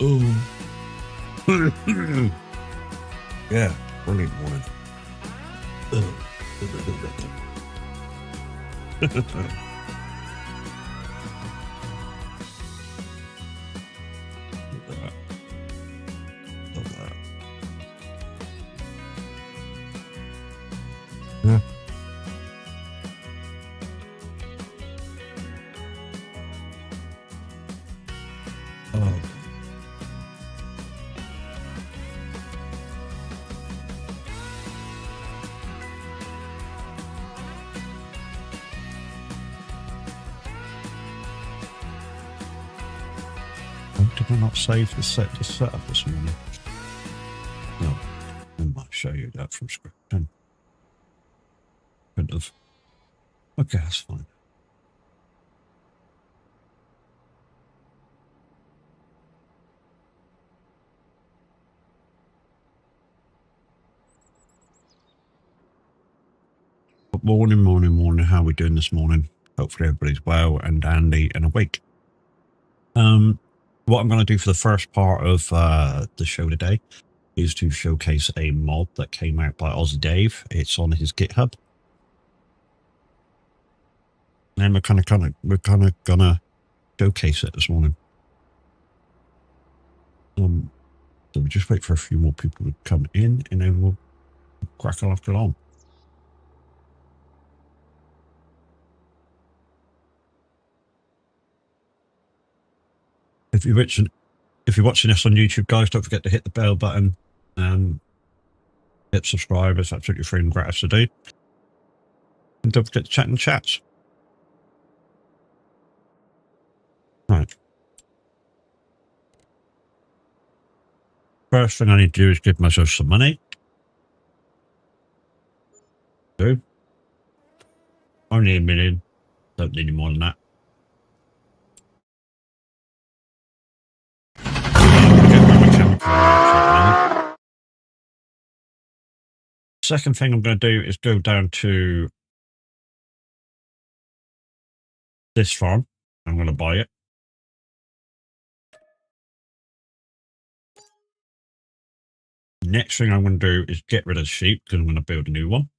Oh. Yeah, brilliant morning. Love that. Yeah. Oh. Did I not save the setup this morning? No, I might show you that from script. Couldn't have. Okay, that's fine. But morning. How are we doing this morning? Hopefully everybody's well and dandy and awake. What I'm going to do for the first part of the show today is to showcase a mod that came out by Aussie Dave. It's on his GitHub, and we're kind of gonna showcase it this morning. So we just wait for a few more people to come in, and then we'll crack along. If you're watching this on YouTube, guys, don't forget to hit the bell button and hit subscribe. It's absolutely free and gratis to do. And don't forget to chat in chats. Right. First thing I need to do is give myself some money. Do. Only $1 million. Don't need any more than that. Second thing I'm going to do is go down to this farm. I'm going to buy it. Next thing I'm going to do is get rid of the sheep because I'm going to build a new one.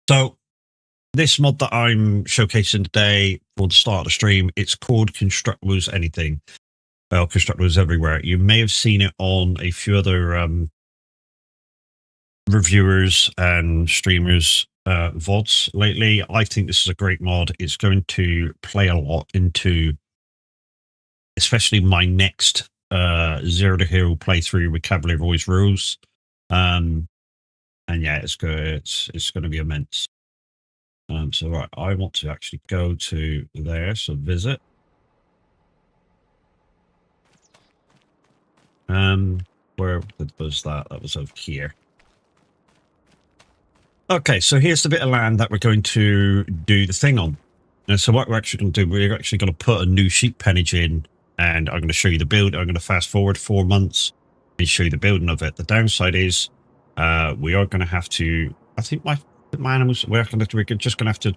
So this mod that I'm showcasing today for the start of the stream, it's called Constructables Anything. Well, Constructables Everywhere. You may have seen it on a few other reviewers and streamers VODs lately. I think this is a great mod. It's going to play a lot into especially my next Zero to Hero playthrough with Cavalier Voice Rules. And yeah, it's going to be immense. So right, I want to actually go to there. So visit. Where was that? That was over here. Okay, so here's the bit of land that we're going to do the thing on. And so what we're actually going to do, we're actually going to put a new sheep pennage in, and I'm going to show you the build. I'm going to fast forward 4 months and show you the building of it. The downside is we are going to have to, I think my animals, we're just going to have to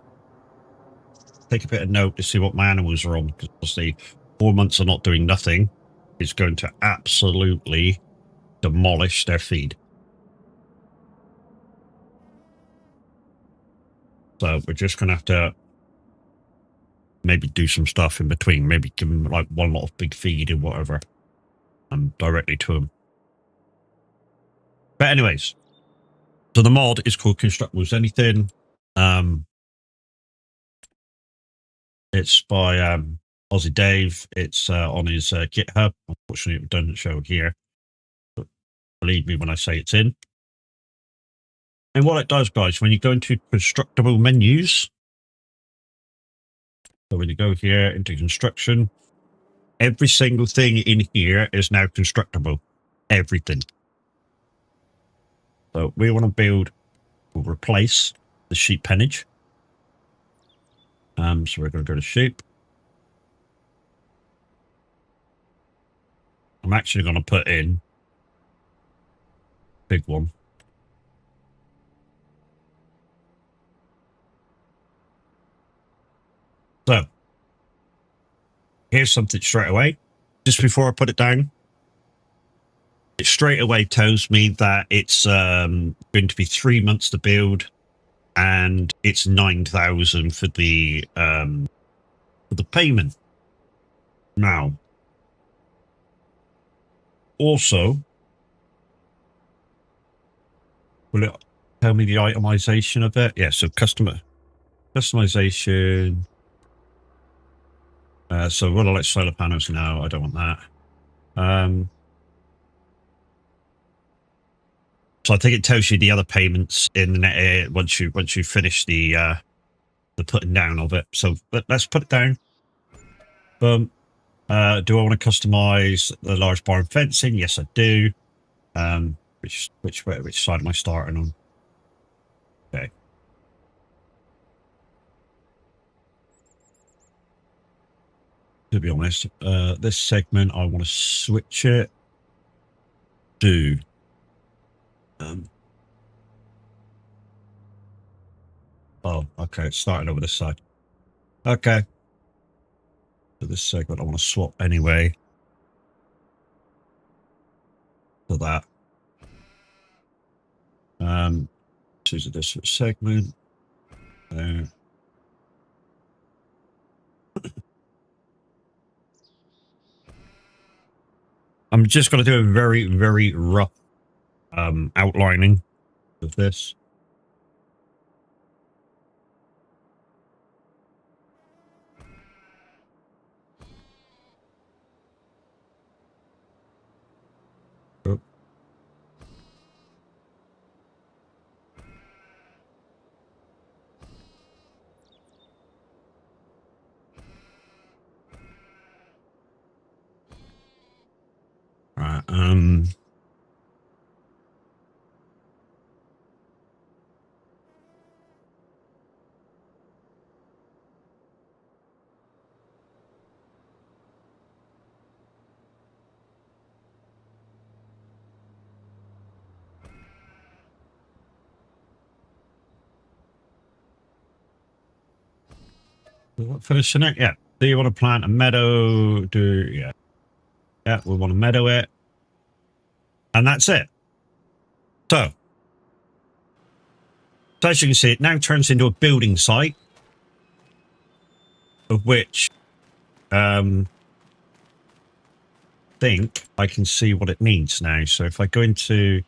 take a bit of note to see what my animals are on, because obviously 4 months of not doing nothing is going to absolutely demolish their feed. So we're just going to have to maybe do some stuff in between, maybe give them like one lot of big feed or whatever, directly to them. But anyways, so the mod is called Constructables Anything. It's by Aussie Dave. It's on his GitHub. Unfortunately, it doesn't show here, but believe me when I say it's in. And what it does, guys, when you go into constructible menus, so when you go here into construction, every single thing in here is now constructible. Everything. So we want to build or replace the sheep pennage. So we're going to go to sheep. I'm actually going to put in big one. So here's something straight away. Just before I put it down, it straight away tells me that it's going to be 3 months to build, and it's 9,000 for the payment. Now, also, will it tell me the itemization of it? Yeah, so customization. So will I let solar panels? No, I don't want that. So I think it tells you the other payments in the once you finish the putting down of it. So let's put it down. Boom. Do I want to customize the large barn fencing? Yes, I do. Which side am I starting on? Okay. To be honest, this segment I want to switch it to oh, okay, it's starting over this side. Okay. So this segment I want to swap anyway. For that. Choose a different segment. There. I'm just going to do a very, very rough outlining of this. Oh. Right, finishing it? Yeah. Do you want to plant a meadow? Yeah, we want to meadow it. And that's it. So as you can see, it now turns into a building site, of which think I can see what it needs now. So if I go into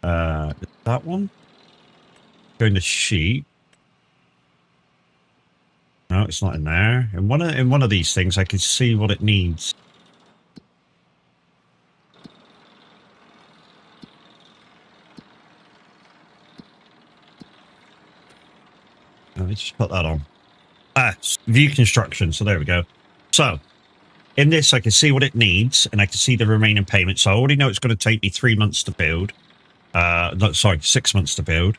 that one, go into sheet. No, it's not in there. In one of these things, I can see what it needs. Let me just put that on. View construction. So there we go. So in this, I can see what it needs, and I can see the remaining payments. So I already know it's going to take me 3 months to build. No, sorry, 6 months to build.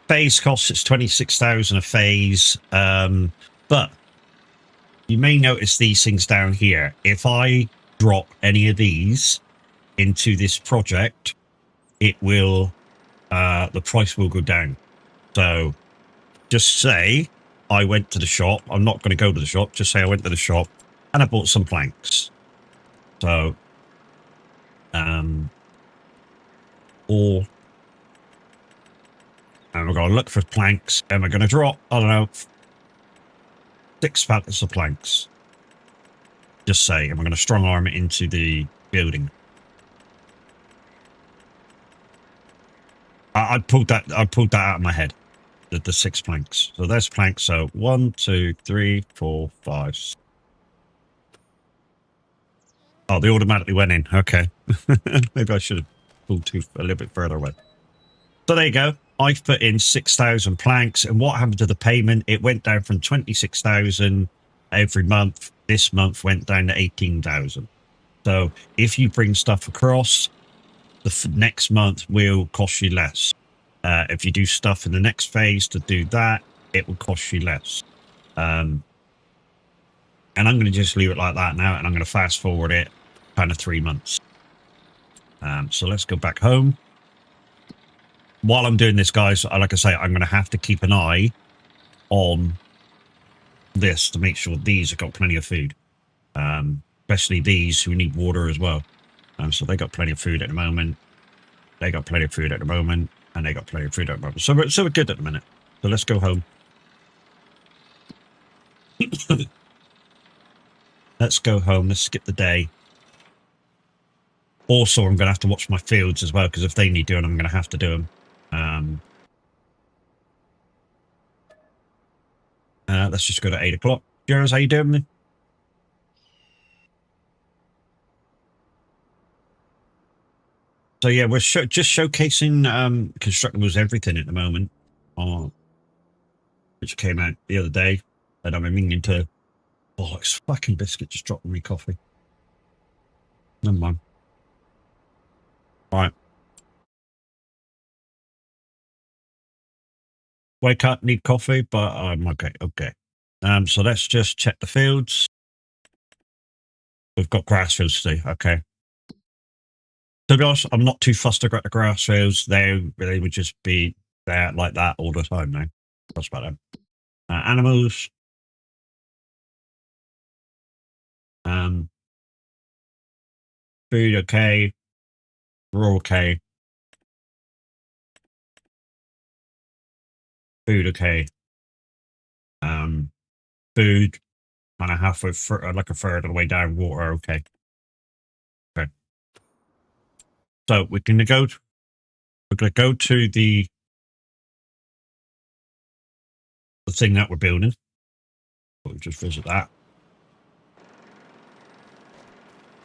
Phase costs, it's 26,000 a phase. But you may notice these things down here. If I drop any of these into this project, it will, the price will go down. So just say I went to the shop. I'm not going to go to the shop. Just say I went to the shop and I bought some planks. So, or and we're going to look for planks. And we're going to drop, I don't know, 6 packets of planks. Just say, and we're going to strong arm it into the building. I pulled that out of my head. The 6 planks. So there's planks. So 1, 2, 3, 4, 5. Oh, they automatically went in. Okay. Maybe I should have pulled a little bit further away. So there you go. I've put in 6,000 planks, and what happened to the payment? It went down from 26,000 every month. This month went down to 18,000. So if you bring stuff across, the next month will cost you less. If you do stuff in the next phase to do that, it will cost you less. And I'm going to just leave it like that now, and I'm going to fast forward it kind of 3 months. So let's go back home. While I'm doing this, guys, like I say, I'm going to have to keep an eye on this to make sure these have got plenty of food. Especially these who need water as well. So they got plenty of food at the moment. They got plenty of food at the moment, and they got plenty of food at the moment. So we're good at the minute. So let's go home. Let's go home. Let's skip the day. Also, I'm going to have to watch my fields as well, because if they need doing, I'm going to have to do them. Let's just go to 8 o'clock. Jared, how you doing? So yeah, we're just showcasing Constructables Everything at the moment, which came out the other day, and I'm meaning to. Oh, it's fucking biscuit just dropped me coffee. Never mind. All right. Wake up, need coffee, but I'm okay. Okay. So let's just check the fields. We've got grass fields today. Okay. To be honest, I'm not too fussed about the grass fields. They would just be there like that all the time now. That's about them. Animals. Food okay. We're okay. Food okay. Food kind of halfway like a third of the way down. Water okay. Okay. So we're gonna go. We're gonna go to the thing that we're building. We'll just visit that.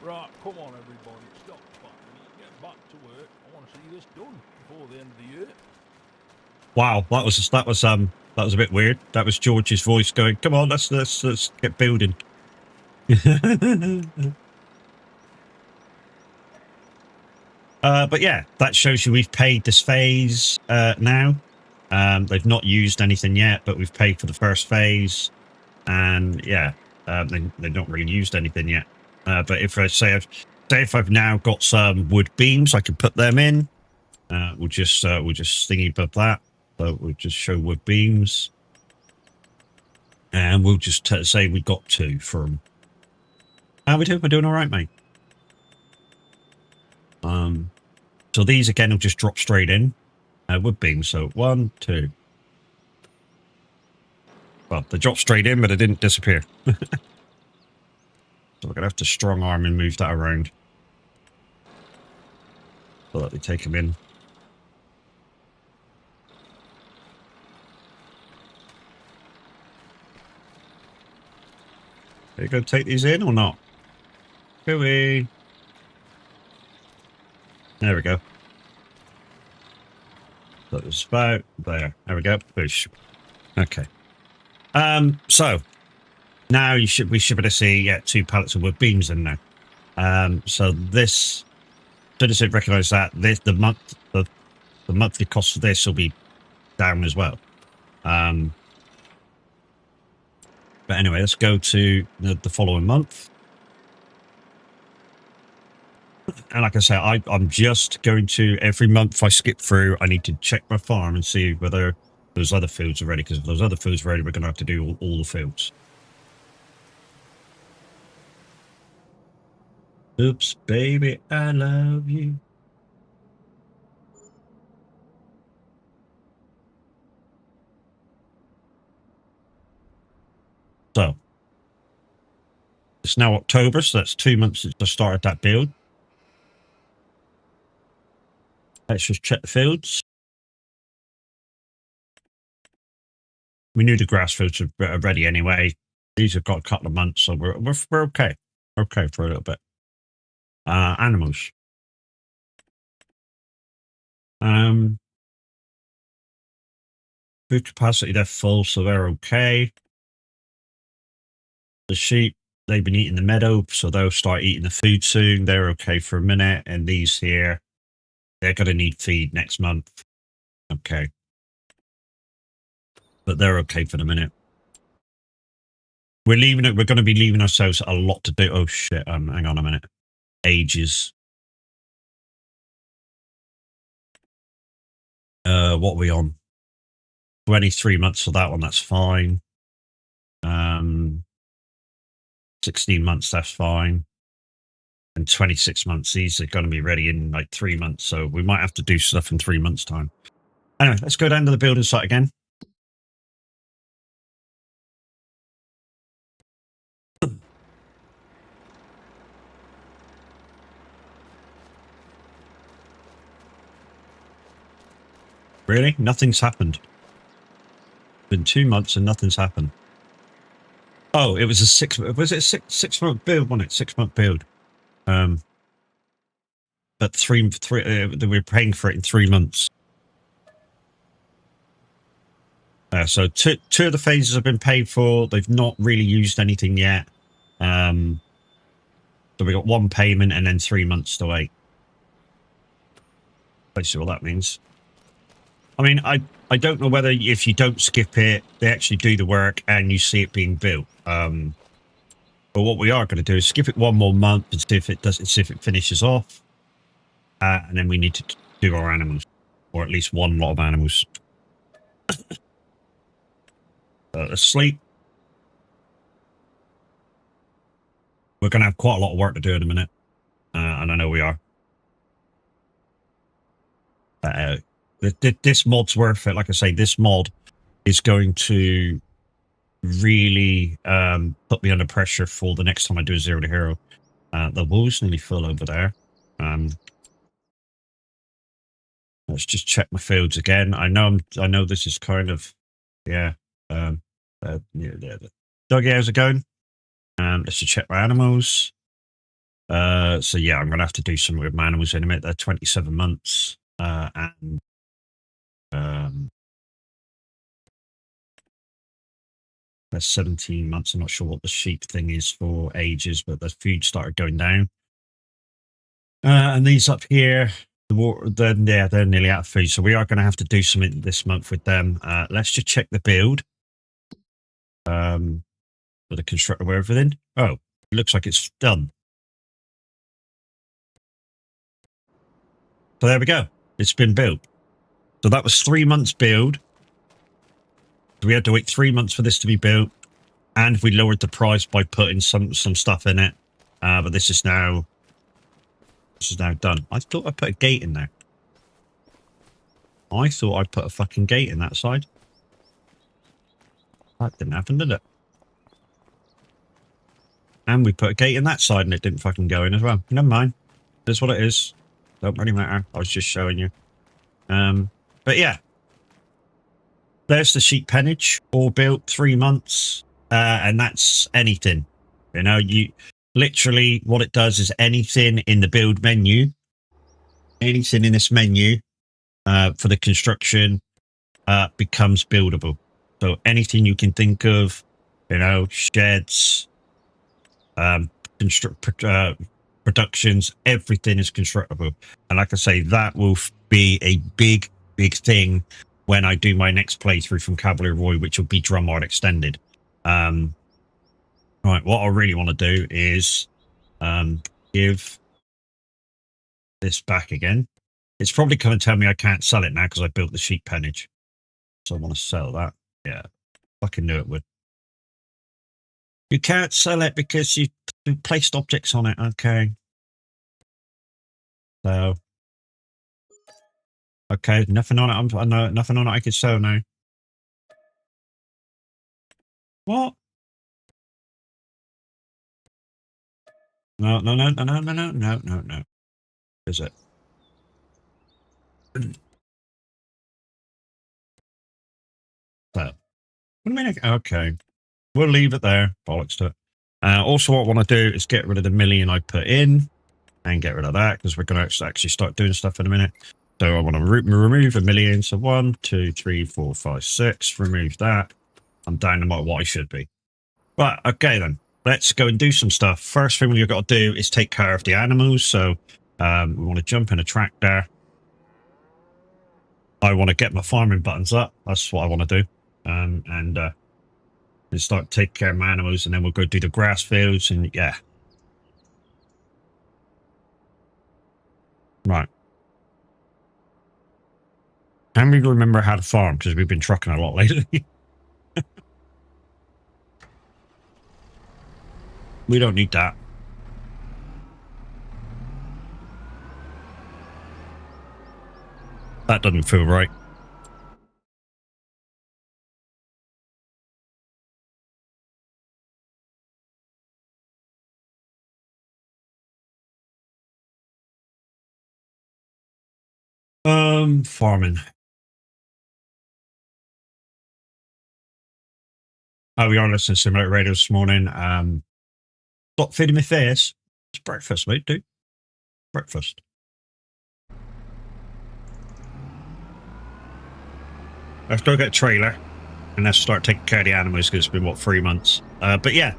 Right, come on everybody, stop fighting. Get back to work. I want to see this done before the end of the year. Wow, that was a bit weird. That was George's voice going, "Come on, let's get building." But yeah, that shows you we've paid this phase now. They've not used anything yet, but we've paid for the first phase, and yeah, they've not really used anything yet. But if I say if I've now got some wood beams, I can put them in. We'll just thingy above that. So we'll just show wood beams, and we'll just say we got 2 from. How we doing? We're doing all right, mate. So these again will just drop straight in wood beams. So 1, 2. Well, they dropped straight in, but they didn't disappear. So we're gonna have to strong arm and move that around so that they take them in. Are you going to take these in or not? Gooey. There we go. That was about there. There we go. Boosh. Okay. So now we should be able to see 2 pallets of wood beams in there. So this, does it recognize that the monthly cost for this will be down as well. But anyway, let's go to the following month. And like I say, I'm just going to, every month I skip through, I need to check my farm and see whether those other fields are ready. Because if those other fields are ready, we're going to have to do all the fields. Oops, baby, I love you. So it's now October, so that's 2 months since I started that build. Let's just check the fields. We knew the grass fields are ready anyway. These have got a couple of months, so we're okay. We're okay for a little bit. Animals. Food capacity, they're full, so they're okay. The sheep, they've been eating the meadow, so they'll start eating the food soon. They're okay for a minute. And these here, they're going to need feed next month. Okay. But they're okay for the minute. We're leaving it. We're going to be leaving ourselves a lot to do. Oh, shit. Hang on a minute. Ages. What are we on? 23 months for that one. That's fine. 16 months, that's fine. And 26 months, these are going to be ready in like 3 months. So we might have to do stuff in 3 months' time. Anyway, let's go down to the building site again. Really? Nothing's happened. Been 2 months and nothing's happened. Oh, it was a six month build, wasn't it? 6 month build. But three we were paying for it in 3 months. So two of the phases have been paid for. They've not really used anything yet. So we got one payment and then 3 months to wait. Basically what that means. I mean, I don't know whether if you don't skip it, they actually do the work and you see it being built. But what we are going to do is skip it 1 more month and see if it does. See if it finishes off, and then we need to do our animals, or at least one lot of animals. Asleep. We're going to have quite a lot of work to do in a minute, and I know we are. This mod's worth it. Like I say, this mod is going to really put me under pressure for the next time I do a Zero to Hero. The wall's nearly full over there. Let's just check my fields again. I know this is kind of, yeah. Dougie, how's it going? Let's just check my animals. So yeah, I'm gonna have to do something with my animals in a minute. They're 27 months, and they're 17 months. I'm not sure what the sheep thing is for ages, but the food started going down. And these up here, they're nearly out of food, so we are going to have to do something this month with them. Let's just check the build. With the constructor with everything. Oh, it looks like it's done. So there we go. It's been built. So that was 3 months build. So we had to wait 3 months for this to be built, and we lowered the price by putting some stuff in it. But this is now done. I thought I put a gate in there. I thought I'd put a fucking gate in that side. That didn't happen, did it? And we put a gate in that side and it didn't fucking go in as well. Never mind. That's what it is. Don't really matter. I was just showing you. But yeah. There's the sheep pennage. All built 3 months. And that's anything. You know, literally what it does is anything in the build menu. Anything in this menu for the construction becomes buildable. So anything you can think of, you know, sheds, productions, everything is constructible. And like I say, that will be a big thing when I do my next playthrough from Cavalier Roy, which will be Drumheart Extended. Right, what I really want to do is give this back again. It's probably going to tell me I can't sell it now because I built the sheep pennage. So I want to sell that. Yeah, fucking knew it would. You can't sell it because you placed objects on it. Okay. So. Okay, nothing on it. I know nothing on it I could sell now. What? No. Is it? So, what do you mean? Okay. We'll leave it there. Bollocks to it. Also, what I want to do is get rid of the million I put in and get rid of that because we're going to actually start doing stuff in a minute. So I want to remove a million. So 1, 2, 3, 4, 5, 6. Remove that. I'm down to what I should be. Right, okay then. Let's go and do some stuff. First thing we've got to do is take care of the animals. So we want to jump in a tractor. I want to get my farming buttons up. That's what I want to do. And start taking care of my animals, and then we'll go do the grass fields, and yeah. Right. Can we remember how to farm? Because we've been trucking a lot lately. We don't need that. That doesn't feel right. Farming. Oh, we are listening to Simulator Radio this morning. Stop feeding me face. It's breakfast, mate, dude. Breakfast. Let's go get a trailer and let's start taking care of the animals because it's been, what, 3 months. But yeah,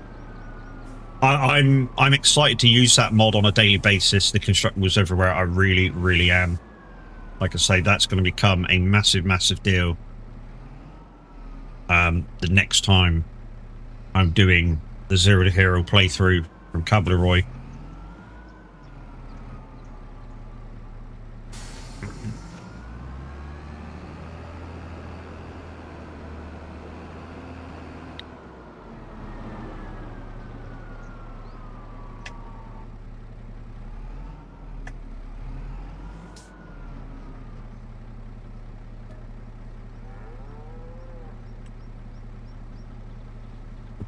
I'm excited to use that mod on a daily basis. The constructables everywhere. I really, really am. Like I say, that's going to become a massive, massive deal. The next time I'm doing the Zero to Hero playthrough from Cableroy.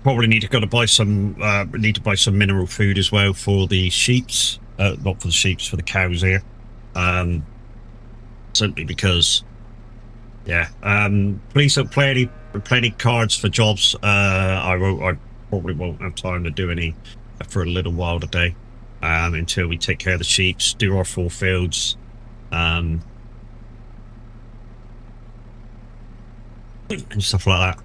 Probably need to buy some mineral food as well for the sheeps. Not for the sheeps, for the cows here. Simply because, yeah. Please don't play any cards for jobs. I probably won't have time to do any for a little while today. Until we take care of the sheeps, do our 4 fields. And stuff like that.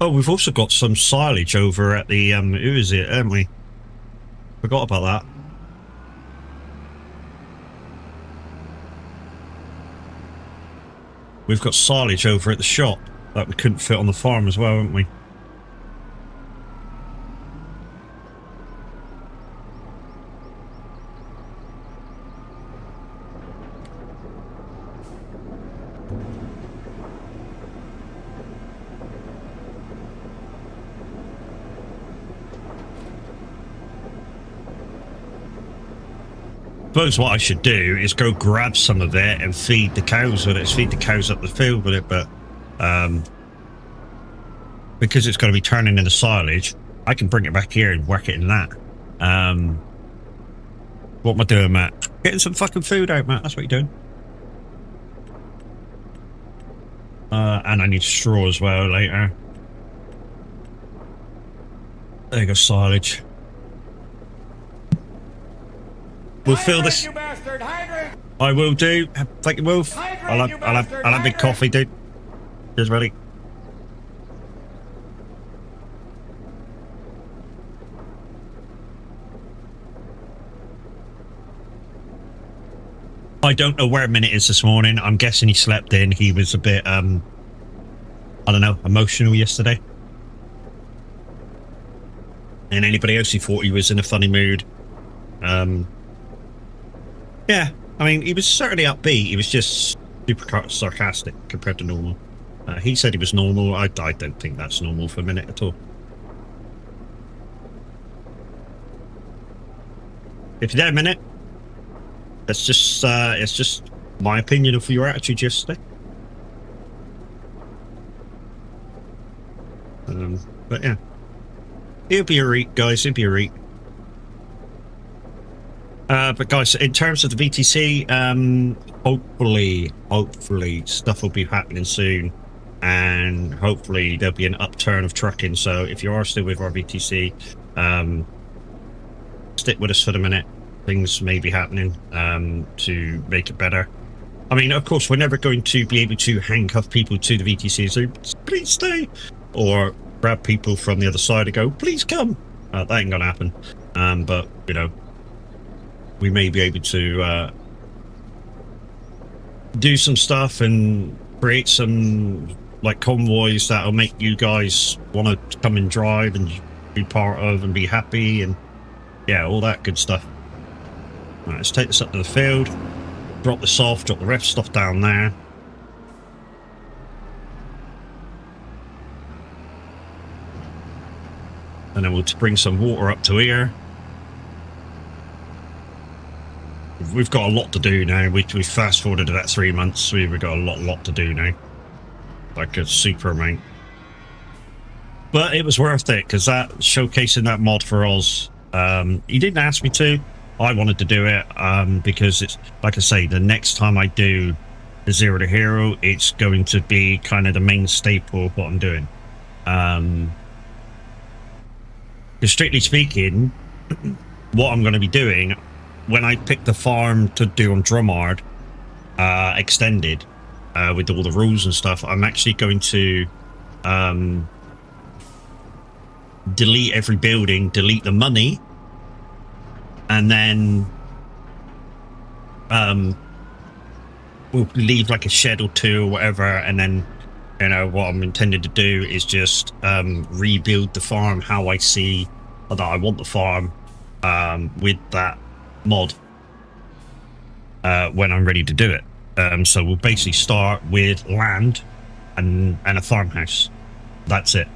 Oh, we've also got some silage over at the, who is it, haven't we? Forgot about that. We've got silage over at the shop that we couldn't fit on the farm as well, haven't we? I suppose what I should do is go grab some of it and feed the cows with it. Feed the cows up the field with it, but because it's going to be turning into silage, I can bring it back here and work it in that. What am I doing, Matt? Getting some fucking food out, Matt. That's what you're doing. And I need straw as well later. There you go, silage. We'll fill this. You bastard, hydrate! I will do. Thank you, Wolf. I'll have big coffee, dude. Cheers, buddy. I don't know where Minute is this morning. I'm guessing he slept in. He was a bit, I don't know, emotional yesterday. And anybody else who thought he was in a funny mood. Yeah, I mean, he was certainly upbeat. He was just super sarcastic compared to normal. He said he was normal. I don't think that's normal for a Minute at all. If you're there a minute, it's just my opinion of your attitude yesterday. But yeah, he'll be alright, guys. He'll be alright. But guys, in terms of the VTC, hopefully stuff will be happening soon, and hopefully there'll be an upturn of trucking. So if you are still with our VTC, stick with us for the minute. Things may be happening to make it better. I mean, of course, we're never going to be able to handcuff people to the VTC, so please stay, or grab people from the other side and go, please come. That ain't gonna happen. But you know, we may be able to do some stuff and create some like convoys that'll make you guys want to come and drive and be part of and be happy, and yeah, all that good stuff. Right, let's take this up to the field, drop this off, drop the ref stuff down there. and then we'll bring some water up to here. We've got a lot to do now. We fast forwarded to that 3 months. We've got a lot to do now, like a super amount. But it was worth it because that showcasing that mod for Oz. He didn't ask me to. I wanted to do it because it's like I say, the next time I do the Zero to Hero, it's going to be kind of the main staple of what I'm doing. Because strictly speaking, what I'm going to be doing when I pick the farm to do on Drumard extended with all the rules and stuff, I'm actually going to delete every building, delete the money, and then we'll leave like a shed or two or whatever, and then, you know, what I'm intended to do is just rebuild the farm how I see that I want the farm with that mod when I'm ready to do it. So we'll basically start with land and a farmhouse. That's it.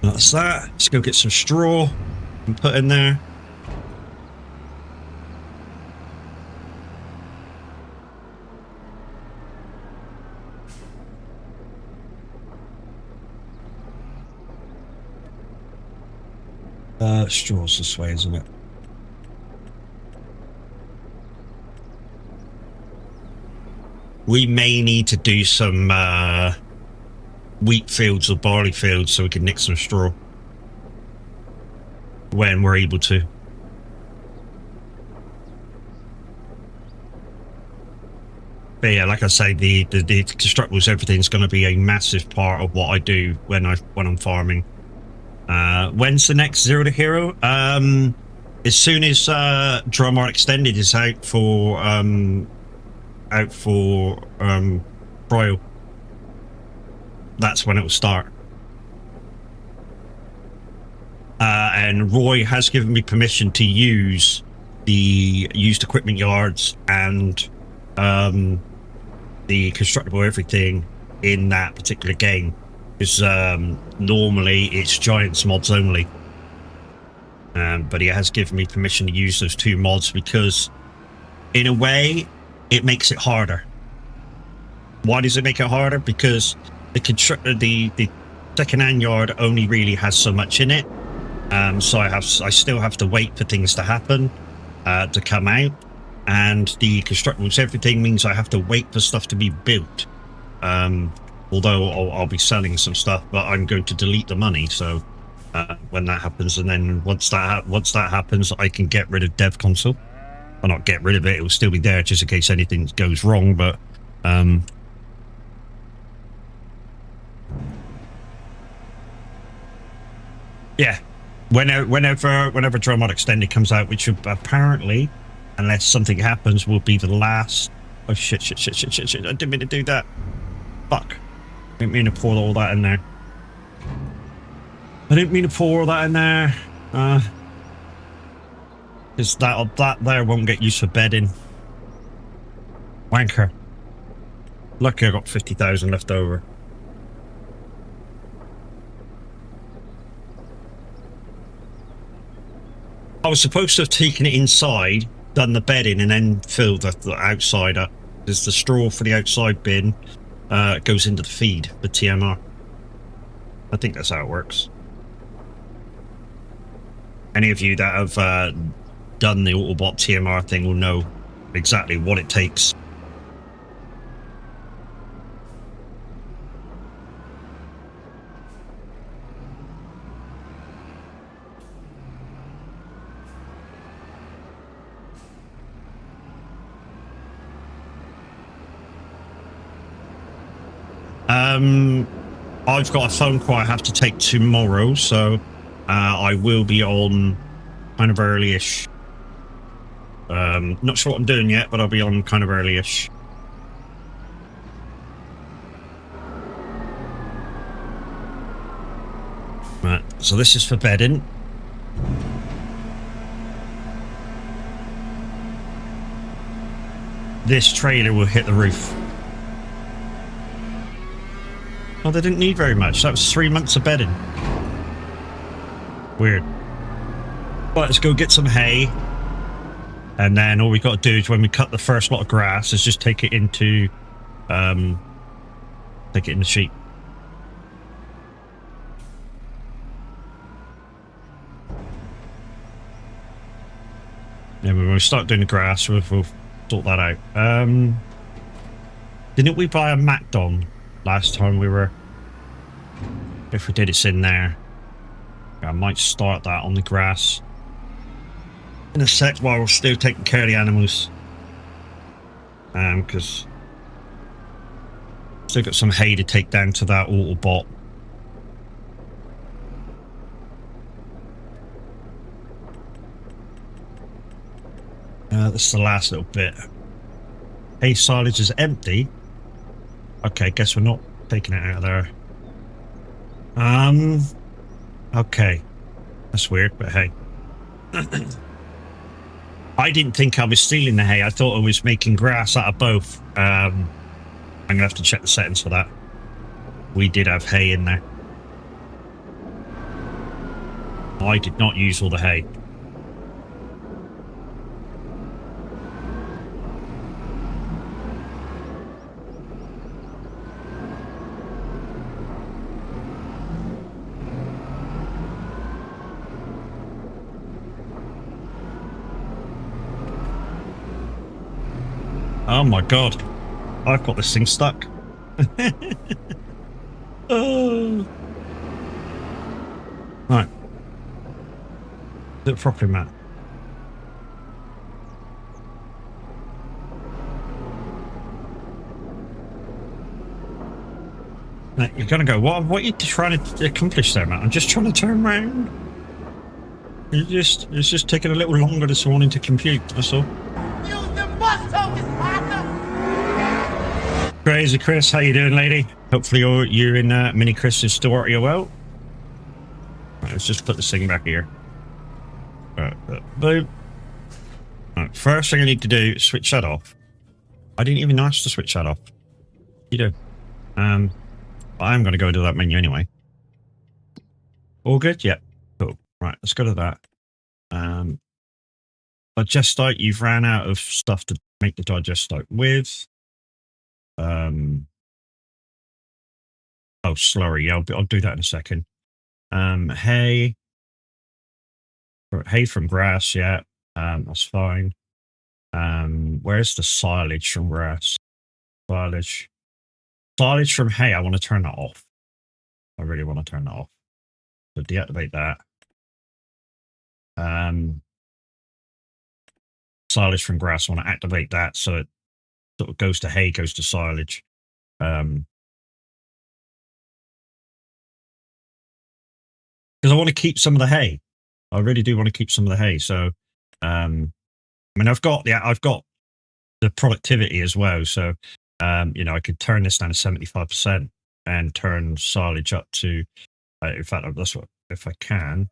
That's that. Let's go get some straw and put in there. Straw's this way, isn't it? We may need to do some wheat fields or barley fields so we can nick some straw when we're able to. But yeah, like I say, the constructables, everything's going to be a massive part of what I do when I'm farming. When's the next Zero to Hero? As soon as Drumard Extended is out for trial, that's when it will start. And Roy has given me permission to use the used equipment yards and the constructible everything in that particular game, because normally it's Giants mods only. But he has given me permission to use those 2 mods because, in a way, it makes it harder. Why does it make it harder? Because the second-hand yard only really has so much in it. So I still have to wait for things to happen to come out, and the constructables everything means I have to wait for stuff to be built. Although I'll be selling some stuff, but I'm going to delete the money. So when that happens, and then once that happens, I can get rid of Dev Console. Well, not get rid of it; it will still be there just in case anything goes wrong. But yeah, whenever Drumard Extended comes out, which apparently, unless something happens, will be the last. Oh shit! I didn't mean to do that. Fuck. I didn't mean to pour all that in there. Because that there won't get used for bedding. Wanker. Lucky I got 50,000 left over. I was supposed to have taken it inside, done the bedding, and then filled the outside up. There's the straw for the outside bin. Goes into the feed, the TMR. I think that's how it works. Any of you that have done the Autobot TMR thing will know exactly what it takes. I've got a phone call I have to take tomorrow, so I will be on kind of early-ish. Not sure what I'm doing yet, but I'll be on kind of early-ish. Right, so this is for bedding. This trailer will hit the roof. Well, they didn't need very much. That was 3 months of bedding. Weird. Right, let's go get some hay. And then all we got to do is when we cut the first lot of grass is just take it into the sheep. Then when we start doing the grass, we'll sort that out. Didn't we buy a Macdon last time we were... If we did, it's in there. I might start that on the grass in a sec while we're still taking care of the animals. Because still got some hay to take down to that Autobot. This is the last little bit. Hay silage is empty. Okay, guess we're not taking it out of there. Okay. That's weird, but hey. I didn't think I was stealing the hay. I thought I was making grass out of both. I'm going to have to check the settings for that. We did have hay in there. I did not use all the hay. Oh my god, I've got this thing stuck. Oh. Right. Do it properly, Matt. Now, you're gonna go, what are you trying to accomplish there, Matt? I'm just trying to turn around. It's just taking a little longer this morning to compute, that's all. Crazy Chris, how you doing, lady? Hopefully you're in Mini Chris's store. Are you well? Right, let's just put this thing back here. Boom. Right, first thing I need to do is switch that off. I didn't even ask to switch that off. You do. I'm going to go to that menu anyway. All good? Yeah. Cool. Right, let's go to that. Digestite, you've ran out of stuff to make the digestite with. Oh, slurry. Yeah, I'll do that in a second. Hay from grass. Yeah, that's fine. Where's the silage from grass? Silage from hay. I want to turn that off. I really want to turn that off. So deactivate that. Silage from grass. I want to activate that so it sort of goes to hay, goes to silage. Because I want to keep some of the hay. I really do want to keep some of the hay. So, I mean, I've got the productivity as well. So, you know, I could turn this down to 75% and turn silage up to. In fact, that's what if I can.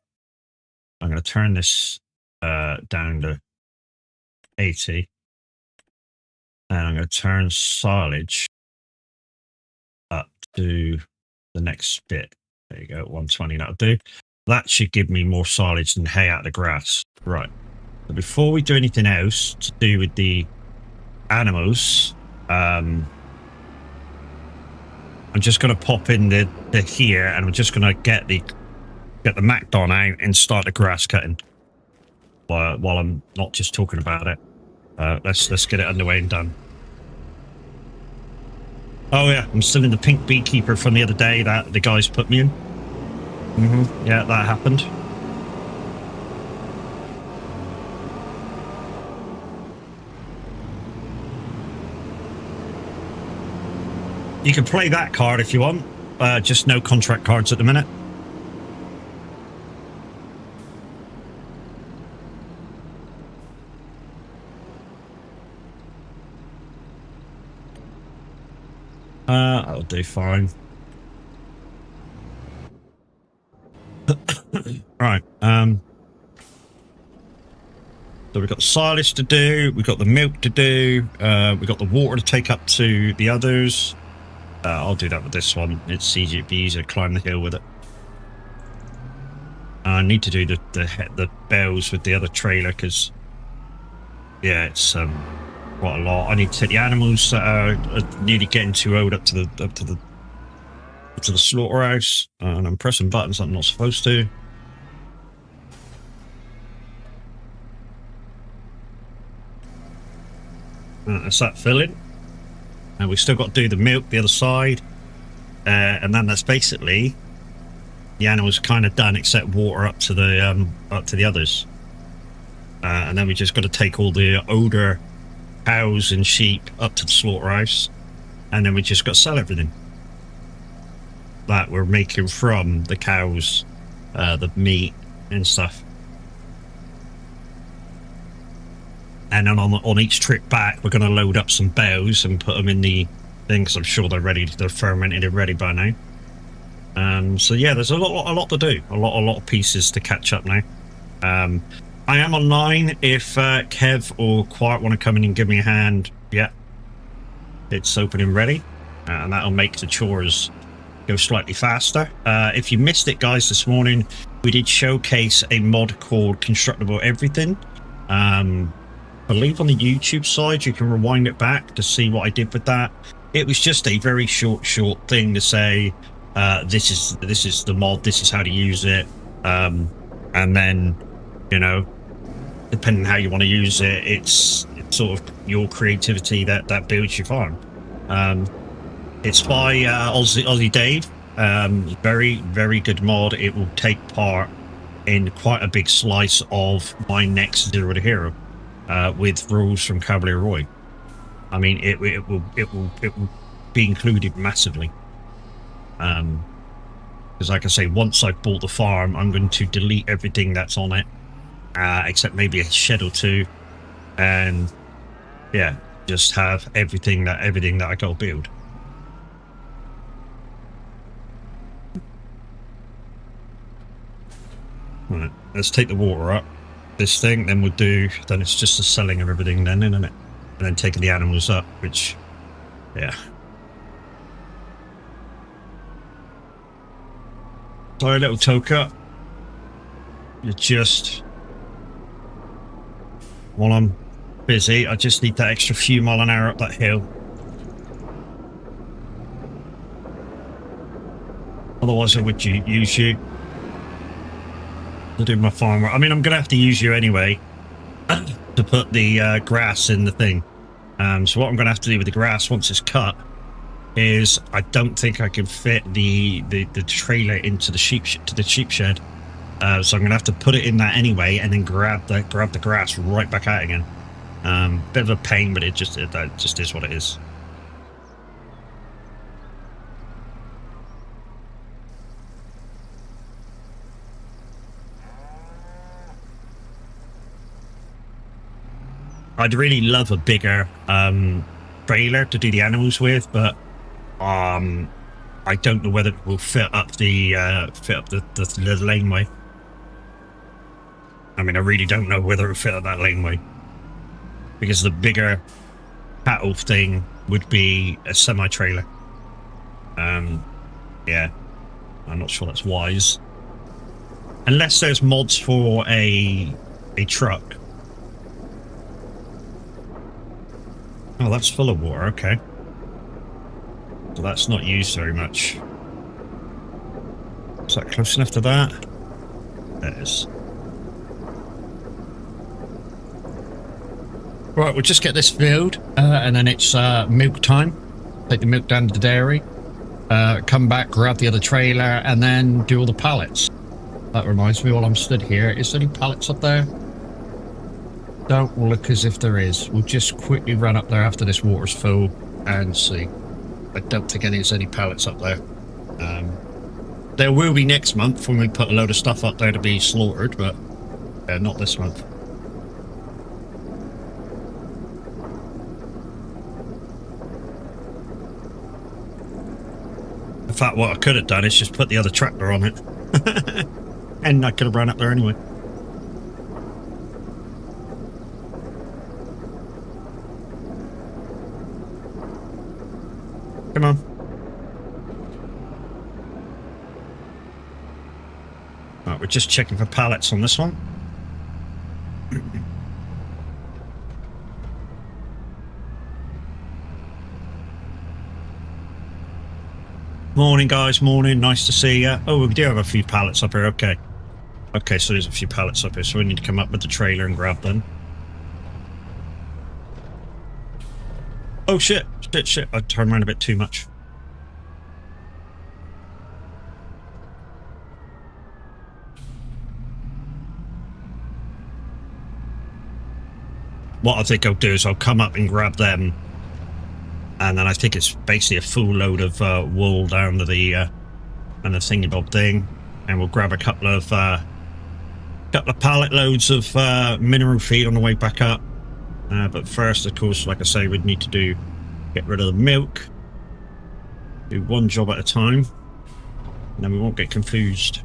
I'm going to turn this down to 80, and I'm going to turn silage up to the next bit. There you go, 120. That'll do. That should give me more silage than hay out of the grass. Right. So before we do anything else to do with the animals, I'm just going to pop in the here, and I'm just going to get the Macdon out and start the grass cutting while I'm not just talking about it. Let's get it underway and done. Oh yeah, I'm still in the pink beekeeper from the other day that the guys put me in. Yeah, that happened. You can play that card if you want. Just no contract cards at the minute. That'll do fine. Right. So we've got silage to do, we've got the milk to do, we've got the water to take up to the others. I'll do that with this one. It's easy, it'd be easier to climb the hill with it. I need to do the bells with the other trailer because, yeah, it's quite a lot. I need to take the animals that are nearly getting too old up to the slaughterhouse, and I'm pressing buttons I'm not supposed to. That's that filling, and we've still got to do the milk the other side, and then that's basically the animals kind of done except water up to the others, and then we just got to take all the older cows and sheep up to the slaughterhouse, and then we just got to sell everything that we're making from the cows, the meat and stuff. And then on each trip back, we're going to load up some bales and put them in the thing, because I'm sure they're ready. They're fermented and ready by now. So yeah, there's a lot to do. A lot of pieces to catch up now. I am online if Kev or Quiet want to come in and give me a hand. Yeah, it's open and ready, and that'll make the chores go slightly faster. If you missed it, guys, this morning we did showcase a mod called Constructable Everything. I believe on the YouTube side you can rewind it back to see what I did with that. It was just a very short thing to say, this is the mod, this is how to use it, and then, you know, depending on how you want to use it, it's sort of your creativity that builds your farm. It's by Aussie Dave. Very good mod. It will take part in quite a big slice of my next Zero to Hero, with rules from Cavalier Roy. I mean, it will be included massively. Because like I say, once I've bought the farm, I'm going to delete everything that's on it, except maybe a shed or two, and yeah, just have everything that I got to build. Right, let's take the water up. This thing, then then it's just the selling of everything then, isn't it? And then taking the animals up, which, yeah. Sorry, little Toka. You're just, while I'm busy, I just need that extra few mile an hour up that hill. Otherwise I would use you to do my farm work. I mean, I'm gonna have to use you anyway to put the grass in the thing. So what I'm gonna have to do with the grass once it's cut is, I don't think I can fit the trailer into the sheep shed. So I'm gonna have to put it in that anyway, and then grab the grass right back out again. Bit of a pain, but that just is what it is. I'd really love a bigger trailer to do the animals with, but I don't know whether it will fit up the laneway. I mean, I really don't know whether it will fit up that laneway, because the bigger cattle thing would be a semi-trailer. Yeah, I'm not sure that's wise, unless there's mods for a truck. Oh, that's full of water, okay. So that's not used very much. Is that close enough to that? That is. Right, we'll just get this filled, and then it's milk time. Take the milk down to the dairy, come back, grab the other trailer, and then do all the pallets. That reminds me, while I'm stood here, is there any pallets up there? Don't look as if there is. We'll just quickly run up there after this water's full and see. I don't think there's any pallets up there. There will be next month when we put a load of stuff up there to be slaughtered, but not this month. In fact, what I could have done is just put the other tractor on it. And I could have run up there anyway. Come on. Right, we're just checking for pallets on this one. Morning, guys. Morning. Nice to see you. Oh, we do have a few pallets up here. Okay. Okay, so there's a few pallets up here, so we need to come up with the trailer and grab them. Oh, shit. Shit. I turned around a bit too much. What I think I'll do is I'll come up and grab them, and then I think it's basically a full load of wool down to the and the thingy-bob thing, and we'll grab a couple of pallet loads of mineral feed on the way back up. But first, of course, like I say, we'd need to get rid of the milk. Do one job at a time, and then we won't get confused.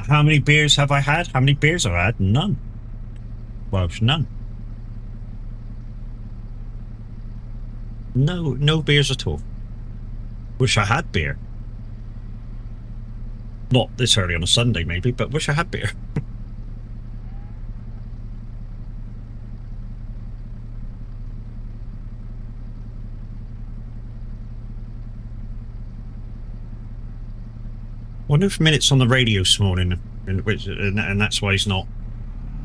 How many beers have I had? How many beers have I had? None. Well, none. No beers at all. Wish I had beer. Not this early on a Sunday, maybe, but wish I had beer. Wonder if Minute's on the radio this morning, and that's why he's not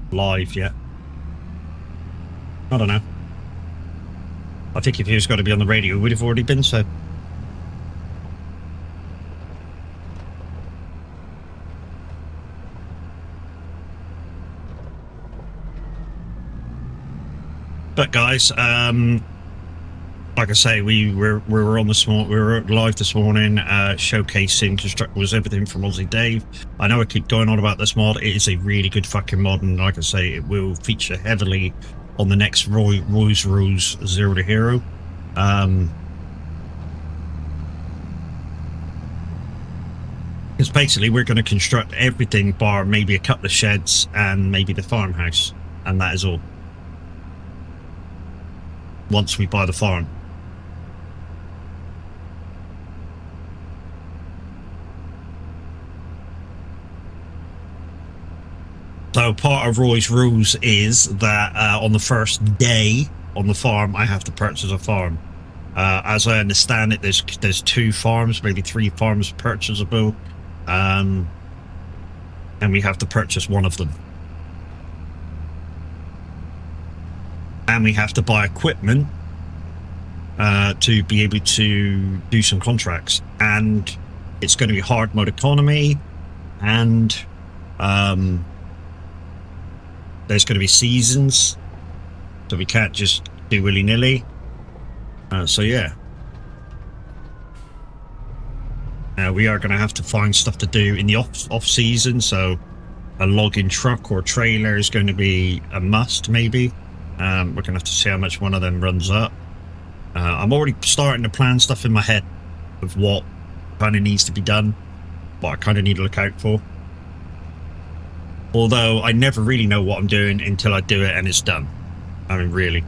live yet. I don't know. I think if he was going to be on the radio, it would have already been so. But guys, like I say, we were on this morning. We were live this morning, showcasing was everything from Aussie Dave. I know I keep going on about this mod. It is a really good fucking mod, and like I say, it will feature heavily on the next Roy's Rules Zero to Hero. Because basically, we're going to construct everything bar maybe a couple of sheds and maybe the farmhouse, and that is all. Once we buy the farm. So part of Roy's Rules is that on the first day on the farm, I have to purchase a farm. As I understand it, there's 2 farms, maybe 3 farms purchasable, and we have to purchase one of them. And we have to buy equipment to be able to do some contracts. And it's going to be hard mode economy, and there's going to be seasons, so we can't just do willy-nilly. So yeah. We are going to have to find stuff to do in the off season, so a logging truck or trailer is going to be a must, maybe. We're going to have to see how much one of them runs up. I'm already starting to plan stuff in my head of what kind of needs to be done, what I kind of need to look out for. Although I never really know what I'm doing until I do it and it's done. I mean, really.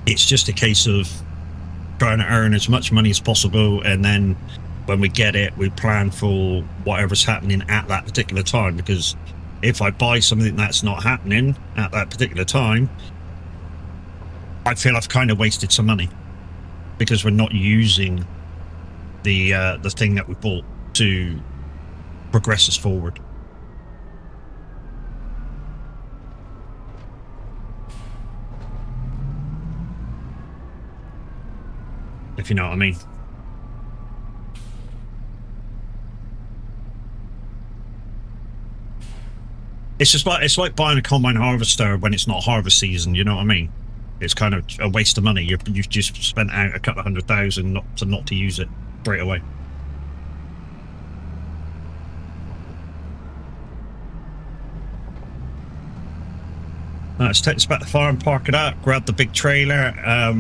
It's just a case of trying to earn as much money as possible, and then when we get it, we plan for whatever's happening at that particular time, because if I buy something that's not happening at that particular time, I feel I've kind of wasted some money, because we're not using the thing that we bought to progress us forward. If you know what I mean. It's like buying a combine harvester when it's not harvest season. You know what I mean? It's kind of a waste of money. You've just spent out a couple of $100,000 not to use it straight away. Let's take this back to the farm, park it up, grab the big trailer.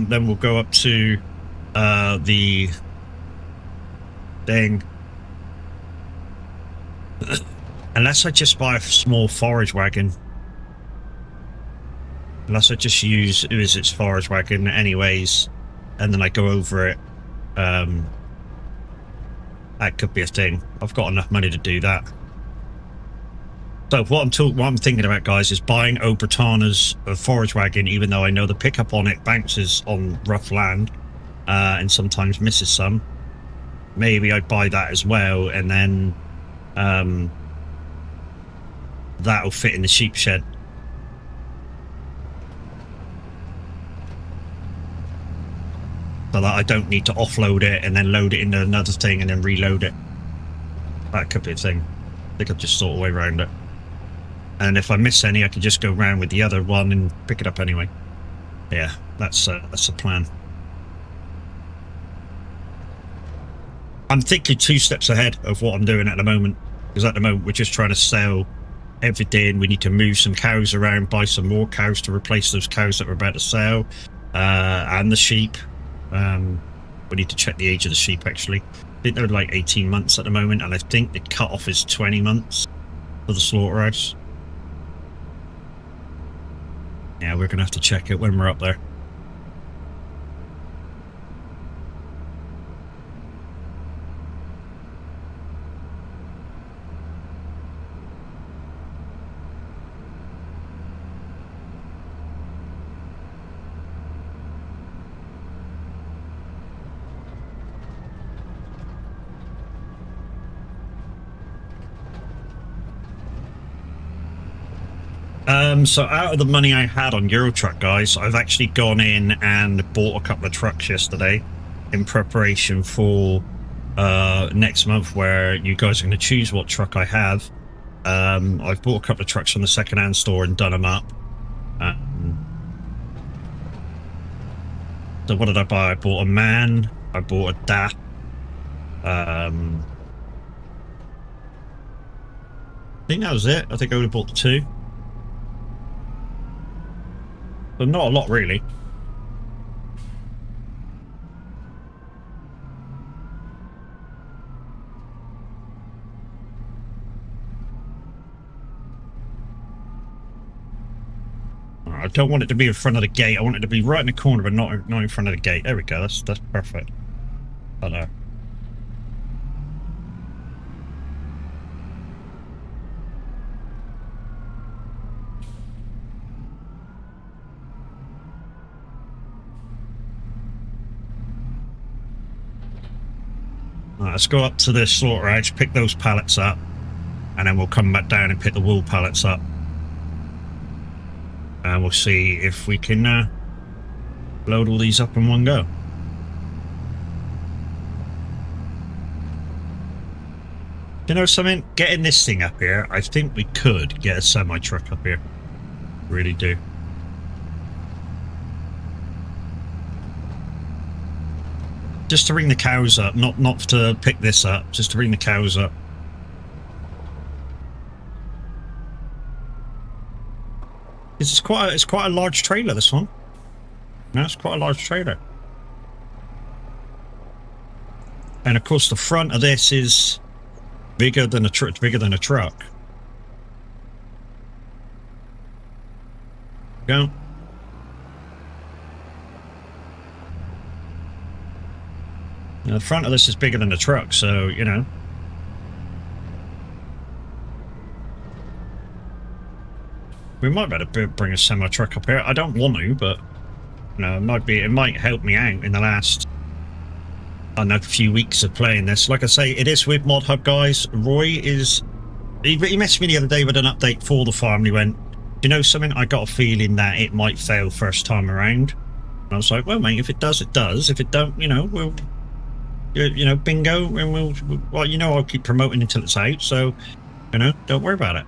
Then we'll go up to the thing. Unless I just buy a small forage wagon. Unless I just use Uzit's forage wagon anyways, and then I go over it. That could be a thing. I've got enough money to do that. So what I'm thinking about, guys, is buying Obratana's forage wagon, even though I know the pickup on it bounces on rough land and sometimes misses some. Maybe I'd buy that as well, and then that'll fit in the sheep shed. So that I don't need to offload it and then load it into another thing and then reload it. That could be a thing. I think I'll just sort a way around it. And if I miss any, I can just go round with the other one and pick it up anyway. Yeah, that's the plan. I'm thinking 2 steps ahead of what I'm doing at the moment. Because at the moment, we're just trying to sell everything. We need to move some cows around, buy some more cows to replace those cows that we're about to sell. And the sheep. We need to check the age of the sheep, actually. I think they're like 18 months at the moment, and I think the cut-off is 20 months for the slaughterhouse. Yeah, we're going to have to check it when we're up there. So out of the money I had on Eurotruck, guys, I've actually gone in and bought a couple of trucks yesterday in preparation for next month, where you guys are going to choose what truck I have. I've bought a couple of trucks from the second-hand store and done them up. So what did I buy? I bought a MAN, I bought a DAF. I think that was it. I think I only bought the 2. But not a lot, really. I don't want it to be in front of the gate. I want it to be right in the corner, but not in front of the gate. There we go. That's perfect. I know. Right, let's go up to the slaughterhouse, pick those pallets up, and then we'll come back down and pick the wool pallets up. And we'll see if we can load all these up in one go. You know something? Getting this thing up here, I think we could get a semi-truck up here. Really do. Just to bring the cows up, not to pick this up, just to bring the cows up. It's quite a large trailer, this one. No, it's quite a large trailer. And of course the front of this is bigger than a truck. Go. Now, the front of this is bigger than the truck, so, you know. We might better bring a semi-truck up here. I don't want to, but, you know, it might help me out in the last, I don't know, few weeks of playing this. Like I say, it is with Mod Hub, guys. Roy is... He messaged me the other day with an update for the farm, and he went, you know something? I got a feeling that it might fail first time around. And I was like, well, mate, if it does, it does. If it don't, you know, we'll... You know, bingo, and well, you know, I'll keep promoting until it's out, so, you know, don't worry about it.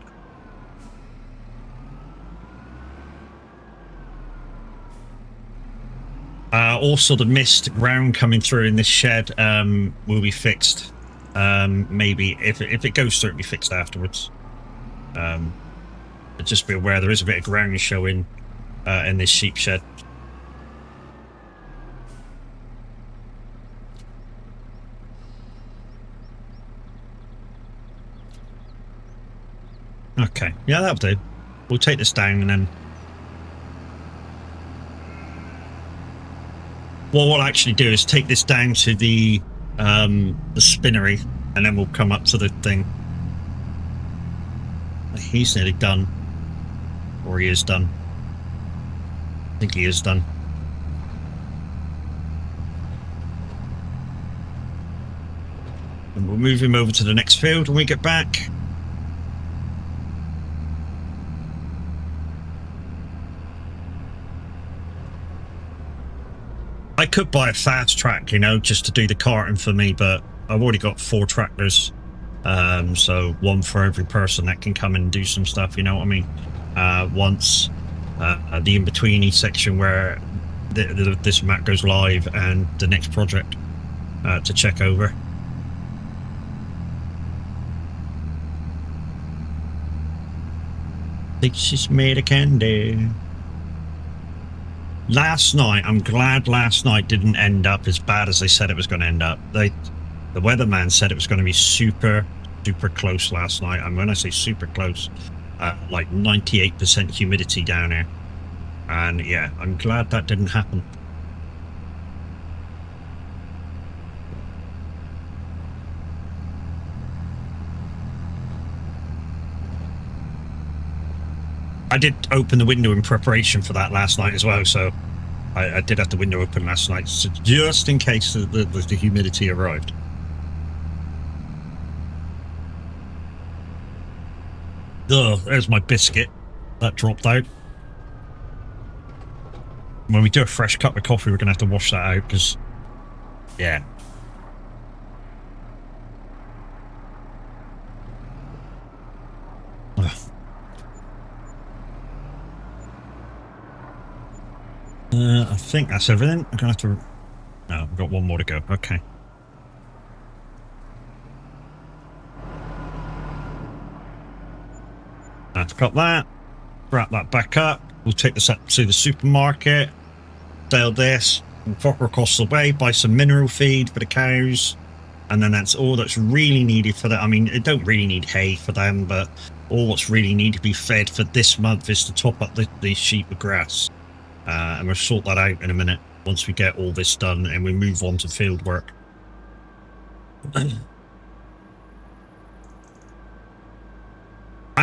Also, the mist ground coming through in this shed will be fixed. Maybe if it goes through, it'll be fixed afterwards. Just be aware there is a bit of ground showing in this sheep shed. Okay, yeah, that'll do. We'll take this down and then... What we'll actually do is take this down to the spinnery, and then we'll come up to the thing. He's nearly done. Or he is done. I think he is done. And we'll move him over to the next field when we get back. I could buy a fast track, you know, just to do the carting for me, but I've already got 4 tractors. So one for every person that can come and do some stuff, you know what I mean? Once the in-betweeny section where this map goes live and the next project to check over. This is made of candy. Last night, I'm glad last night didn't end up as bad as they said it was going to end up. The weatherman said it was going to be super close last night. And when I say super close, like 98% humidity down here. And yeah, I'm glad that didn't happen. I did open the window in preparation for that last night as well, so I did have the window open last night, so just in case the humidity arrived. Ugh, there's my biscuit. That dropped out. When we do a fresh cup of coffee, we're going to have to wash that out, because, yeah. Ugh. I think that's everything. I'm going to have to... No, we've got one more to go. Okay. I've got that. Wrap that back up. We'll take this up to the supermarket. Sell this. We'll pop across the way, buy some mineral feed for the cows. And then that's all that's really needed for that. I mean, it don't really need hay for them, but all what's really need to be fed for this month is to top up the sheep with grass. And we'll sort that out in a minute once we get all this done and we move on to field work. I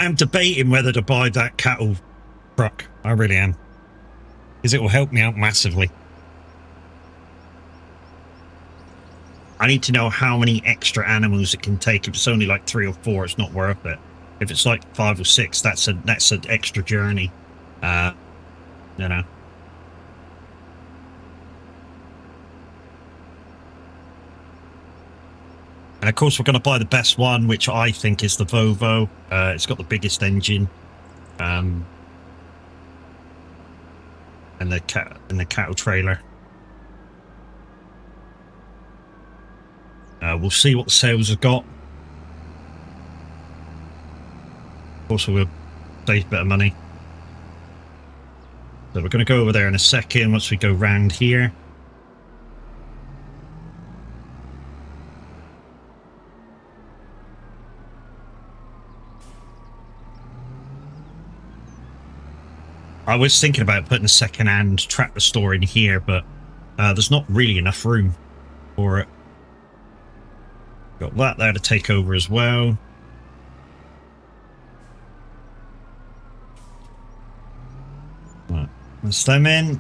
am debating whether to buy that cattle truck. I really am. Because it will help me out massively. I need to know how many extra animals it can take. If it's only like 3 or 4, it's not worth it. If it's like 5 or 6, that's an extra journey. You know. And of course, we're going to buy the best one, which I think is the Volvo. It's got the biggest engine, and the cattle trailer. We'll see what the sales have got. Also, we'll save a bit of money. So we're going to go over there in a second once we go round here. I was thinking about putting a second-hand tractor store in here, but there's not really enough room for it. Got that there to take over as well. Right, let's them in.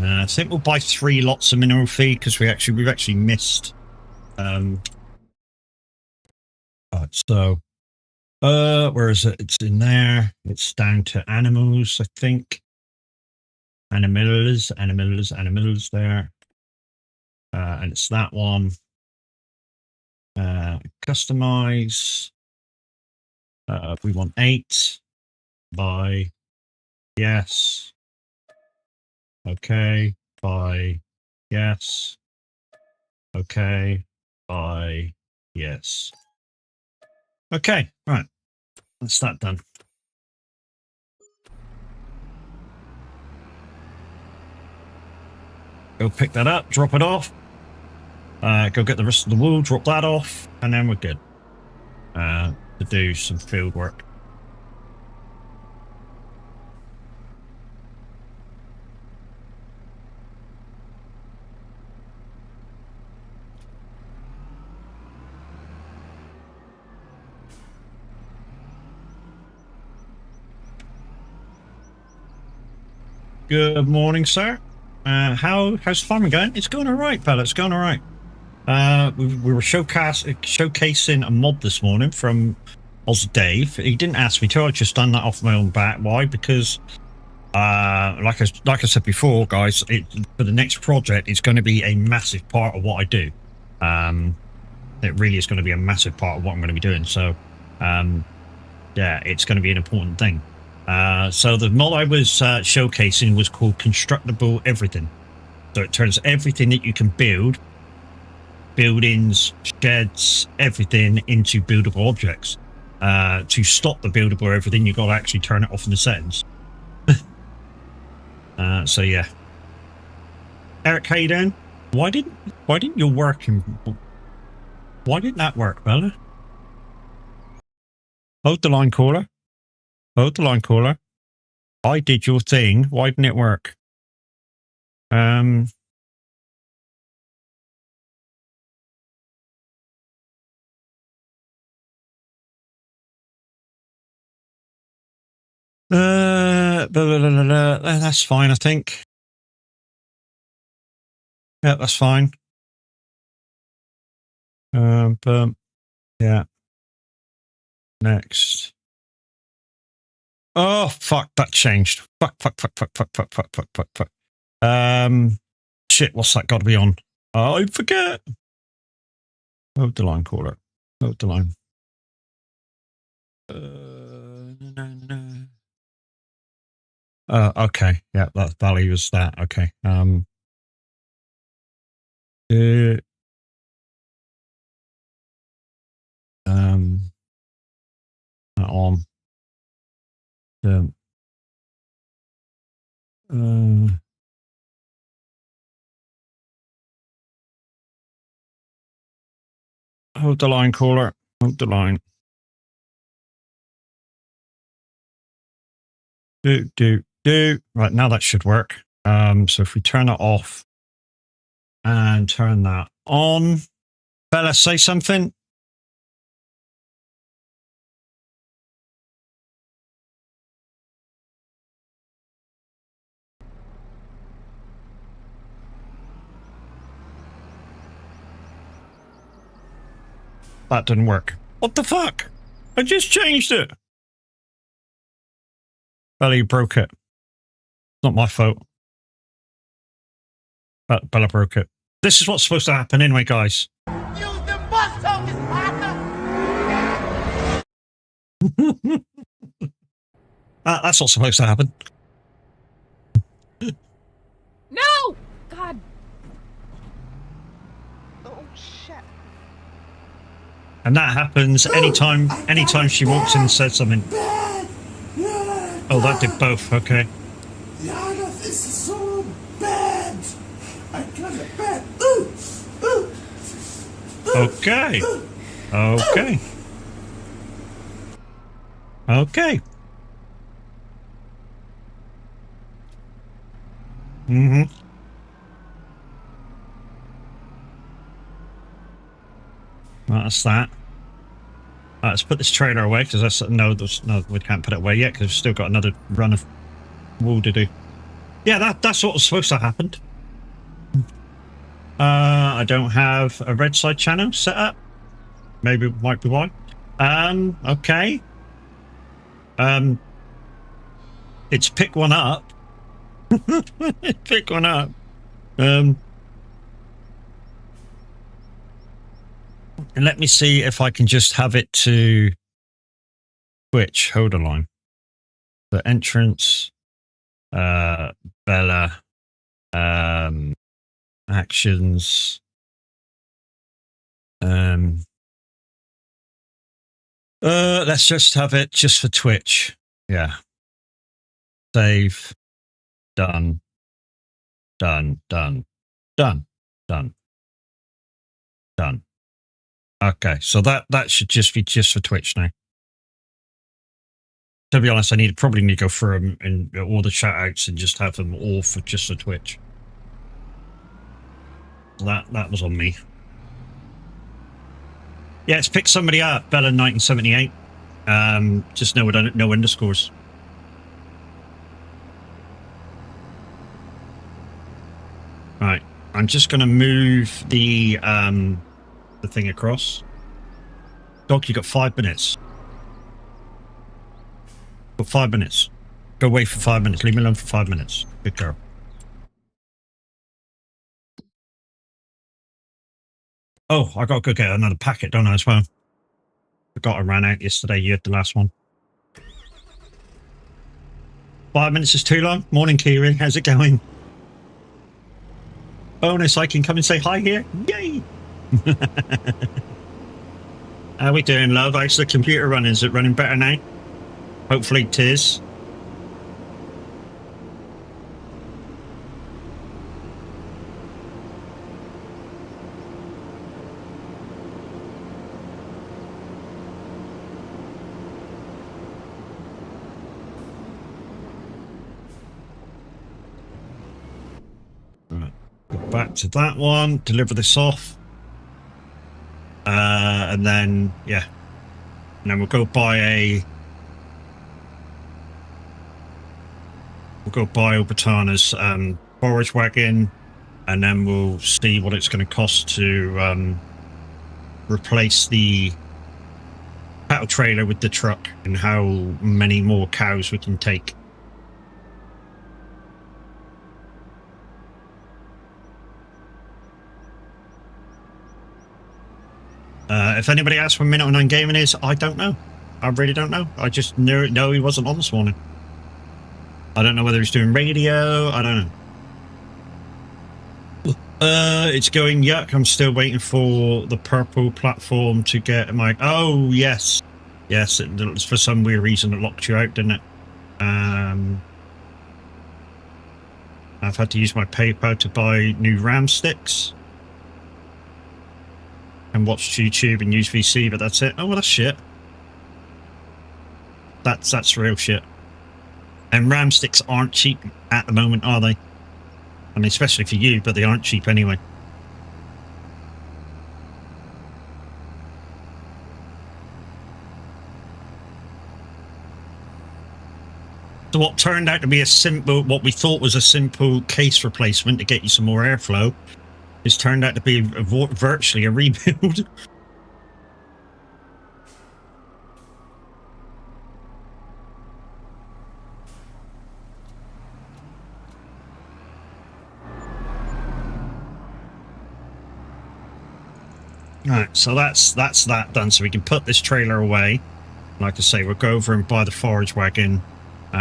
I think we'll buy 3 lots of mineral feed because we've actually missed. So. Where is it? It's in there. It's down to animals, I think. Animals there. And it's that one. Customize. We want 8. Buy. Yes. Okay. Buy. Yes. Okay. Buy. Yes. Okay. Right. That's that done. Go pick that up, drop it off. Go get the rest of the wool, drop that off, and then we're good. to do some field work. Good morning, sir. How's farming going? It's going all right, fella. It's going all right. We were showcasing a mod this morning from Oz Dave. He didn't ask me to. I just done that off my own bat. Why? Because, like I said before, guys, for the next project, it's going to be a massive part of what I do. It really is going to be a massive part of what I'm going to be doing. So, yeah, it's going to be an important thing. So the mod I was showcasing was called Constructible Everything. So it turns everything that you can build, buildings, sheds, everything, into buildable objects. To stop the buildable everything, you've got to actually turn it off in the settings. So yeah. Eric, how you doing? Why didn't your work? Why didn't that work, Bella? Hold the line, caller. Hold the line, caller. I did your thing. Why didn't it work? That's fine, I think. Yeah, that's fine. But yeah. Next. Oh fuck! That changed. Fuck. Shit. What's that got to be on? Oh, I forget. Hold the line, caller. Hold the line. No. Okay. Yeah, that value was that. Okay. That on. Hold the line, caller. Hold the line. Do. Right, now that should work. So if we turn it off and turn that on. Bella, say something. That didn't work. What the fuck? I just changed it. Bella, you broke it. Not my fault. Bella broke it. This is what's supposed to happen anyway, guys. Use the bus tokens, partner! That's what's supposed to happen. No! God. Oh, shit. And that happens anytime she walks in and says something. Oh, that did both. Okay. Yana, this is so bad. I got it bad. Okay. Okay. Mm-hmm. That's that. Let's put this trailer away because no, we can't put it away yet because we've still got another run of wool to do. Yeah, that's what was supposed to happen. I don't have a red side channel set up. Maybe it might be why. Okay. It's pick one up. Pick one up. And let me see if I can just have it to Twitch. Hold a line. The entrance. Bella. Actions. Let's just have it just for Twitch. Yeah. Save. Done. Okay, so that should just be just for Twitch now. To be honest, probably need to go through them and all the shout outs and just have them all for just for Twitch. That was on me. Yeah, it's picked somebody up, Bella 1978. Just no underscores. Right, I'm just going to move the thing across. Doc, you got 5 minutes. For 5 minutes. Go away for 5 minutes. Leave me alone for 5 minutes. Good girl. Oh, I got to go get another packet, don't I, as well? Forgot I ran out yesterday. You had the last one. 5 minutes is too long. Morning, Kiri. How's it going? Bonus, I can come and say hi here. Yay! How we doing, love? How's the computer running? Is it running better now? Hopefully it is. Back to that one, deliver this off, and then yeah, and then we'll go buy Obitana's forage wagon, and then we'll see what it's going to cost to replace the cattle trailer with the truck and how many more cows we can take. If anybody asks when Minute 09 Gaming is, I don't know. I really don't know. I just know he wasn't on this morning. I don't know whether he's doing radio. I don't know. It's going yuck. I'm still waiting for the purple platform to get my... Oh, yes. Yes, it, for some weird reason it locked you out, didn't it? I've had to use my PayPal to buy new RAM sticks. And watch YouTube and use VC, but that's it. Oh, well, that's shit. That's real shit. And RAM sticks aren't cheap at the moment, are they? I mean, especially for you, but they aren't cheap anyway. So what turned out to be what we thought was a simple case replacement to get you some more airflow, it's turned out to be virtually a rebuild. Alright, so that's that done. So we can put this trailer away. Like I say, we'll go over and buy the forage wagon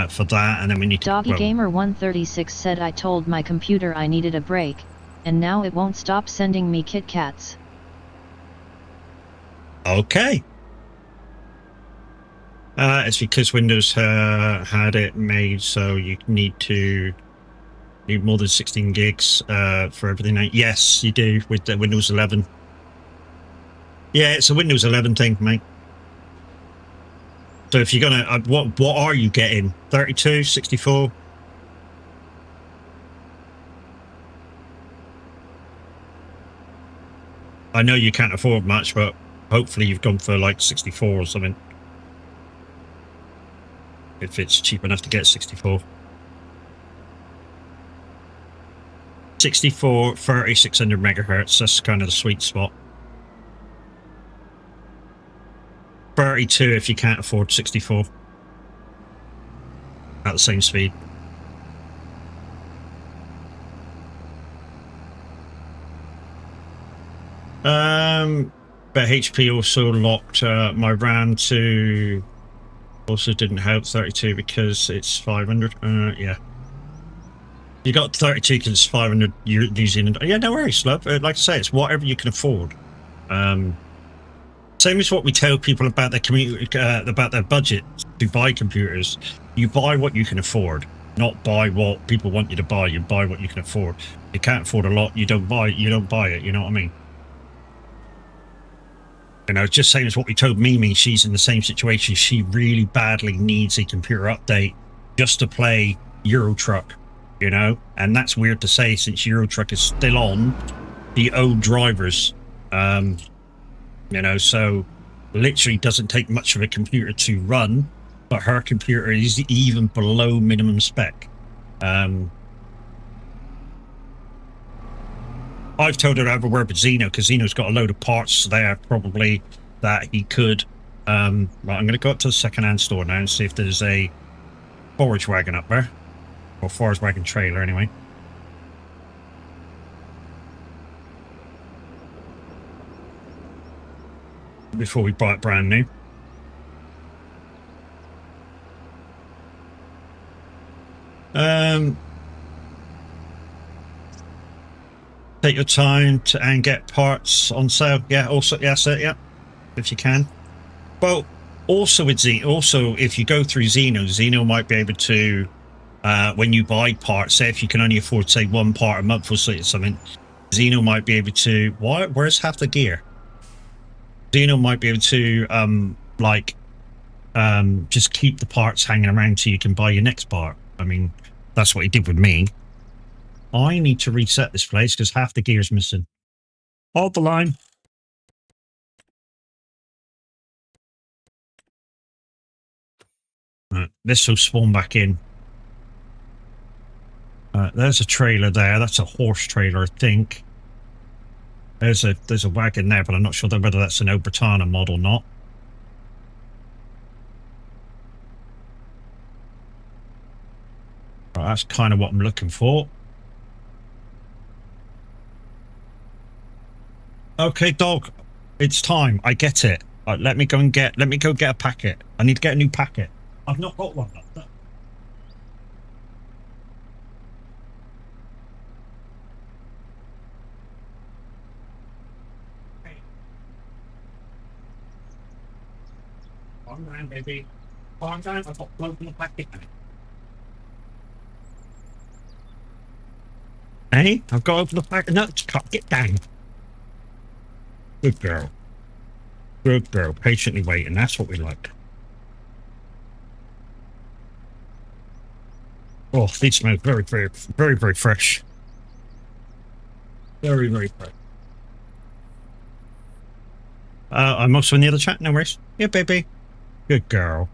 for that, and then we need to... Doggy Gamer 136 said I told my computer I needed a break, and now it won't stop sending me Kit Kats. Okay. It's because Windows had it made so you need more than 16 gigs for everything. Yes, you do with the Windows 11. Yeah, it's a Windows 11 thing, mate. So if you're gonna, what are you getting? 32, 64? I know you can't afford much, but hopefully you've gone for like 64 or something. If it's cheap enough to get 64. 64, 30, 600 megahertz, that's kind of the sweet spot. 32 if you can't afford 64. At the same speed. But HP also locked my RAM to... Also didn't help 32 because it's 500. Yeah. You got 32 because it's 500 New Zealand. Yeah, no worries, love. Like I say, it's whatever you can afford. Same as what we tell people about their about their budget to buy computers. You buy what you can afford, not buy what people want you to buy. You buy what you can afford. You can't afford a lot, you don't buy it. You know what I mean? You know, just same as what we told Mimi, she's in the same situation. She really badly needs a computer update just to play Euro Truck, you know? And that's weird to say since Euro Truck is still on the old drivers. You know, so literally doesn't take much of a computer to run, but her computer is even below minimum spec. I've told her to have a word with Zeno because Zeno's got a load of parts there probably that he could. Right, I'm going to go up to the second-hand store now and see if there's a forage wagon up there, or forage wagon trailer anyway. Before we buy it brand new. Take your time and get parts on sale. Yeah, also, yes, yeah, if you can. Well, also with Zeno, also if you go through Zeno, Zeno might be able to, when you buy parts, say if you can only afford, say, one part a month or something, Zeno might be able to, where's half the gear? Zeno might be able to, just keep the parts hanging around till you can buy your next part. I mean, that's what he did with me. I need to reset this place because half the gear's missing. Hold the line. Right, this will spawn back in. There's a trailer there. That's a horse trailer, I think. There's a wagon there, but I'm not sure whether that's an Obertana mod or not. Right, that's kind of what I'm looking for. Okay, dog, it's time. I get it. Right, let me go get a packet. I need to get a new packet. I've not got one. Calm down, baby. Calm down. I've got to open the packet. Hey, I've got to open the packet. No, get down. Good girl. Good girl. Patiently waiting. That's what we like. Oh, these smell very, very, very, very fresh. Very, very fresh. I'm also in the other chat. No worries. Yeah, baby. Good girl.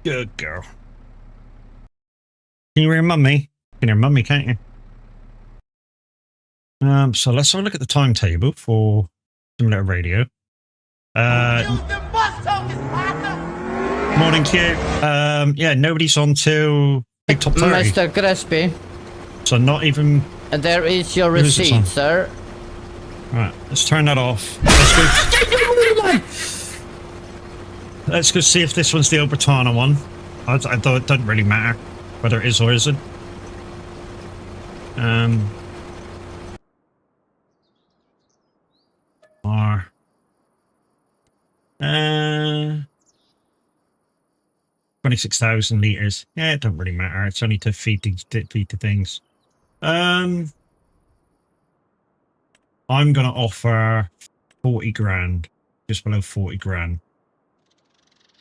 Good girl. Can you hear mummy? You can hear mummy, can't you? So let's have a look at the timetable for Simulator Radio. Morning, Q. Yeah, nobody's on till Big Top 30. Mr. Crispy. So not even... And there is your receipt, sir. Right, let's turn that off. Let's go see if this one's the Obertana one. I thought it doesn't really matter whether it is or isn't. Or 26,000 liters. Yeah, it doesn't really matter. It's only to feed the things. I'm gonna offer 40 grand, just below 40 grand.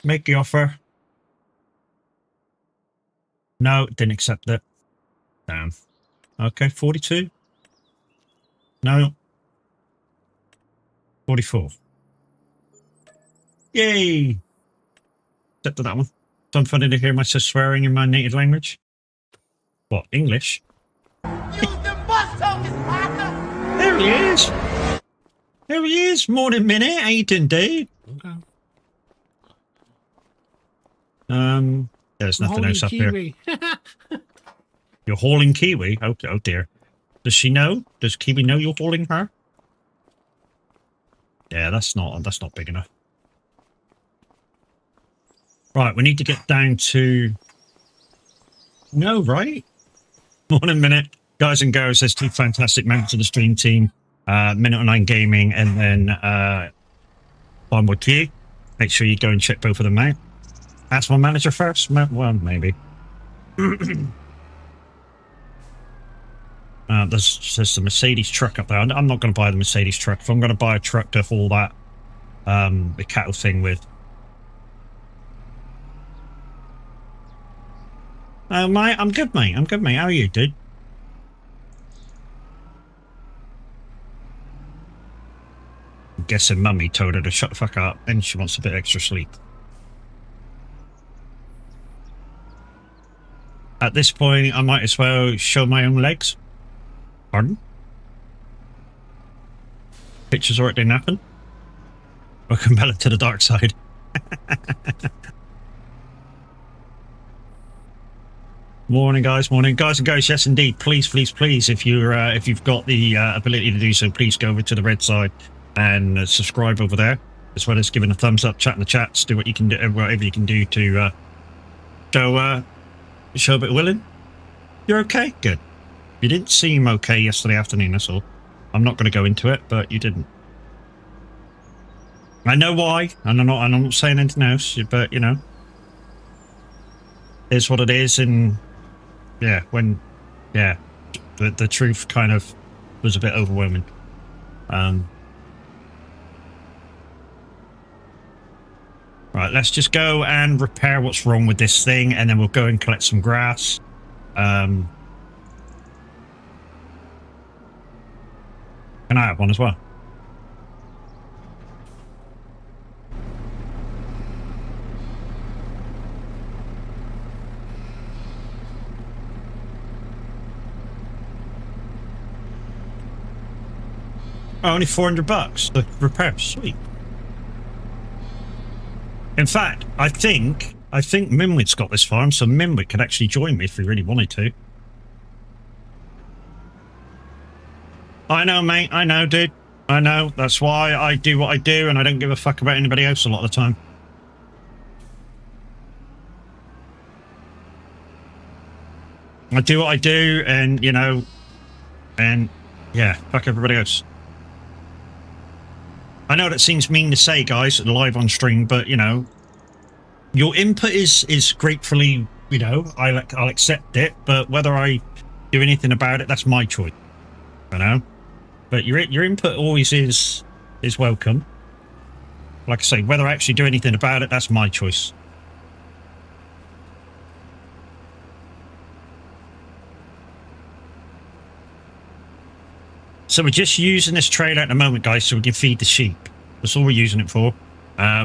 Make the offer. No, didn't accept it. Damn. Okay, 42. No. 44. Yay! Accepted that one. It's unfunny to hear myself swearing in my native language. What, English? There he is! There he is! Morning, Minnie. How you doing, dude? Okay. There's nothing else up here. You're hauling Kiwi? Oh dear. Does she know? Does Kiwi know you're hauling her? Yeah, that's not big enough. Right, we need to get down to... No, right? Morning, Minute. Guys and girls, there's two fantastic members of the stream team. Minute 9 Gaming and then Onward Q. Make sure you go and check both of them out. Ask my manager first? Well, maybe. There's the Mercedes truck up there. I'm not going to buy the Mercedes truck. If I'm going to buy a truck to haul that the cattle thing with. Oh, mate, I'm good, mate. I'm good, mate. How are you, dude? I'm guessing Mummy told her to shut the fuck up and she wants a bit extra sleep. At this point, I might as well show my own legs. Pardon? Pictures already napping. Welcome Bella to the dark side. Morning, guys. Morning, guys and girls. Yes, indeed. Please, please, please. If you've got the ability to do so, please go over to the red side and subscribe over there, as well as giving a thumbs up, chat in the chats, do what you can do, whatever you can do to show a bit of willing. You're okay. Good. You didn't seem okay yesterday afternoon. That's all. I'm not going to go into it, but you didn't. I know why, and I'm not saying anything else, but you know, it's what it is, and. Yeah, the truth kind of was a bit overwhelming. Right, let's just go and repair what's wrong with this thing, and then we'll go and collect some grass. Can I have one as well? Oh, only $400 the repair. Sweet. In fact, I think Minwit's got this farm, so Minwit could actually join me if he really wanted to. I know, mate. I know, dude. I know. That's why I do what I do, and I don't give a fuck about anybody else a lot of the time. I do what I do, and you know, and yeah, fuck everybody else. I know that seems mean to say, guys, live on stream, but you know, your input is gratefully, you know, I'll accept it, but whether I do anything about it, that's my choice. You know, but your input always is welcome. Like I say, whether I actually do anything about it, that's my choice. So we're just using this trailer at the moment, guys, so we can feed the sheep. That's all we're using it for.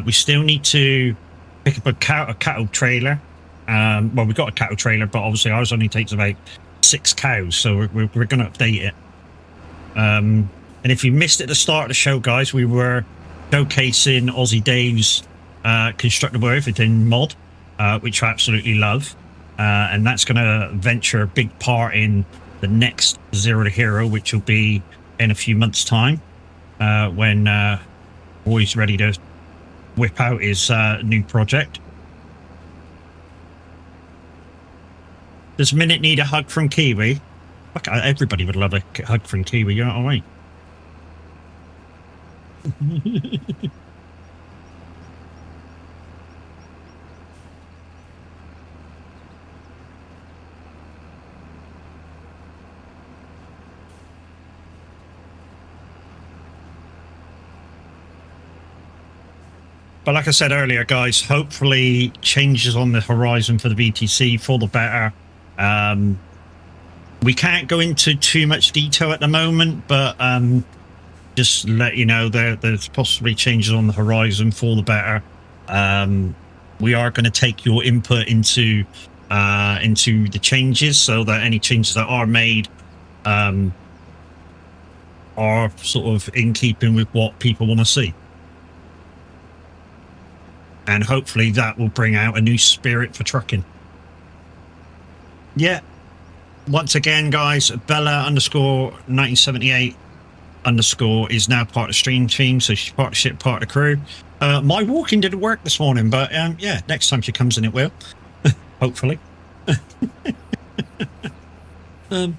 We still need to pick up a cattle trailer. Well, we've got a cattle trailer, but obviously ours only takes about 6 cows, so we're going to update it. And if you missed it at the start of the show, guys, we were showcasing Aussie Dave's Constructable Everything mod, which I absolutely love. And that's going to venture a big part in the next Zero to Hero, which will be in a few months' time, when Roy's ready to whip out his new project. Does Minute need a hug from Kiwi? Look, everybody would love a hug from Kiwi, you know what I mean? But like I said earlier, guys, hopefully changes on the horizon for the VTC for the better. We can't go into too much detail at the moment, but just let you know there's possibly changes on the horizon for the better. We are going to take your input into the changes, so that any changes that are made are sort of in keeping with what people want to see. And hopefully that will bring out a new spirit for trucking. Yeah. Once again, guys, Bella_1978_ is now part of the stream team, so she's part of the ship, part of the crew. My walking didn't work this morning, but yeah, next time she comes in it will. Hopefully.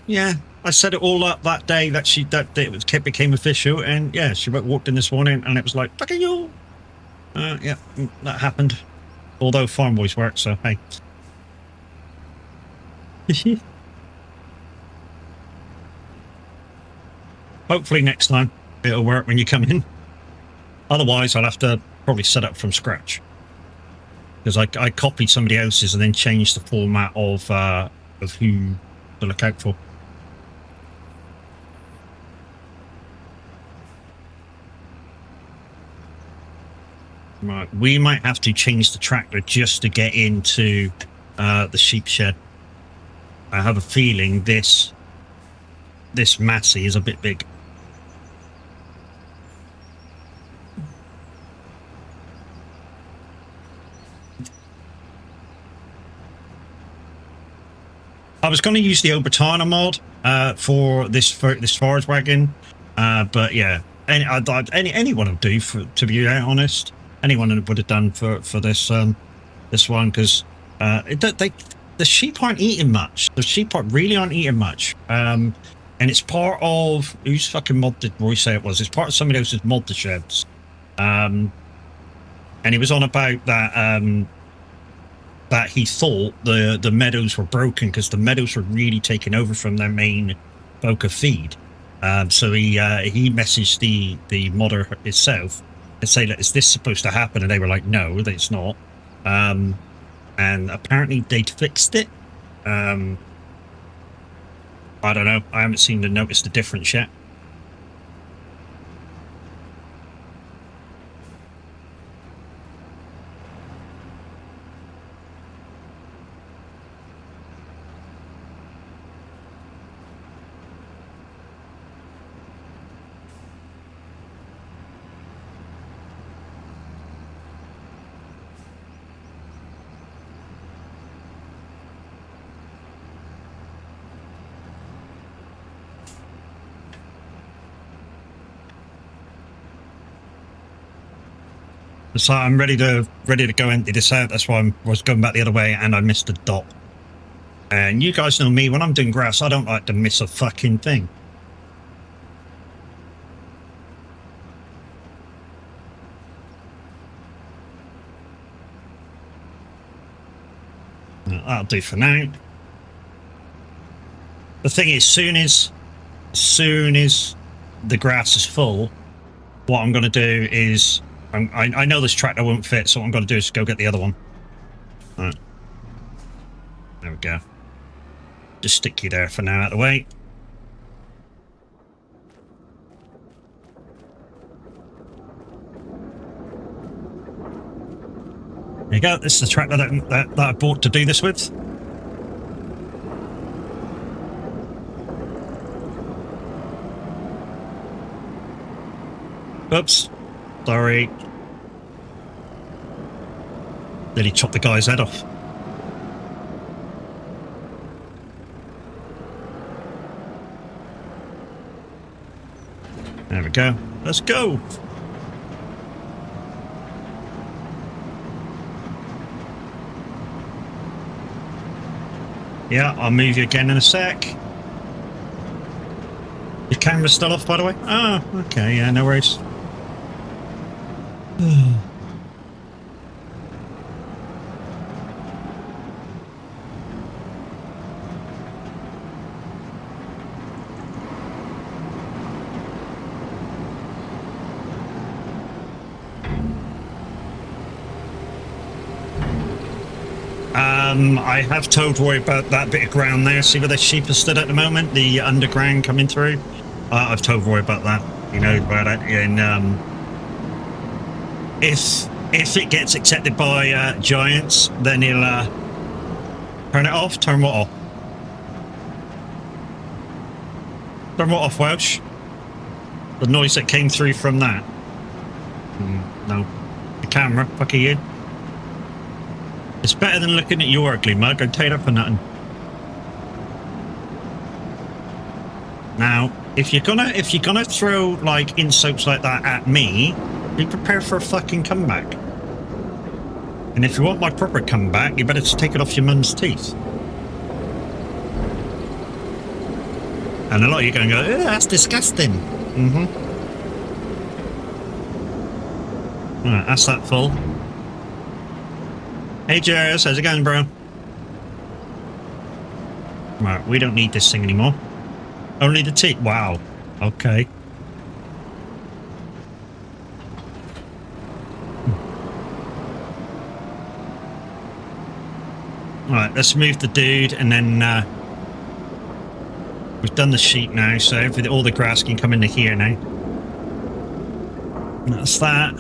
Yeah, I set it all up that day that it became official, and yeah, she walked in this morning and it was like, fuck you. Yeah, that happened. Although Farm Boys work, so hey. Hopefully next time it'll work when you come in. Otherwise, I'll have to probably set up from scratch. Because I copied somebody else's and then changed the format of who to look out for. Right, we might have to change the tractor just to get into the sheep shed. I have a feeling this Massey is a bit big. I was going to use the Obertana mod for this forage wagon, but yeah, anyone would do. To be honest, anyone would have done for this this one, because the sheep aren't eating much. The sheep really aren't eating much, and it's part of whose fucking mod did Roy say it was? It's part of somebody else's mod, the sheds, and he was on about that. That he thought the meadows were broken because the meadows were really taking over from their main Boca feed. So he messaged the modder itself and say, "Is this supposed to happen?" And they were like, "No, it's not." And apparently they'd fixed it. I don't know. I haven't seen to notice the difference yet. So I'm ready to go empty this out. That's why I was going back the other way, and I missed a dot. And you guys know me, when I'm doing grass, I don't like to miss a fucking thing. That'll do for now. The thing is, soon as the grass is full, what I'm going to do is I know this tractor won't fit, so what I'm going to do is go get the other one. All right. There we go. Just stick you there for now, out of the way. There you go. This is the tractor that I bought to do this with. Oops. Sorry. Nearly chopped the guy's head off. There we go. Let's go. Yeah, I'll move you again in a sec. Your camera's still off, by the way? Oh, okay, yeah, no worries. I have told Roy about that bit of ground there. See where the sheep are stood at the moment? The underground coming through? I've told Roy about that. You know about it. And if it gets accepted by Giants, then he'll turn it off. Turn what off? Turn what off, Welsh? The noise that came through from that. No. The camera. Fuck are you? It's better than looking at you ugly mug. I'd take it up for nothing. Now, if you're gonna throw like insults like that at me, be prepared for a fucking comeback. And if you want my proper comeback, you better just take it off your mum's teeth. And a lot of you are going to go, that's disgusting. Right, that's that full. Hey Jers, how's it going, bro? Right, we don't need this thing anymore. Only the teeth. Wow. Okay. Right, let's move the dude, and then we've done the sheep now, so all the grass can come into here now. And that's that.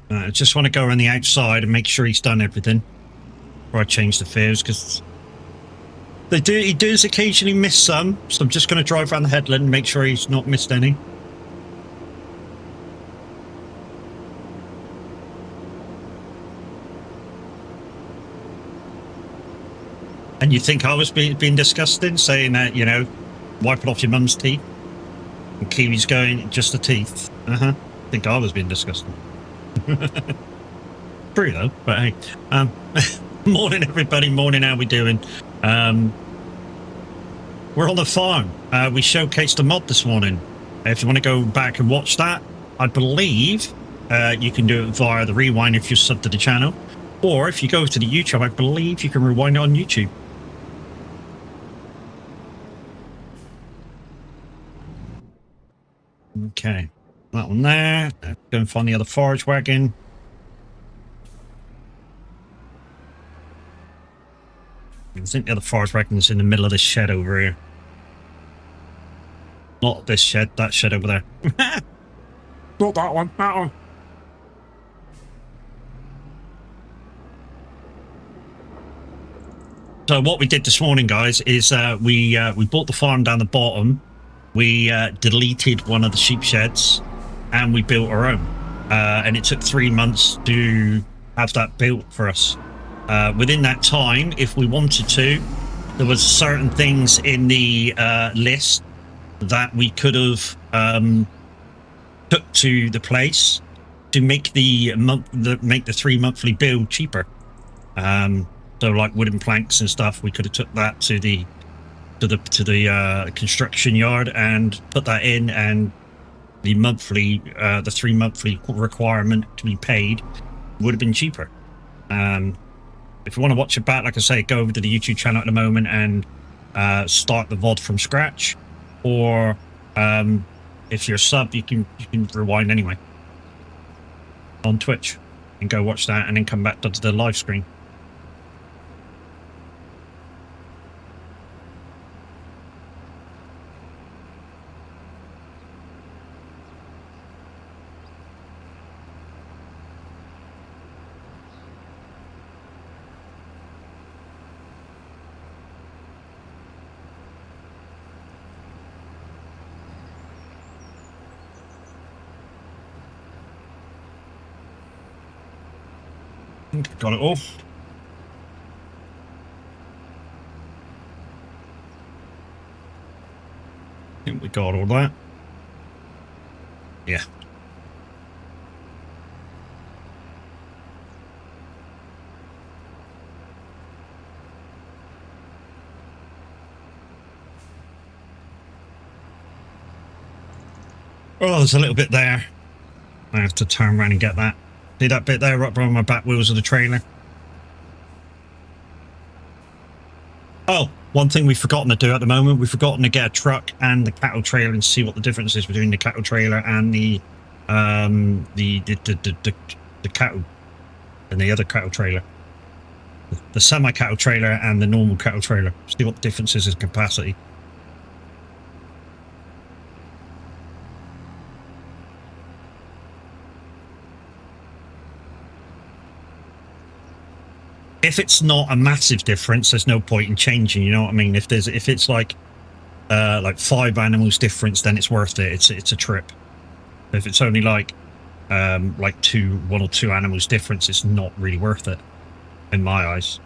I just want to go around the outside and make sure he's done everything before I change the fields, because he does occasionally miss some, so I'm just going to drive around the headland and make sure he's not missed any. And you think I was being disgusting, saying that, you know, wipe it off your mum's teeth? And Kiwi's going, just the teeth. I think I was being disgusting. True though, but hey. Morning everybody, morning, how we doing? We're on the farm. We showcased a mod this morning. If you want to go back and watch that, I believe you can do it via the rewind if you're subbed to the channel. Or if you go to the YouTube, I believe you can rewind it on YouTube. Okay, that one there. Go and find the other forage wagon. I think the other forage wagon's in the middle of this shed over here. Not this shed, that shed over there. Not that one, that one. So what we did this morning, guys, is we bought the farm down the bottom. We deleted one of the sheep sheds, and we built our own. And it took 3 months to have that built for us. Within that time, if we wanted to, there was certain things in the list that we could have took to the place to make the 3 monthly build cheaper. So like wooden planks and stuff, we could have took that to the construction yard and put that in, and the 3 monthly requirement to be paid would have been cheaper. If you want to watch it back, like I say, go over to the YouTube channel at the moment and start the VOD from scratch, or if you're a sub, you can rewind anyway on Twitch and go watch that, and then come back to the live screen. Got it all. I think we got all that. Yeah. Oh, there's a little bit there. I have to turn around and get that. See that bit there right behind my back wheels of the trailer? Oh, one thing we've forgotten to do at the moment, we've forgotten to get a truck and the cattle trailer and see what the difference is between the cattle trailer and the cattle and the other cattle trailer. The semi-cattle trailer and the normal cattle trailer. See what the difference is in capacity. If it's not a massive difference, there's no point in changing. You know what I mean? If it's like 5 animals difference, then it's worth it. It's a trip. If it's only like 1 or 2 animals difference, it's not really worth it, in my eyes.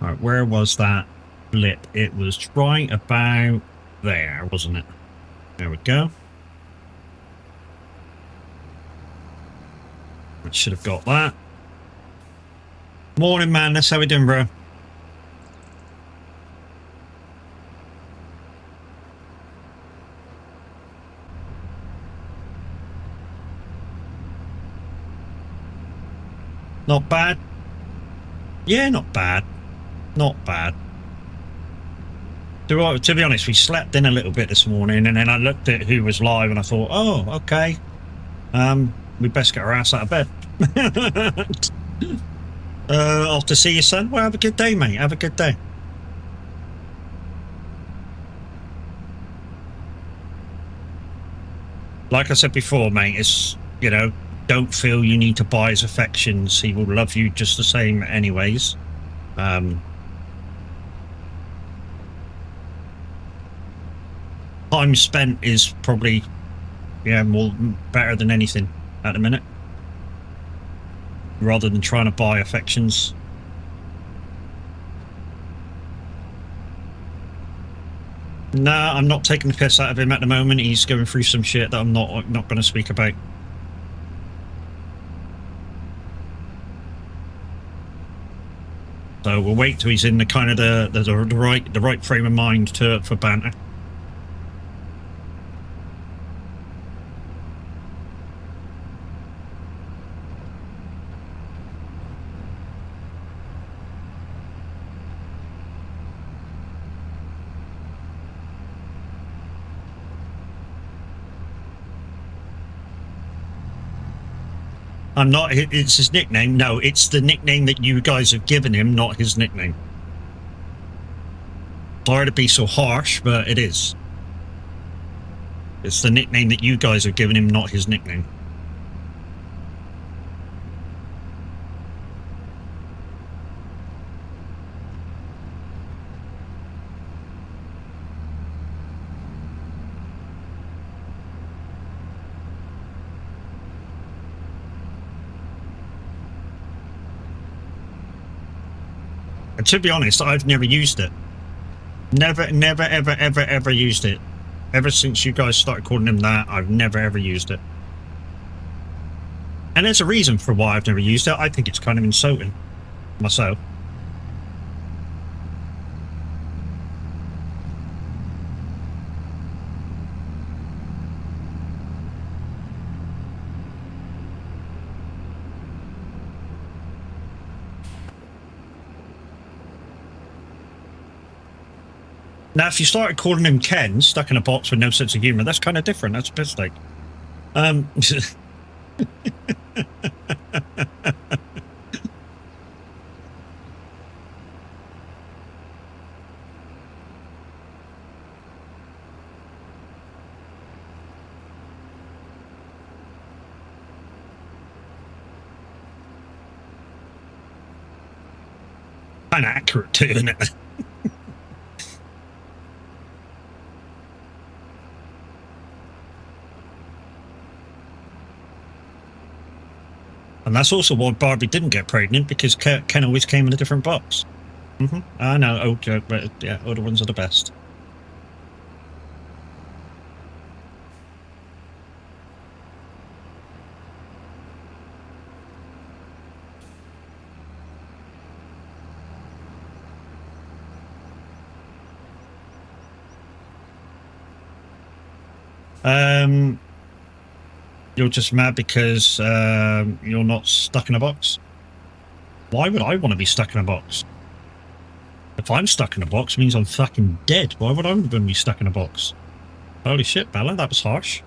All right, where was that blip? It was right about there, wasn't it? There we go. I should have got that. Morning, man. That's how we doing, bro. Not bad. Yeah, not bad. Not bad. To be honest, we slept in a little bit this morning, and then I looked at who was live, and I thought, oh, okay. We best get our ass out of bed. Off to see you, son. Well, have a good day, mate. Have a good day. Like I said before, mate, it's, you know, don't feel you need to buy his affections. He will love you just the same anyways. Time spent is probably, yeah, better than anything at the minute, rather than trying to buy affections. Nah, I'm not taking the piss out of him at the moment. He's going through some shit that I'm not going to speak about. So we'll wait till he's in the kind of the right frame of mind for banter. I'm not. It's his nickname. No, it's the nickname that you guys have given him, not his nickname. Sorry to be so harsh, but it is. It's the nickname that you guys have given him, not his nickname. And to be honest, I've never used it. Never, ever used it. Ever since you guys started calling him that, I've never, ever used it. And there's a reason for why I've never used it. I think it's kind of insulting myself. Now, if you started calling him Ken, stuck in a box with no sense of humour, that's kind of different. That's a piss take. Kind of accurate too, isn't it? And that's also why Barbie didn't get pregnant, because Ken always came in a different box. I know, old joke, but yeah, older ones are the best. You're just mad because you're not stuck in a box? Why would I want to be stuck in a box? If I'm stuck in a box, it means I'm fucking dead. Why would I want to be stuck in a box? Holy shit, Bella, that was harsh.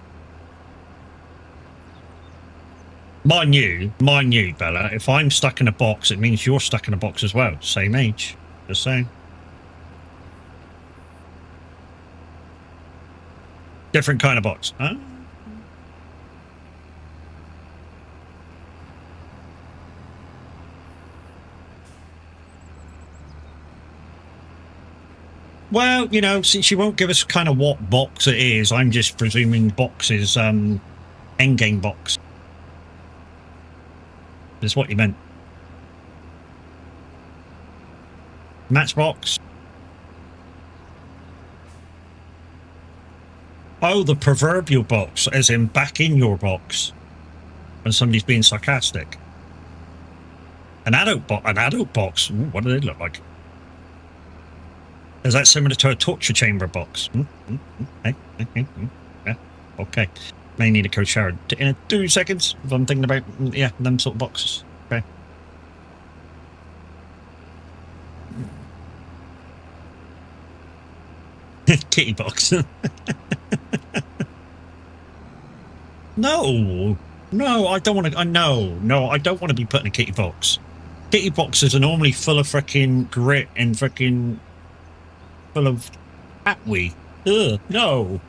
Mind you, Bella, if I'm stuck in a box, it means you're stuck in a box as well. Same age. Just saying. Different kind of box. Huh? Well, you know, since you won't give us kind of what box it is, I'm just presuming box is endgame box. That's what you meant. Matchbox. Oh, the proverbial box, as in back in your box when somebody's being sarcastic. An adult box. Ooh, what do they look like? Is that similar to a torture chamber box? Yeah, okay. May need a cold shower in 2 seconds if I'm thinking about, yeah, them sort of boxes. Okay. kitty box. No, I don't want to. No, I don't want to be put in a kitty box. Kitty boxes are normally full of freaking grit and freaking full of cat wee. Ugh, no.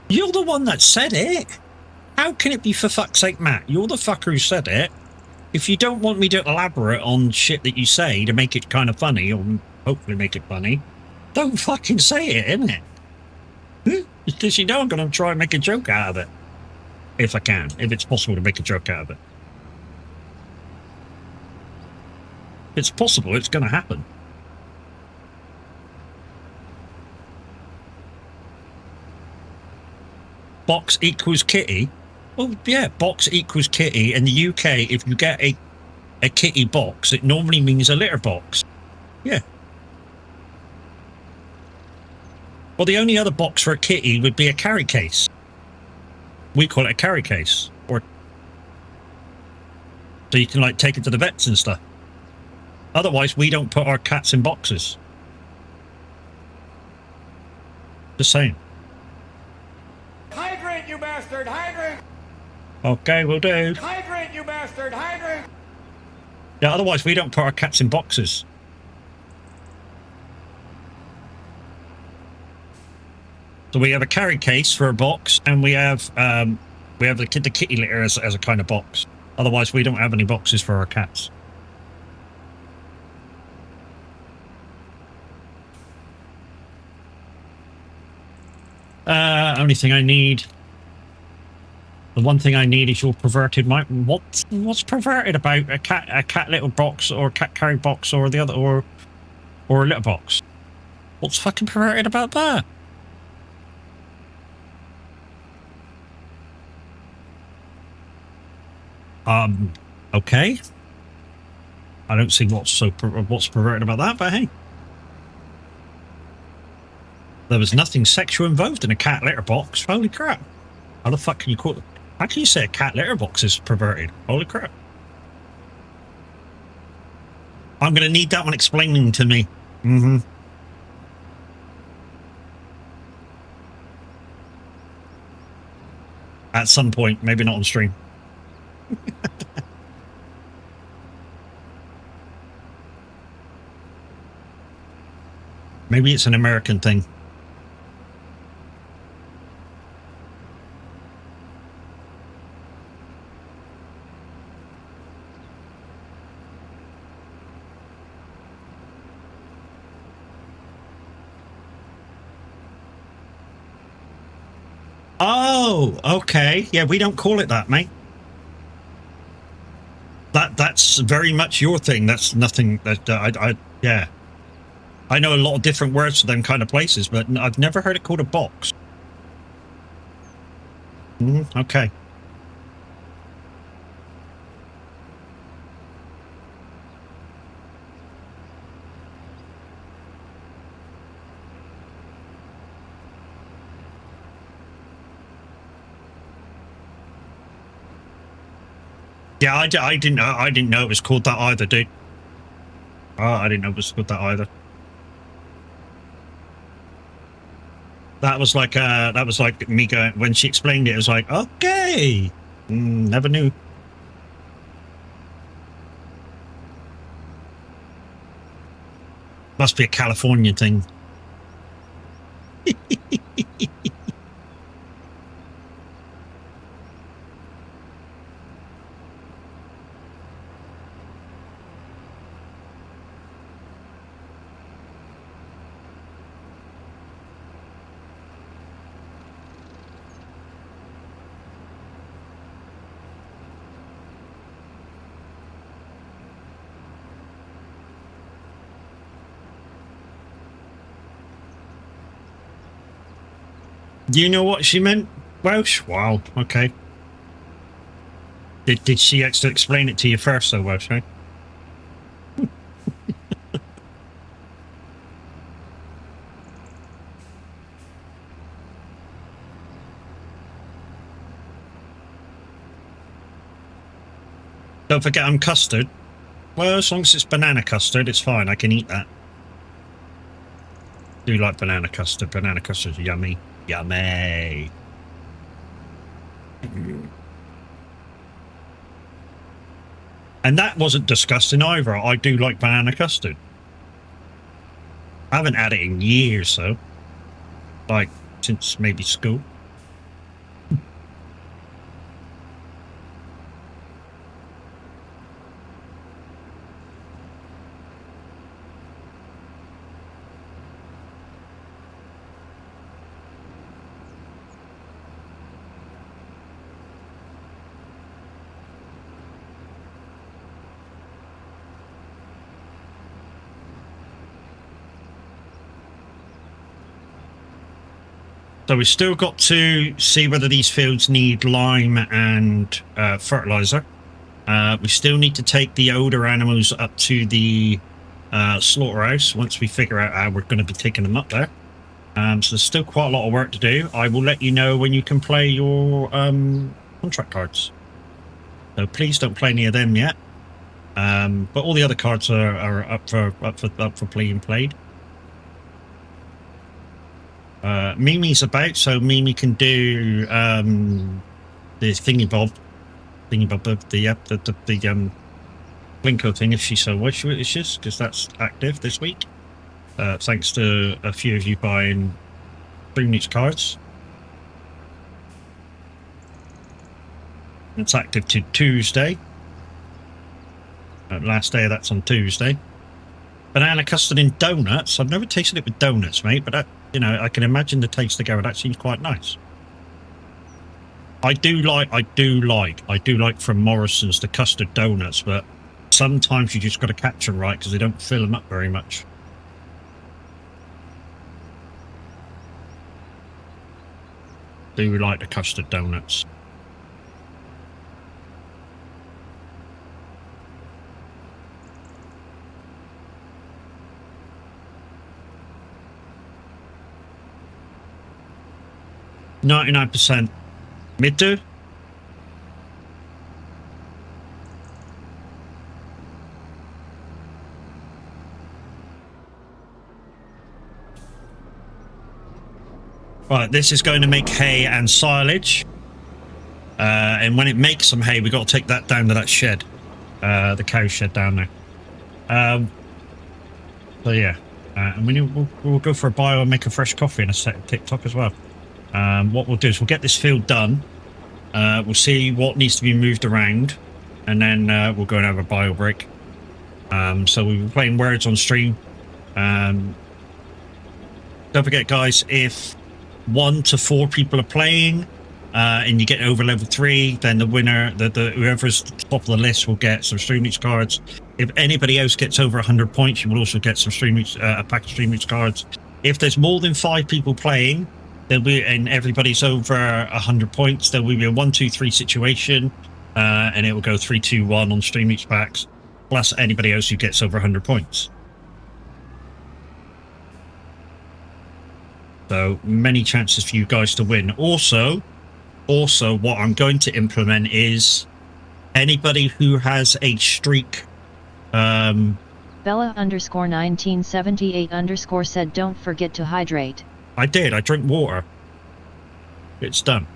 You're the one that said it. How can it be, for fuck's sake, Matt? You're the fucker who said it. If you don't want me to elaborate on shit that you say to make it kind of funny, or hopefully make it funny, don't fucking say it, innit? Because you know I'm going to try and make a joke out of it. If I can. If it's possible to make a joke out of it. If it's possible, it's going to happen. Box equals kitty. Well, yeah, box equals kitty. In the UK, if you get a kitty box, it normally means a litter box. Yeah. Well, the only other box for a kitty would be a carry case. We call it a carry case. Or so you can, like, take it to the vets and stuff. Otherwise, we don't put our cats in boxes. Just saying. Hydrant, you bastard! Hydrant! Okay, we'll do. Hydrant, you bastard! Hydrant! Yeah, otherwise we don't put our cats in boxes. So we have a carry case for a box, and we have the kitty litter as a kind of box. Otherwise, we don't have any boxes for our cats. Only thing I need. The one thing I need is your perverted mic. What's perverted about a cat little box, or a cat carry box, or the other, or a litter box? What's fucking perverted about that? Okay. I don't see what's perverted about that, but hey. There was nothing sexual involved in a cat litter box. Holy crap. How the fuck can you call it? How can you say a cat litter box is perverted? Holy crap. I'm going to need that one explaining to me. Mm-hmm. At some point, maybe not on stream. Maybe it's an American thing. Oh, okay. Yeah, we don't call it that, mate. That's very much your thing. That's nothing that yeah. I know a lot of different words for them kind of places, but I've never heard it called a box. Okay. Yeah, I didn't know it was called that either, dude. I didn't know it was called that either. That was like me going, when she explained it, it was like, okay. Never knew. Must be a California thing. Do you know what she meant, Welsh? Wow, okay. Did she actually explain it to you first, though, Welsh, right? Don't forget I'm custard. Well, as long as it's banana custard, it's fine. I can eat that. Do like banana custard. Banana custard's yummy. Yummy. And that wasn't disgusting either. I do like banana custard. I haven't had it in years, though. Like, since maybe school. So we've still got to see whether these fields need lime and fertilizer. We still need to take the older animals up to the slaughterhouse once we figure out how we're going to be taking them up there. So there's still quite a lot of work to do. I will let you know when you can play your contract cards. So please don't play any of them yet. But all the other cards are up for being played. Mimi's about, so Mimi can do the thingy-bob of the Blinko thing if she so wishes, because that's active this week. Thanks to a few of you buying Streamloots cards. It's active to Tuesday. Last day of that's on Tuesday. Banana custard in donuts. I've never tasted it with donuts, mate, but that, you know, I can imagine the taste together. That seems quite nice. I do like from Morrison's the custard donuts, but sometimes you just got to catch them right because they don't fill them up very much. Do like the custard donuts. %. Mid do? Right, this is going to make hay and silage. And when it makes some hay, we've got to take that down to that shed. The cow shed down there. So yeah. And we'll go for a bio and make a fresh coffee and a set of TikTok as well. What we'll do is we'll get this field done. We'll see what needs to be moved around, and then we'll go and have a bio break. So we'll be playing words on stream. Don't forget, guys, if 1 to 4 people are playing and you get over level 3, then the winner, whoever's top of the list, will get some Streamloots cards. If anybody else gets over 100 points, you will also get some Streamloots, a pack of Streamloots cards. If there's more than 5 people playing, and everybody's over 100 points, there will be a 1-2-3 situation, and it will go 3-2-1 on Streamloots packs, plus anybody else who gets over 100 points. So many chances for you guys to win. Also, what I'm going to implement is anybody who has a streak. Bella _1978_ said, "Don't forget to hydrate." I did. I drink water. It's done.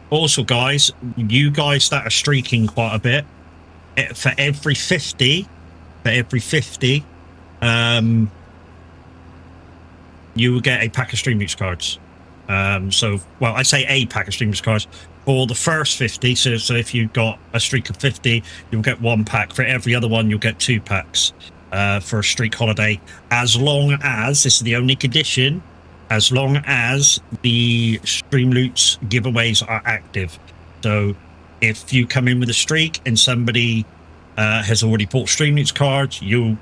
Also, guys, you guys that are streaking quite a bit, for every 50, you will get a pack of Streamloots cards. So, well, I say a pack of Streamloots cards for the first 50. So if you've got a streak of 50, you'll get 1 pack. For every other one, you'll get 2 packs. For a streak holiday, as long as, this is the only condition, as long as the Streamloots giveaways are active. So if you come in with a streak and somebody has already bought Streamloots cards, you'll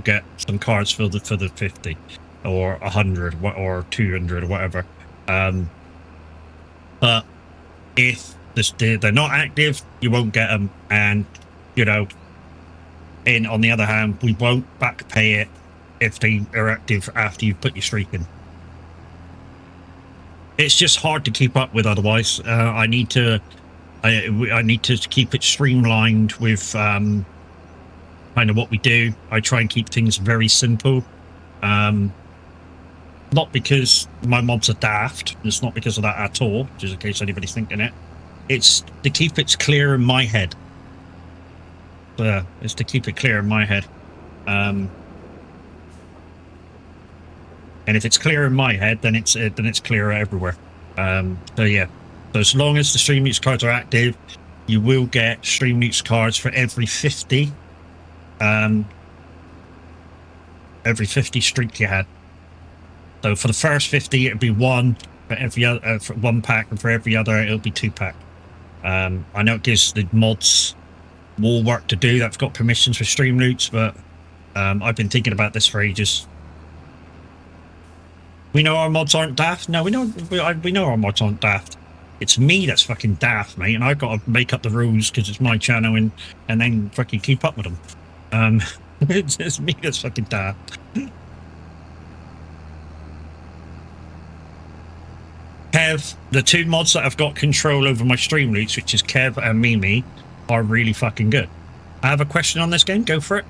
get some cards for the 50 or 100 or 200 or whatever. But if they're not active, you won't get them. And on the other hand, we won't back pay it if they are active after you've put your streak in. It's just hard to keep up with otherwise. I need to I need to keep it streamlined with kind of what we do. I try and keep things very simple. Not because my mods are daft. It's not because of that at all, just in case anybody's thinking it. It's to keep it clear in my head. It's to keep it clear in my head. And if it's clear in my head, then it's clearer everywhere. So yeah. So as long as the Stream Newts cards are active, you will get Stream Newts cards for every 50 streak you had. So for the first 50, it'll be one for every other, for 1 pack, and for every other, it'll be 2 pack. I know it gives the mods more work to do. That's got permissions for Stream Newts, but I've been thinking about this for ages. We know our mods aren't daft. No, we know our mods aren't daft. It's me that's fucking daft, mate, and I've got to make up the rules because it's my channel and then fucking keep up with them. It's me that's fucking daft. Kev, the 2 mods that have got control over my Stream Newts, which is Kev and Mimi, are really fucking good. I have a question on this game. Go for it.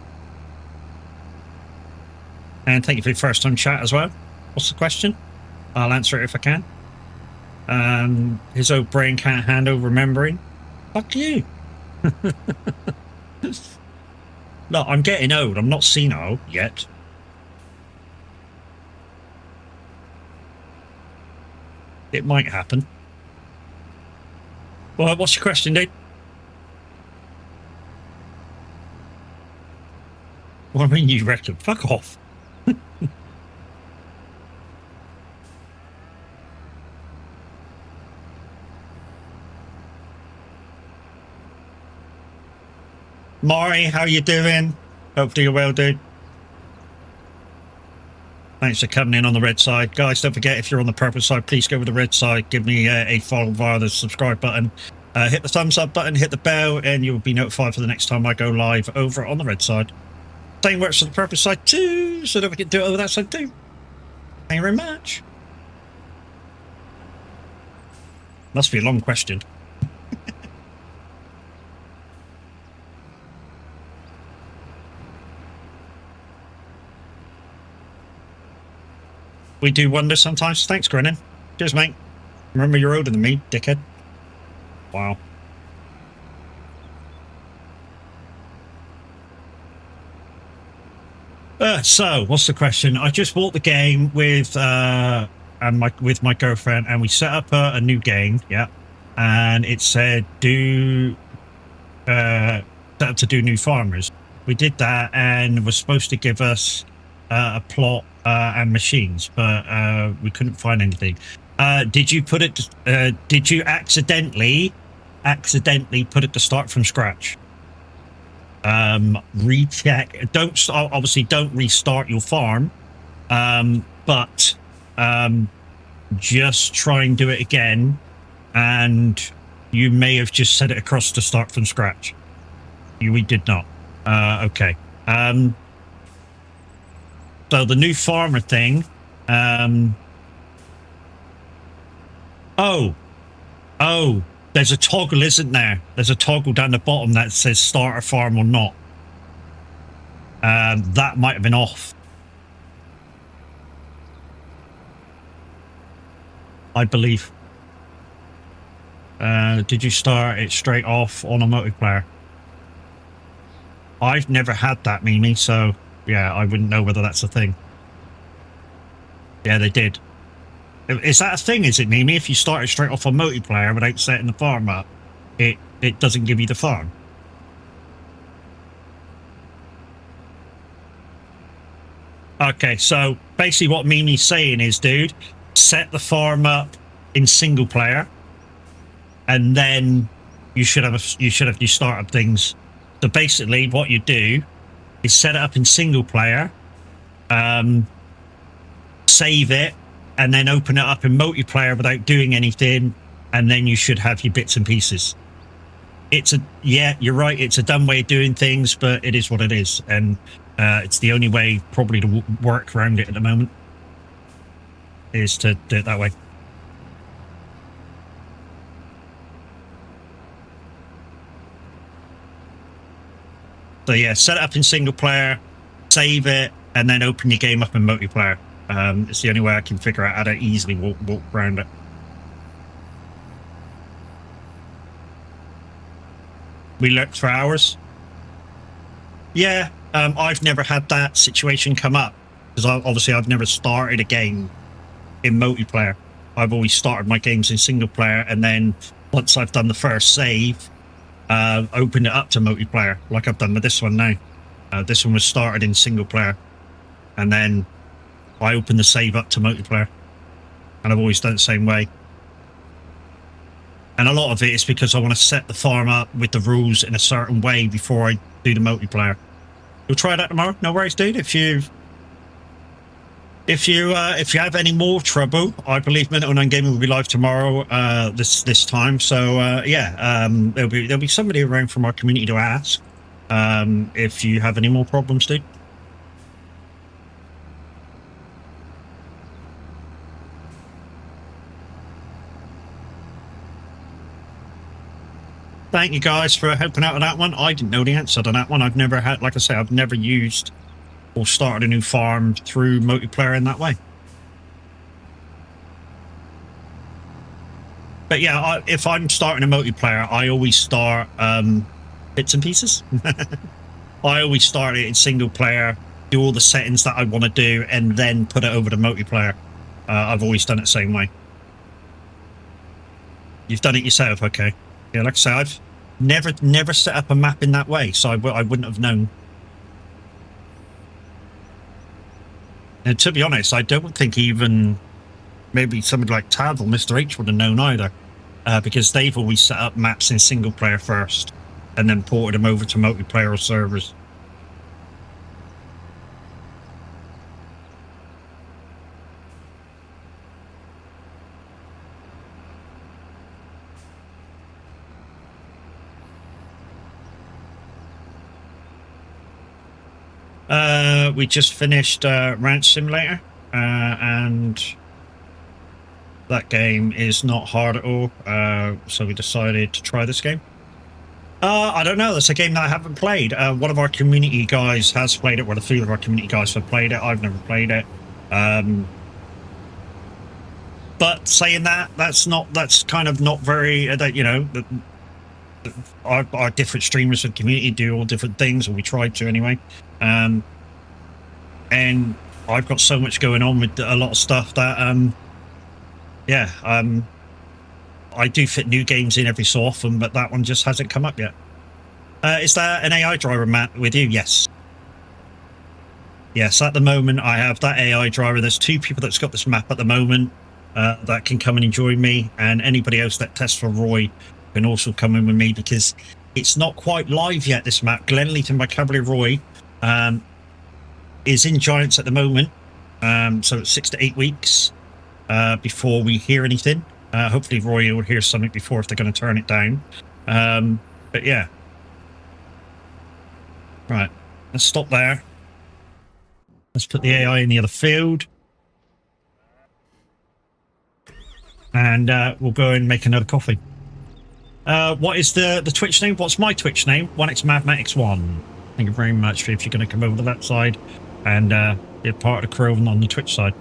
And thank you for your first time chat as well. What's the question? I'll answer it if I can. His old brain can't handle remembering. Fuck you. Look, I'm getting old. I'm not senile yet. It might happen. Well, what's your question, dude? What do you mean you reckon? Fuck off. Mari, how you doing? Hopefully you're well, dude. Thanks for coming in on the red side. Guys, don't forget, if you're on the purple side, please go with the red side. Give me a follow via the subscribe button. Hit the thumbs up button, hit the bell, and you'll be notified for the next time I go live over on the red side. Same works for the purple side too, so don't forget to do it over that side too. Thank you very much. Must be a long question. We do wonders sometimes. Thanks, Grennan. Cheers, mate. Remember, you're older than me, dickhead. Wow. So, what's the question? I just bought the game with my girlfriend, and we set up a new game. Yeah, and it said set up to do new farmers. We did that, and it was supposed to give us a plot and machines, but we couldn't find anything. Did you put it? Did you accidentally put it to start from scratch? Recheck. Don't restart your farm, but just try and do it again, and you may have just set it across to start from scratch. We did not. Okay. So the new farmer thing. Oh, there's a toggle, isn't there? There's a toggle down the bottom that says start a farm or not. That might have been off. I believe. Did you start it straight off on a multiplayer? I've never had that, Mimi, so yeah, I wouldn't know whether that's a thing. Yeah, they did. Is that a thing, is it, Mimi? If you start it straight off on multiplayer without setting the farm up, it doesn't give you the farm. Okay, so basically what Mimi's saying is, dude, set the farm up in single player, and then you should have your startup things. So basically, what you do is set it up in single player, save it, and then open it up in multiplayer without doing anything, and then you should have your bits and pieces. Yeah, you're right. It's a dumb way of doing things, but it is what it is, and it's the only way probably to work around it at the moment is to do it that way. So yeah, set it up in single player, save it, and then open your game up in multiplayer. It's the only way I can figure out how to easily walk around it. We lurked for hours. Yeah, I've never had that situation come up because obviously I've never started a game in multiplayer. I've always started my games in single player, and then once I've done the first save, opened it up to multiplayer, like I've done with this one now. This one was started in single player, and then I opened the save up to multiplayer, and I've always done it the same way. And a lot of it is because I want to set the farm up with the rules in a certain way before I do the multiplayer. You'll try that tomorrow. No worries, dude. If you have any more trouble, I believe Minute Nine Gaming will be live tomorrow. This time. So yeah, there'll be somebody around from our community to ask if you have any more problems, dude. Thank you guys for helping out with that one. I didn't know the answer to that one. I've never had, like I say, I've never used or started a new farm through multiplayer in that way. But yeah, if I'm starting a multiplayer, I always start bits and pieces. I always start it in single player, do all the settings that I want to do, and then put it over to multiplayer. I've always done it the same way. You've done it yourself, okay? Yeah, like I say, I've never set up a map in that way, so I wouldn't have known. And to be honest, I don't think even maybe somebody like Tav or Mr. H would have known either, because they've always set up maps in single player first and then ported them over to multiplayer servers. We just finished Ranch Simulator, and that game is not hard at all, so we decided to try this game. I don't know, that's a game that I haven't played. One of our community guys has played it, well, a few of our community guys have played it. I've never played it. But saying that, that's kind of not very, you know, our different streamers and community do all different things, or we tried to anyway. And I've got so much going on with a lot of stuff that yeah, I do fit new games in every so often, but that one just hasn't come up yet. Is there an AI driver, Matt, with you? Yes, at the moment I have that AI driver. There's 2 people that's got this map at the moment that can come and join me, and anybody else that tests for Roy can also come in with me, because it's not quite live yet, this map. Glenleaton by Cavalier Roy is in Giants at the moment, so it's 6 to 8 weeks before we hear anything. Hopefully Roy will hear something before if they're going to turn it down. But yeah, right, let's stop there. Let's put the AI in the other field, and we'll go and make another coffee. What is the Twitch name? What's my Twitch name? 1x Mathematics 1. Thank you very much if you're going to come over to that side and be a part of the crew on the Twitch side.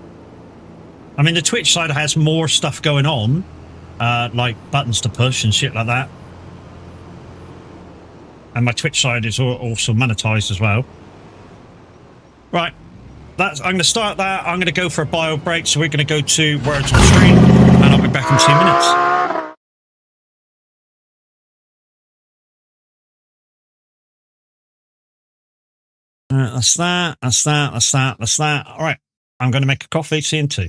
I mean, the Twitch side has more stuff going on, like buttons to push and shit like that. And my Twitch side is also monetized as well. Right, I'm going to start that. I'm going to go for a bio break, so we're going to go to Words on Stream, and I'll be back in 2 minutes. That's that. All right, I'm going to make a coffee. See you in 2.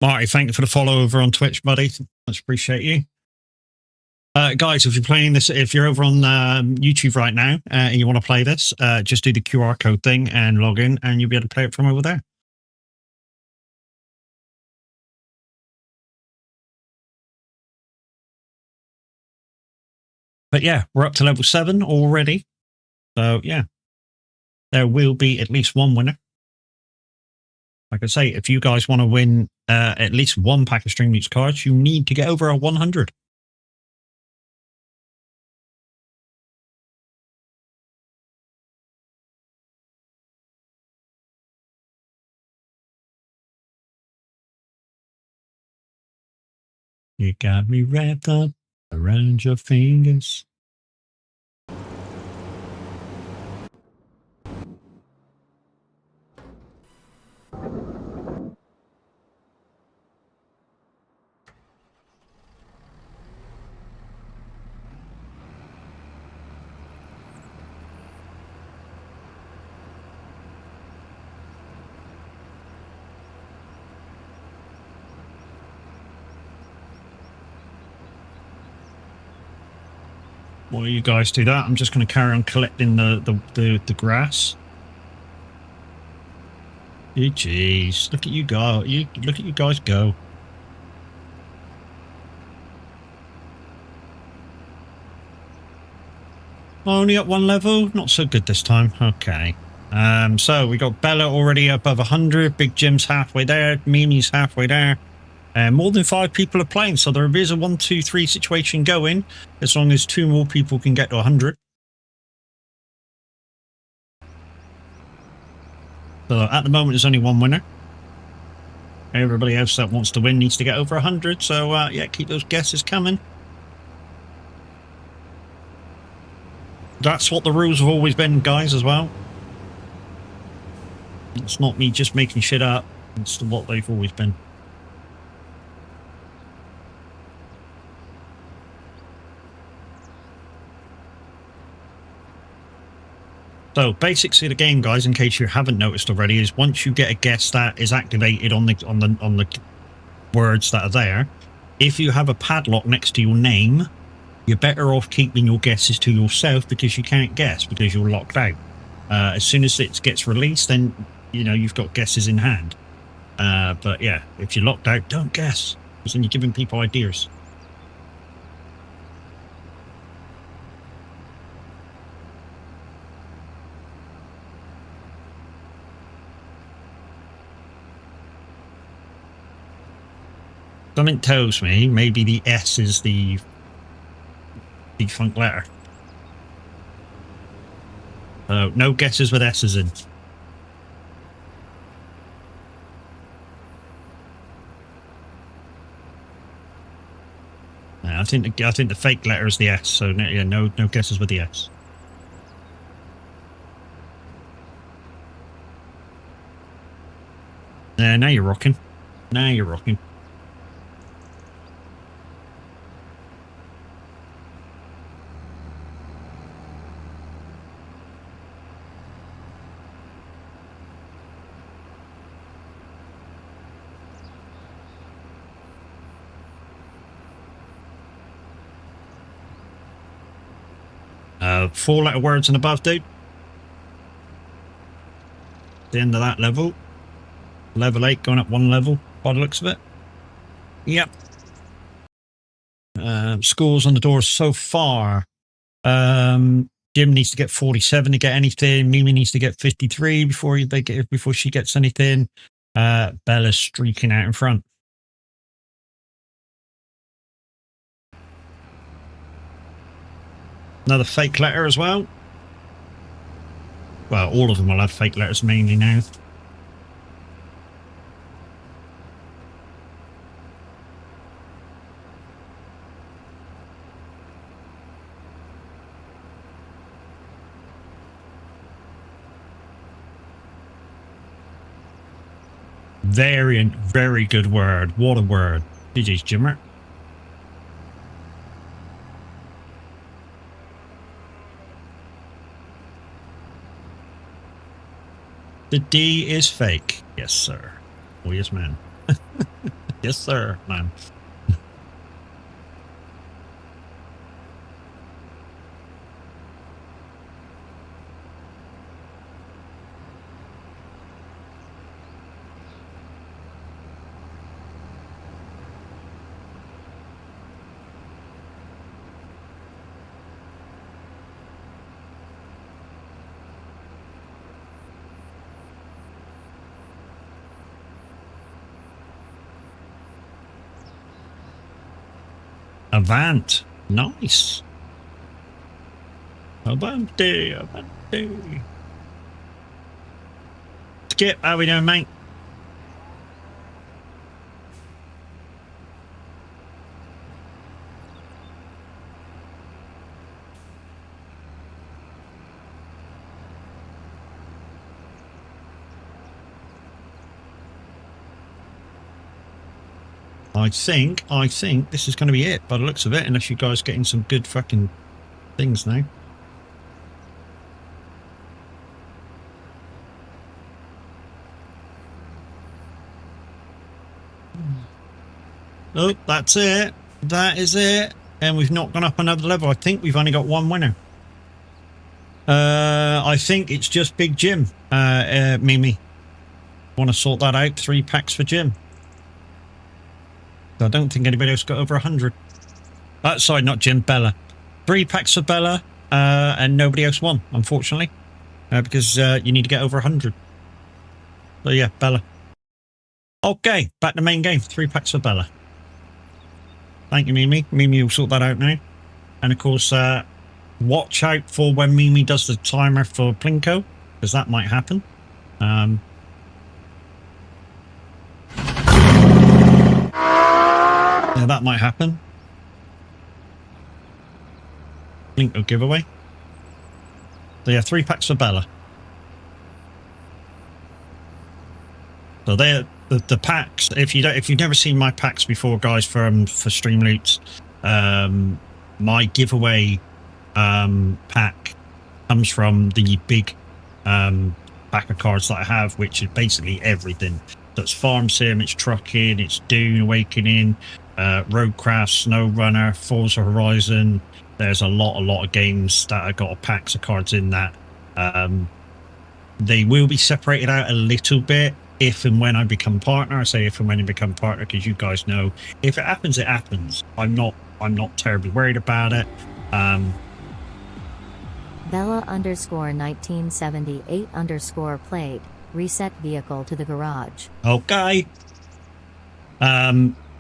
Marty, thank you for the follow over on Twitch, buddy. Much appreciate you. Guys, if you're playing this, if you're over on YouTube right now and you want to play this, just do the QR code thing and log in and you'll be able to play it from over there. But yeah, we're up to level 7 already. So yeah, there will be at least one winner. Like I say, if you guys want to win at least one pack of Stream Mutes cards, you need to get over a 100. You got me wrapped up around your fingers. While you guys do that, I'm just going to carry on collecting the grass. Jeez, look at you go! Look at you guys go! Only up one level, not so good this time. Okay. So we got Bella already above 100. Big Jim's halfway there. Mimi's halfway there. More than 5 people are playing, so there is a 1, 2, 3 situation going, as long as 2 more people can get to 100. So at the moment, there's only 1 winner. Everybody else that wants to win needs to get over 100, so yeah, keep those guesses coming. That's what the rules have always been, guys, as well. It's not me just making shit up, it's what they've always been. So basics of the game, guys, in case you haven't noticed already, is once you get a guess that is activated on the words that are there, if you have a padlock next to your name, you're better off keeping your guesses to yourself because you can't guess because you're locked out. As soon as it gets released, then you know you've got guesses in hand. But yeah, if you're locked out, don't guess because then you're giving people ideas. Something tells me maybe the S is the defunct letter. No guesses with S's in. I think the fake letter is the S. So yeah, no guesses with the S. Now you're rocking. Now you're rocking. Four-letter words and above, dude. The end of that level. Level 8, going up 1 level by the looks of it. Yep. Scores on the doors so far. Jim needs to get 47 to get anything. Mimi needs to get 53 before she gets anything. Bella's streaking out in front. Another fake letter as well. Well, all of them will have fake letters mainly now. Very good word. What a word. GG's, Jimmer. The D is fake. Yes, sir. Oh, yes, man. Yes, sir, man. Avant. Nice. Avante, Avante. Skip, how we doing, mate? I think this is going to be it by the looks of it, unless you guys getting some good fucking things now. Oh, that's it. That is it. And we've not gone up another level. I think we've only got one winner. I think it's just Big Jim. Mimi. Want to sort that out? 3 packs for Jim. I don't think anybody else got over 100. Sorry, not Jim, Bella. 3 packs for Bella, and nobody else won, unfortunately. Because you need to get over 100. So yeah, Bella. Okay, back to main game. 3 packs for Bella. Thank you, Mimi. Mimi will sort that out now. And of course, watch out for when Mimi does the timer for Plinko, because that might happen. Yeah, that might happen. Plinko giveaway. So yeah, 3 packs for Bella. So they're the packs. If you've never seen my packs before, guys, for Streamloots, my giveaway pack comes from the big pack of cards that I have, which is basically everything. So it's Farm Sim, it's Trucking, it's Dune Awakening, Roadcraft, SnowRunner, Forza Horizon. There's a lot of games that I got packs of cards in that. They will be separated out a little bit if and when I become partner. I say if and when I become partner because you guys know if it happens, it happens. I'm not terribly worried about it. Bella _1978 played. Reset vehicle to the garage. Okay.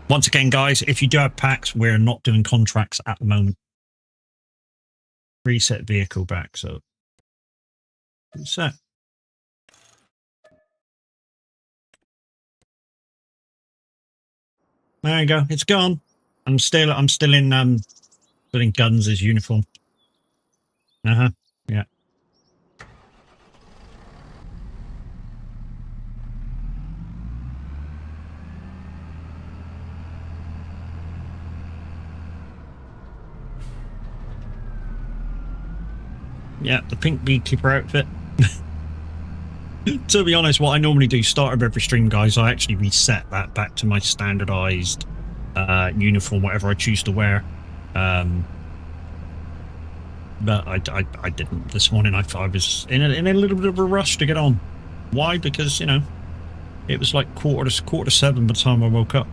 Once again, guys, if you do have packs, we're not doing contracts at the moment. Reset vehicle back, so reset. There you go. It's gone. I'm still in Guns' uniform. Yeah. Yeah, the pink beekeeper outfit. To be honest, what I normally do, start of every stream, guys, I actually reset that back to my standardized uniform, whatever I choose to wear. But I didn't this morning. I was in a little bit of a rush to get on. Why? Because, you know, it was like quarter to 7 by the time I woke up.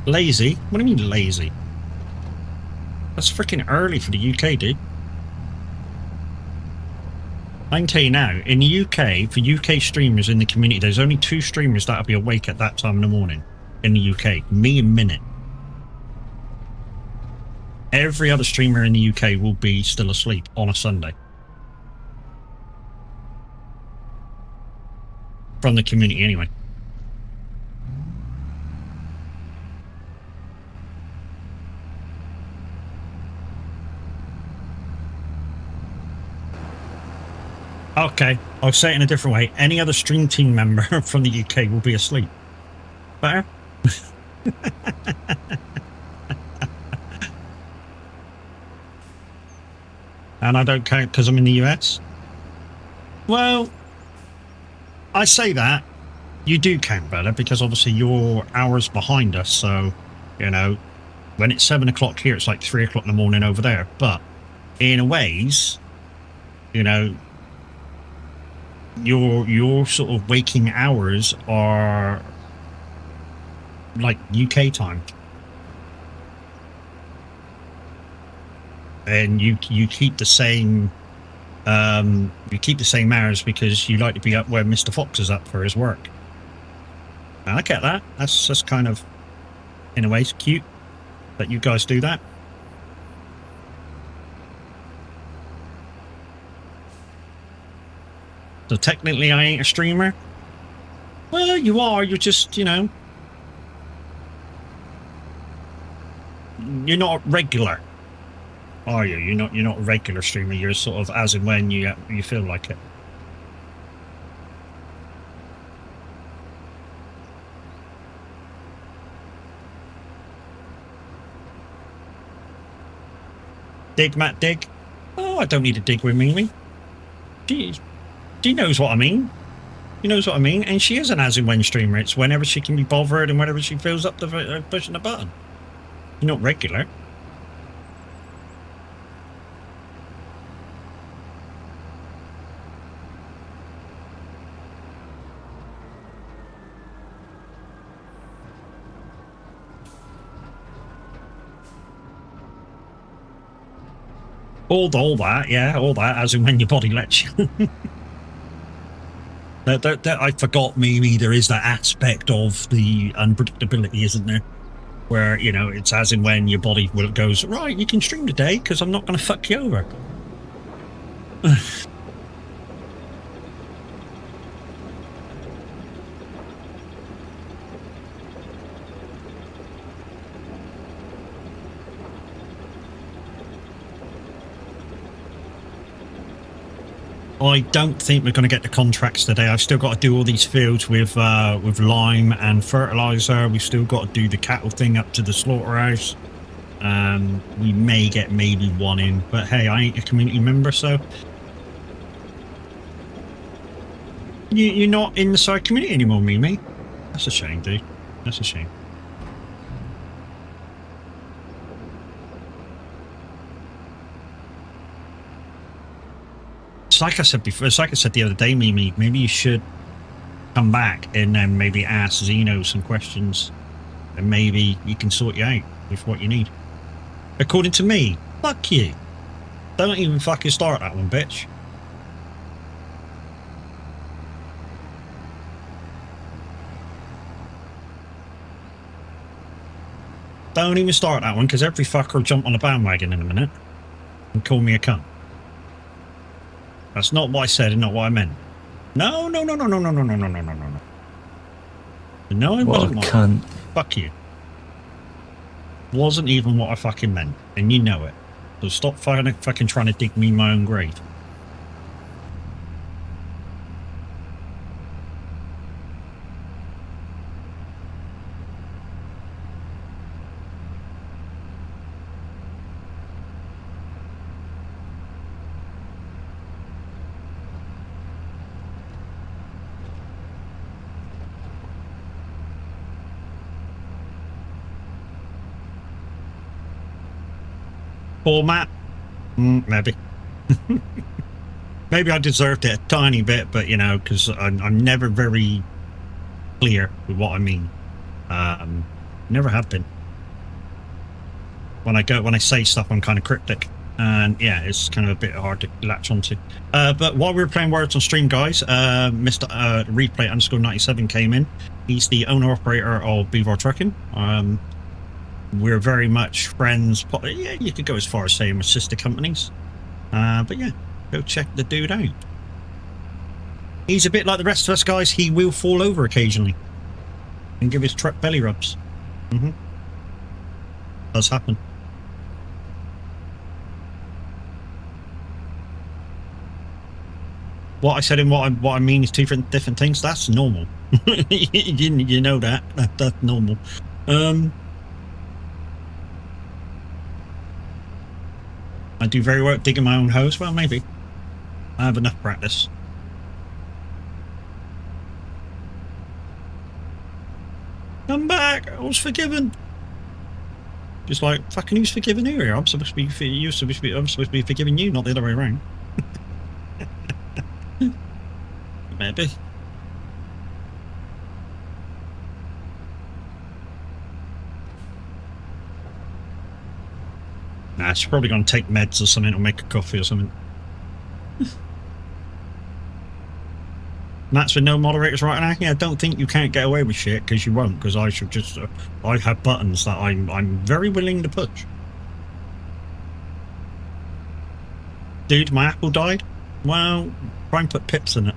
Lazy? What do you mean lazy? That's freaking early for the UK, dude. I can tell you now, in the UK, for UK streamers in the community, there's only 2 streamers that'll be awake at that time in the morning in the UK. Me and Minute. Every other streamer in the UK will be still asleep on a Sunday. From the community, anyway. Okay, I'll say it in a different way. Any other stream team member from the UK will be asleep. Better? and I don't count because I'm in the US. Well, I say that. You do count, better, because obviously you're hours behind us, so, you know, when it's 7 o'clock here, it's like 3 o'clock in the morning over there. But in a ways, you know, your sort of waking hours are like UK time. And you keep the same hours because you like to be up where Mr. Fox is up for his work. And I get that. That's just kind of, in a way, it's cute that you guys do that. So technically I ain't a streamer. Well, you are. You're just, you know, you're not regular, are you? You're not a regular streamer. You're sort of as and when you feel like it. Dig, Matt, dig. Oh, I don't need to dig with Mimi. She knows what I mean. She knows what I mean. And she is an as and when streamer. It's whenever she can be bothered and whenever she feels up to pushing a button. You're not regular. All that, yeah, all that, as in when your body lets you. I forgot, Mimi, there is that aspect of the unpredictability, isn't there? Where, you know, it's as in when your body goes, right, you can stream today because I'm not going to fuck you over. I don't think we're going to get the contracts today. I've still got to do all these fields with lime and fertilizer. We've still got to do the cattle thing up to the slaughterhouse. We may get maybe one in, but hey, I ain't a community member, so you're not in the side community anymore, Mimi. That's a shame, dude. That's a shame. It's like I said before, it's like I said the other day, Mimi, maybe you should come back and then maybe ask Zeno some questions and maybe you can sort you out with what you need. According to me, fuck you. Don't even fucking start that one, bitch. Don't even start that one because every fucker will jump on the bandwagon in a minute and call me a cunt. That's not what I said and not what I meant. No. No, it wasn't what. Cunt. Fuck you. Wasn't even what I fucking meant. And you know it. So stop fucking trying to dig me my own grave. Format? Maybe. Maybe I deserved it a tiny bit, but you know, because I'm never very clear with what I mean. Never have been. When I say stuff, I'm kind of cryptic, and yeah, it's kind of a bit hard to latch onto. But while we were playing Words on stream, guys, Mr. Replay_97 came in. He's the owner operator of Beaver Trucking. We're very much friends. Yeah, you could go as far as saying we're sister companies. But yeah, go check the dude out. He's a bit like the rest of us, guys. He will fall over occasionally and give his truck belly rubs. Does happen. What I said and what I mean is two different things. That's normal. you know that. That's normal. I do very well at digging my own hose. Well, maybe. I have enough practice. Come back! I was forgiven. Just like, fucking who's forgiving who here? I'm supposed to be I'm supposed to be forgiving you, not the other way around. Maybe. Nah, she's probably gonna take meds or something, or make a coffee or something. That's with no moderators right now. Yeah, don't think you can't get away with shit, because you won't. Because I should just, I have buttons that I'm very willing to push. Dude, my apple died. Well, try and put pips in it.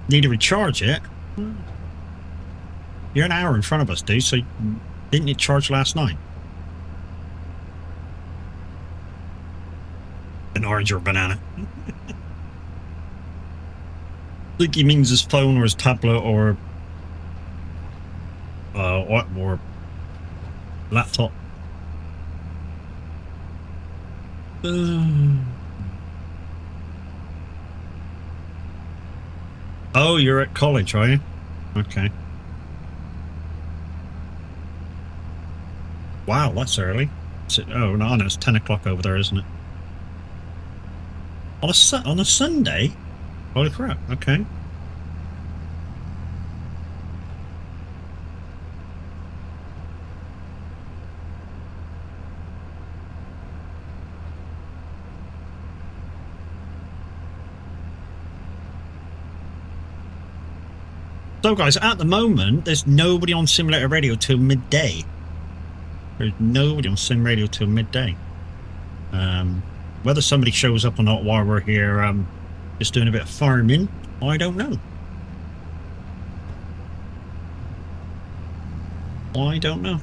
Need to recharge it. You're an hour in front of us, dude, so didn't you charge last night? An orange or a banana. I think he means his phone or his tablet or laptop. Oh, you're at college, are you? Okay. Wow, that's early. Oh, no, it's 10 o'clock over there, isn't it? On a Sunday? Holy crap, okay. So guys, at the moment, there's nobody on Simulator Radio till midday. There's nobody on Sim Radio till midday. Whether somebody shows up or not while we're here just doing a bit of farming, I don't know. I don't know.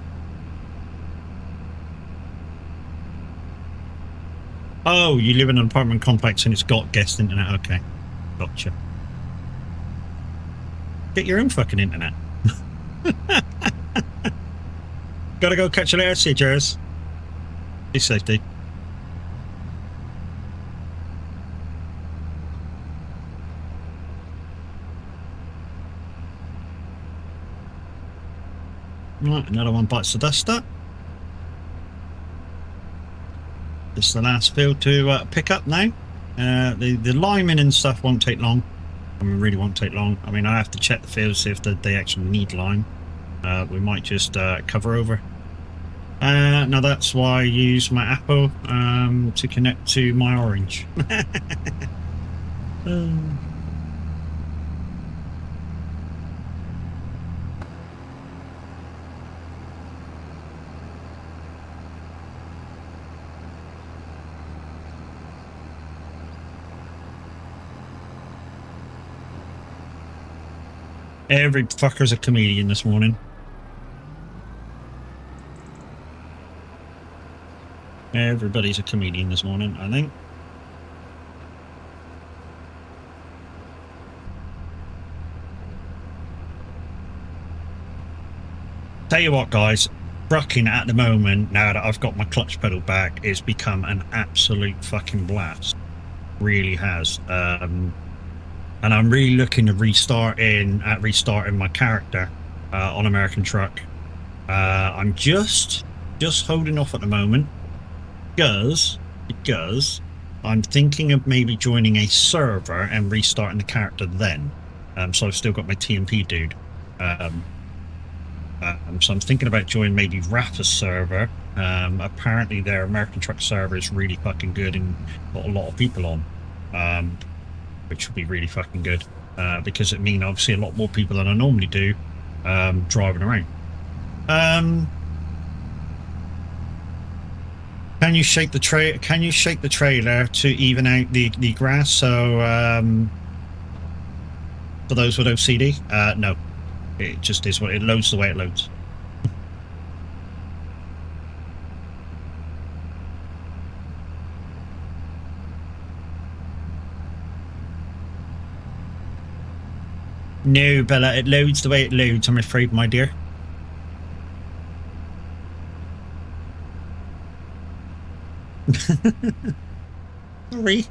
Oh, you live in an apartment complex and it's got guest internet. Okay, gotcha. Get your own fucking internet. Gotta go catch you later, see you, Jers. Be safety. Right, another one bites the dust up. This is the last field to pick up now. The liming and stuff won't take long. I mean, really won't take long. I mean, I have to check the fields, see if they actually need lime. We might just cover over. Now that's why I use my Apple to connect to my Orange. Every fucker's a comedian this morning. Everybody's a comedian this morning, I think. Tell you what, guys, trucking at the moment, now that I've got my clutch pedal back, it's become an absolute fucking blast. Really has. And I'm really looking to restarting my character on American Truck. I'm just holding off at the moment. Because I'm thinking of maybe joining a server and restarting the character then. So I've still got my TMP dude. So I'm thinking about joining maybe Rafa's server. Apparently their American Truck server is really fucking good and got a lot of people on. Which would be really fucking good. Because it means obviously a lot more people than I normally do driving around. Can you shake the trailer to even out the grass? So for those with OCD, no, it just is what it loads the way it loads. No, Bella, it loads the way it loads, I'm afraid, my dear. Sorry,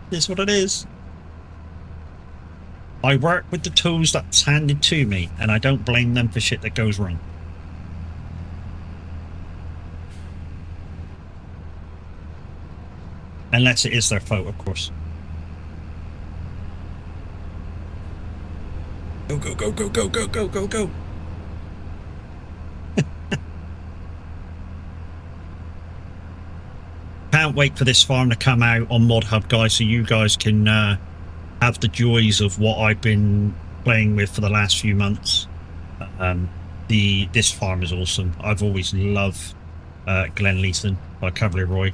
it's what it is. I work with the tools that's handed to me, and I don't blame them for shit that goes wrong. Unless it is their fault, of course. Go, go, go, go, go, go, go, go, go. Can't wait for this farm to come out on Mod Hub, guys, so you guys can have the joys of what I've been playing with for the last few months. This farm is awesome. I've always loved Glen Leeson by Cavalry Roy.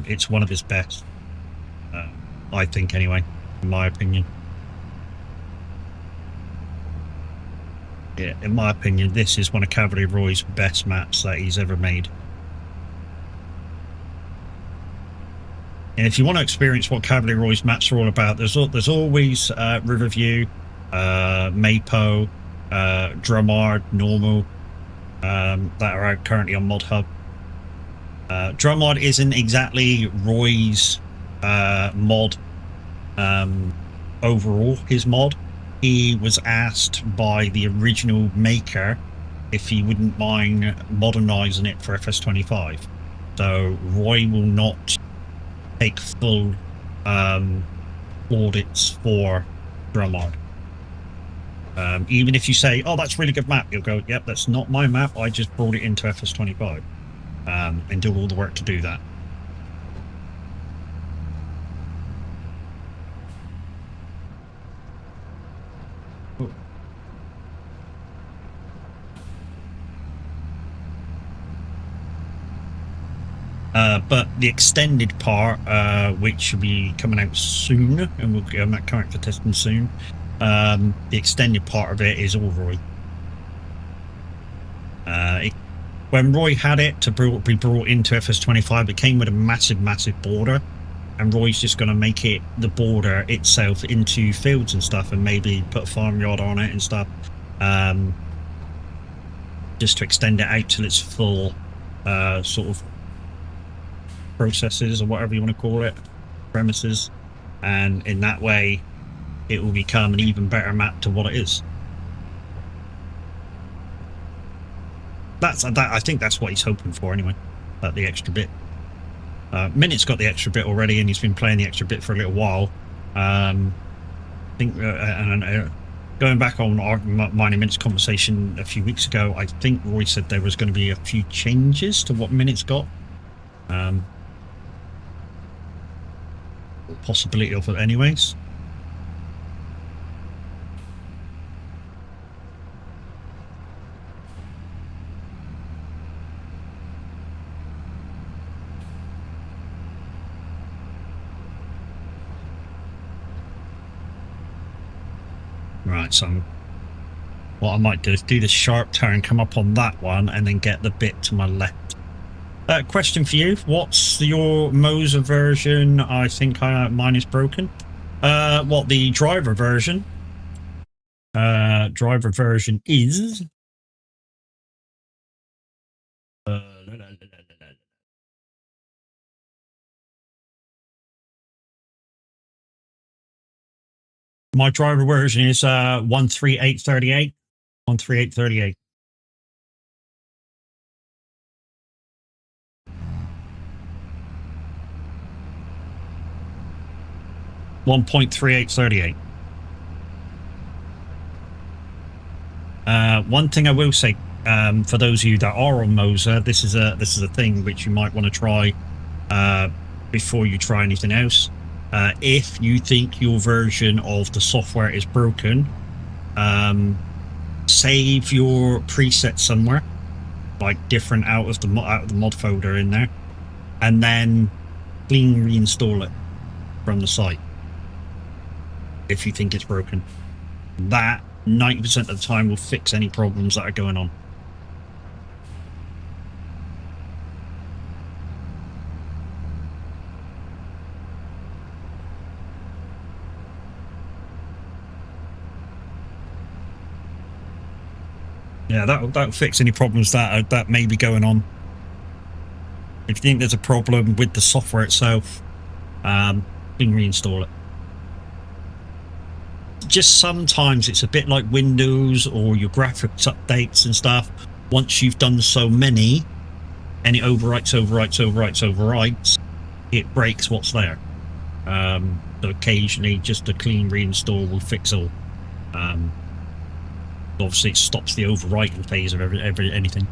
It's one of his best, I think, anyway, in my opinion. Yeah, in my opinion, this is one of Cavalry Roy's best maps that he's ever made. And if you want to experience what Cavalry Roy's maps are all about, there's always Riverview, Mapo, Drumard, Normal, that are out currently on Mod Hub. Drumard isn't exactly Roy's mod overall, his mod. He was asked by the original maker if he wouldn't mind modernizing it for FS25. So Roy will not take full audits for Drumard. Even if you say, oh, that's a really good map, you'll go, yep, that's not my map, I just brought it into FS25. And do all the work to do that. But the extended part, which should be coming out soon, and we'll get that coming out for testing soon, the extended part of it is all Roy. When Roy had it to be brought into FS25, it came with a massive, massive border, and Roy's just going to make it, the border itself, into fields and stuff, and maybe put a farmyard on it and stuff, just to extend it out till its full sort of processes, or whatever you want to call it, premises, and in that way it will become an even better map to what it is. I think that's what he's hoping for anyway, the extra bit. Minut's got the extra bit already, and he's been playing the extra bit for a little while. I think going back on mine and Minut's conversation a few weeks ago, I think Roy said there was going to be a few changes to what Minut's got. Possibility of it anyways. Right, so what I might do is do the sharp turn, come up on that one, and then get the bit to my left. Question for you, what's your Moser version? I think mine is broken. What, the driver version? Driver version is... My driver version is 13838. 13838. .3838. One thing I will say, for those of you that are on Moser, this is a thing which you might want to try before you try anything else. If you think your version of the software is broken, save your preset somewhere, like different out of the mod folder in there, and then clean reinstall it from the site. If you think it's broken, that 90% of the time will fix any problems that are going on. Yeah, that'll fix any problems that may be going on. If you think there's a problem with the software itself, you can reinstall it. Just sometimes it's a bit like Windows or your graphics updates and stuff. Once you've done so many, and it overwrites, it breaks what's there. So occasionally, just a clean reinstall will fix all. Obviously, it stops the overwriting phase of anything.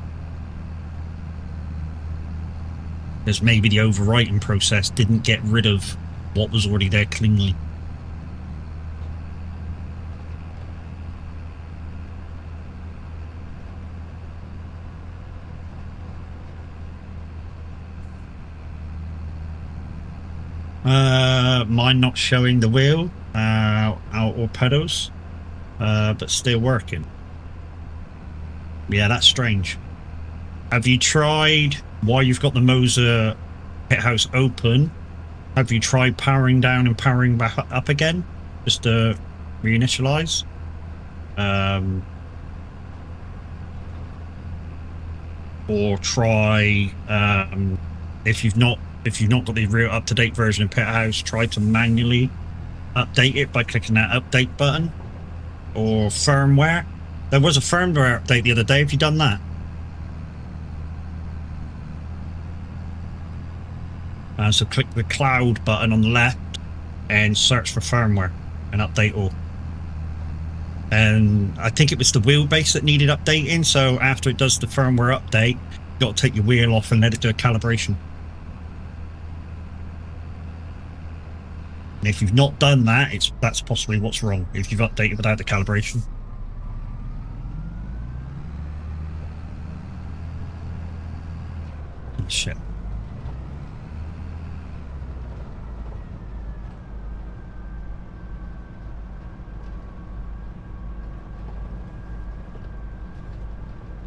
Because maybe the overwriting process didn't get rid of what was already there cleanly. Mine not showing the wheel or pedals, but still working. Yeah, that's strange. Have you tried, while you've got the Moser pit house open, have you tried powering down and powering back up again, just to reinitialize? Or try, if you've not got the real up-to-date version of Pit House, try to manually update it by clicking that update button. Or firmware. There was a firmware update the other day. Have you done that? So click the cloud button on the left and search for firmware and update all. And I think it was the wheelbase that needed updating, so after it does the firmware update, you've got to take your wheel off and let it do a calibration. And if you've not done that, that's possibly what's wrong, if you've updated without the calibration. Shit.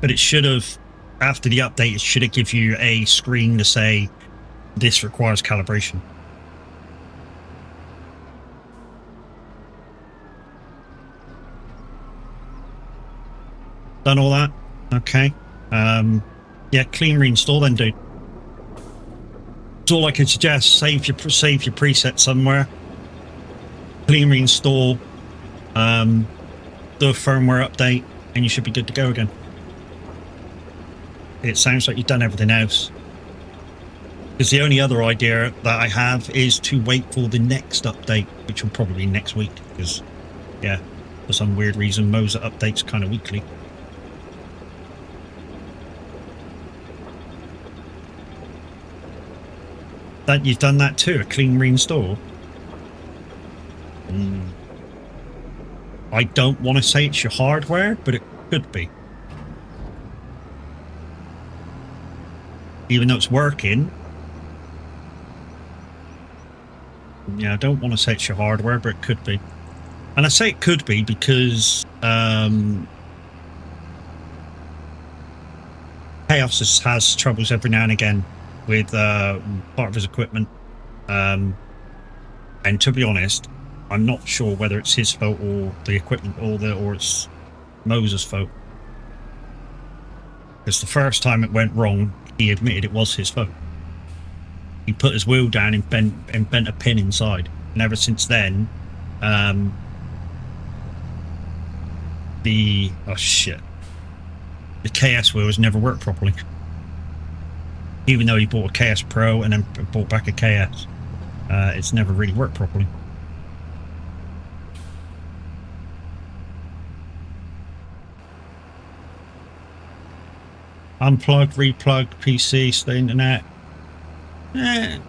But it should have, after the update, it should have give you a screen to say, this requires calibration. Done all that? Okay. Yeah, clean reinstall then, dude. That's all I can suggest. Save your preset somewhere. Clean reinstall. Do a firmware update, and you should be good to go again. It sounds like you've done everything else. Because the only other idea that I have is to wait for the next update, which will probably be next week. Because, yeah, for some weird reason, Moser updates kind of weekly. That you've done that too, a clean reinstall. I don't want to say it's your hardware, but it could be. Even though it's working. Yeah, I don't want to say it's your hardware, but it could be. And I say it could be because Chaos has troubles every now and again with part of his equipment. And to be honest, I'm not sure whether it's his fault or the equipment or it's Moser's fault. Because the first time it went wrong, he admitted it was his fault. He put his wheel down and bent a pin inside. And ever since then, the KS wheel has never worked properly. Even though he bought a KS Pro and then bought back a KS, it's never really worked properly. Unplug, replug, PC, to the internet. I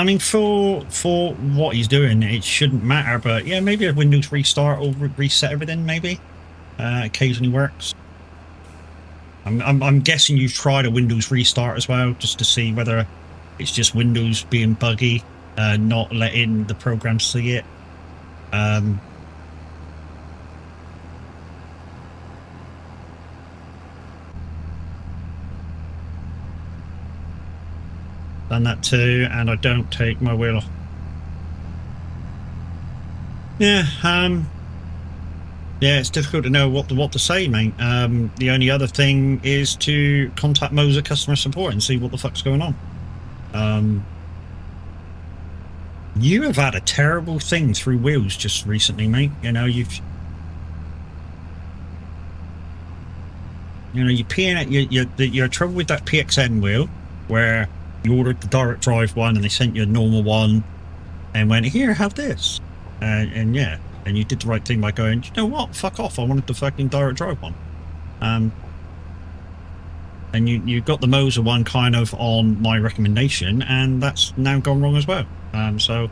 mean, for what he's doing, it shouldn't matter. But yeah, maybe a Windows restart or reset everything. Maybe occasionally works. I'm guessing you've tried a Windows restart as well, just to see whether it's just Windows being buggy, not letting the program see it. Done that too, and I don't take my wheel off. Yeah, Yeah, it's difficult to know what to say, mate. The only other thing is to contact Moser customer support and see what the fuck's going on. You have had a terrible thing through wheels just recently, mate. You know, you're trouble with that PXN wheel, where you ordered the direct drive one and they sent you a normal one, and went, here, have this, and yeah. And you did the right thing by going, you know what, fuck off, I wanted the fucking direct drive one. And you got the Moser one kind of on my recommendation, and that's now gone wrong as well. So...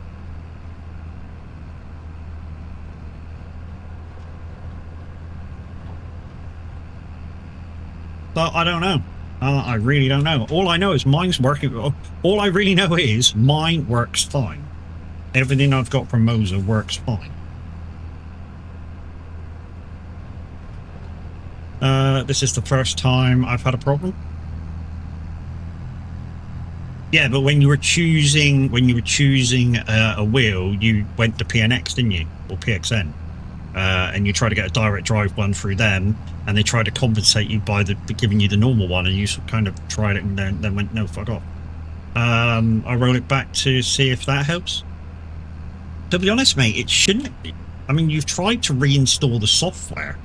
But I don't know. I really don't know. All I know is mine's working. All I really know is mine works fine. Everything I've got from Moser works fine. This is the first time I've had a problem. Yeah, but when you were choosing a wheel, you went to PNX, didn't you, or PXN, and you tried to get a direct drive one through them, and they tried to compensate you by giving you the normal one, and you kind of tried it and then went, no, fuck off. I'll roll it back to see if that helps. To be honest, mate, it shouldn't be. I mean, you've tried to reinstall the software,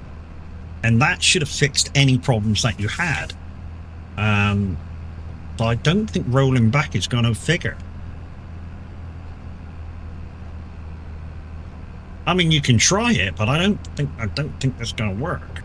and that should have fixed any problems that you had. So I don't think rolling back is going to figure. I mean, you can try it, but I don't think that's going to work.